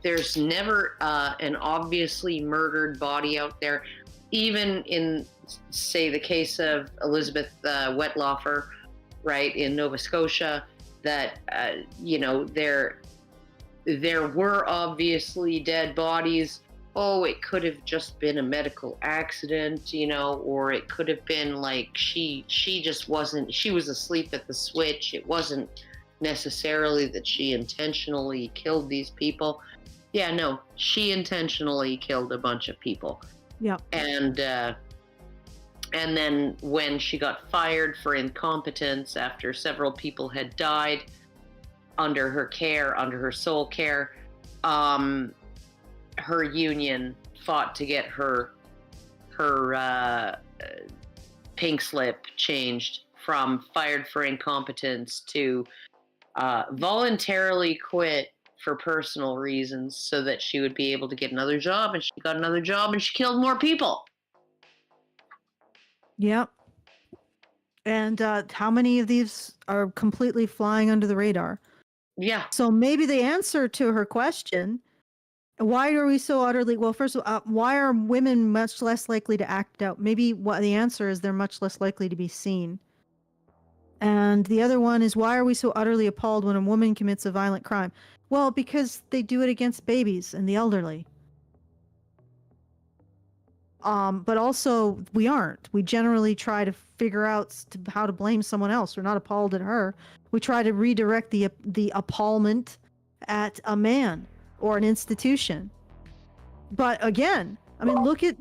There's never an obviously murdered body out there, even in, say, the case of Elizabeth Wettlaufer, right, in Nova Scotia, that, there were obviously dead bodies. Oh, it could have just been a medical accident, or it could have been like she was asleep at the switch. It wasn't necessarily that she intentionally killed these people. Yeah, no, she intentionally killed a bunch of people. Yeah. And then when she got fired for incompetence after several people had died under her care, under her sole care, her union fought to get her pink slip changed from fired for incompetence to voluntarily quit for personal reasons so that she would be able to get another job. And she got another job and she killed more people. Yep. And how many of these are completely flying under the radar? Yeah. So maybe the answer to her question, why are we so utterly, well, first of all, why are women much less likely to act out? Maybe what the answer is, they're much less likely to be seen. And the other one is, why are we so utterly appalled when a woman commits a violent crime? Well, because they do it against babies and the elderly. But also, we aren't. We generally try to figure out how to blame someone else. We're not appalled at her. We try to redirect the appallment at a man or an institution. But again, I mean, look at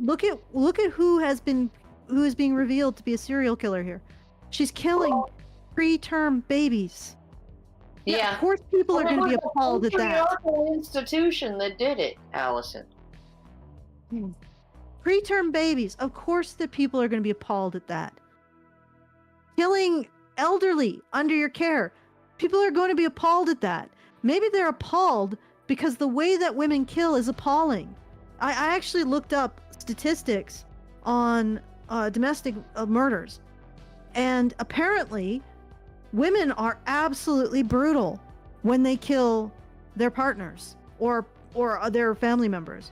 who is being revealed to be a serial killer here. She's killing preterm babies. Yeah. Of course, people are going to be appalled at that. It's the institution that did it, Allison. Preterm babies. Of course, the people are going to be appalled at that. Killing elderly under your care. People are going to be appalled at that. Maybe they're appalled because the way that women kill is appalling. I actually looked up statistics on domestic murders, and apparently women are absolutely brutal when they kill their partners or their family members.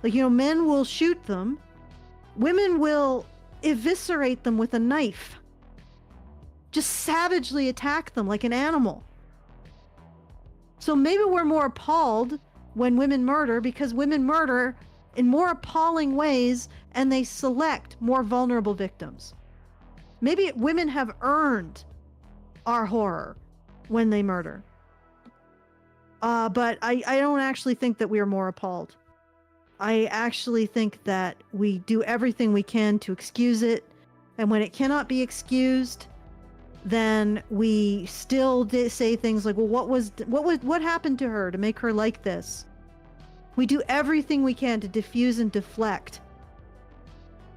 Like, men will shoot them. Women will eviscerate them with a knife. Just savagely attack them like an animal. So maybe we're more appalled when women murder because women murder in more appalling ways and they select more vulnerable victims. Maybe women have earned our horror when they murder. But I don't actually think that we are more appalled. I actually think that we do everything we can to excuse it, and when it cannot be excused, then we still say things like, well, what happened to her to make her like this? We do everything we can to diffuse and deflect.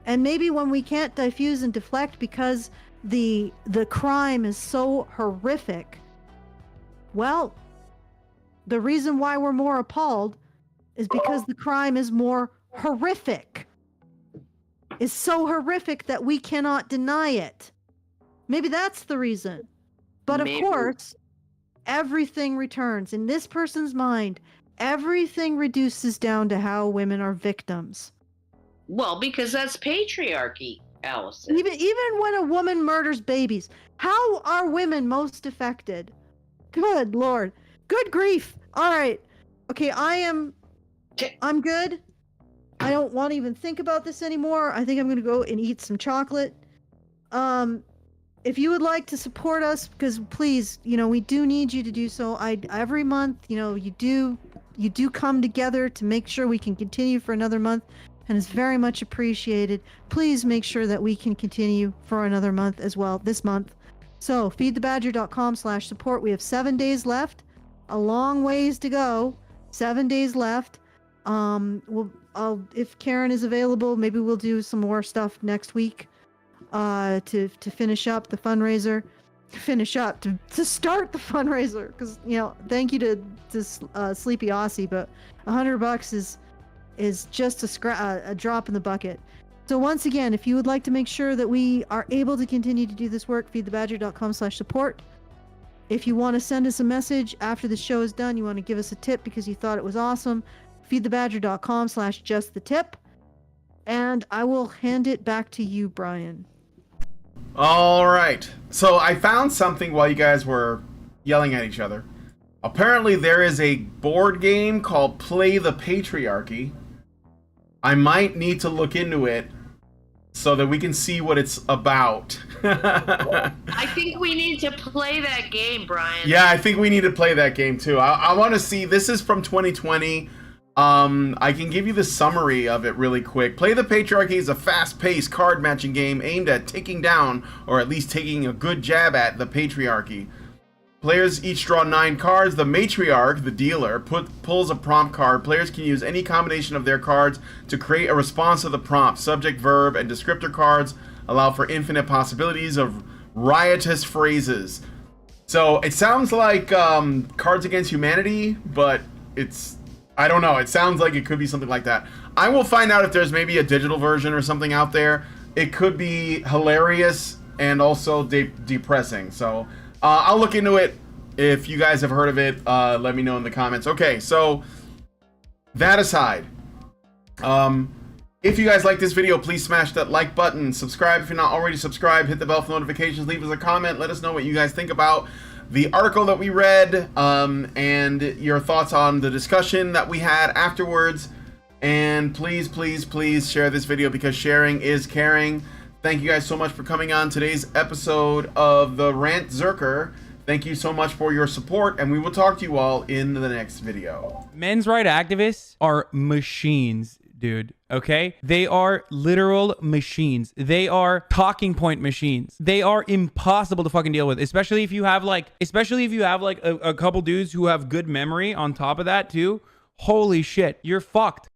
And maybe when we can't diffuse and deflect because the crime is so horrific, well, the reason why we're more appalled is because the crime is more horrific. It's so horrific that we cannot deny it. Maybe that's the reason. But of course, everything returns. In this person's mind, everything reduces down to how women are victims. Well, because that's patriarchy, Allison. Even when a woman murders babies, how are women most affected? Good Lord. Good grief. All right. Okay, I'm good. I don't want to even think about this anymore. I think I'm going to go and eat some chocolate. If you would like to support us, because please, we do need you to do so. Every month, you do come together to make sure we can continue for another month, and it's very much appreciated. Please make sure that we can continue for another month as well this month. So feedthebadger.com/support. We have 7 days left. A long ways to go. 7 days left. If Karen is available, maybe we'll do some more stuff next week to finish up the fundraiser. To start the fundraiser, because thank you to Sleepy Aussie, but $100 is just a drop in the bucket. So once again, if you would like to make sure that we are able to continue to do this work, feedthebadger.com/support. If you want to send us a message after the show is done, you want to give us a tip because you thought it was awesome, feedthebadger.com/justthetip. And I will hand it back to you, Brian. All right. So I found something while you guys were yelling at each other. Apparently there is a board game called Play the Patriarchy. I might need to look into it so that we can see what it's about. I think we need to play that game, Brian. Yeah, I think we need to play that game too. I want to see. This is from 2020. I can give you the summary of it really quick. Play the Patriarchy is a fast-paced card matching game aimed at taking down, or at least taking a good jab at, the patriarchy. Players each draw 9 cards. The matriarch, the dealer, pulls a prompt card. Players can use any combination of their cards to create a response to the prompt. Subject, verb, and descriptor cards allow for infinite possibilities of riotous phrases. So it sounds like Cards Against Humanity, but I don't know. It sounds like it could be something like that. I will find out if there's maybe a digital version or something out there. It could be hilarious and also depressing. So I'll look into it. If you guys have heard of it, let me know in the comments. Okay, so that aside, if you guys like this video, please smash that like button. Subscribe if you're not already subscribed. Hit the bell for notifications. Leave us a comment. Let us know what you guys think about the article that we read, and your thoughts on the discussion that we had afterwards. And please, please, please share this video, because sharing is caring. Thank you guys so much for coming on today's episode of the Rantzerker. Thank you so much for your support, and we will talk to you all in the next video. Men's rights activists are machines, dude. Okay? They are literal machines. They are talking point machines. They are impossible to fucking deal with, especially if you have like a couple dudes who have good memory on top of that too. Holy shit, you're fucked.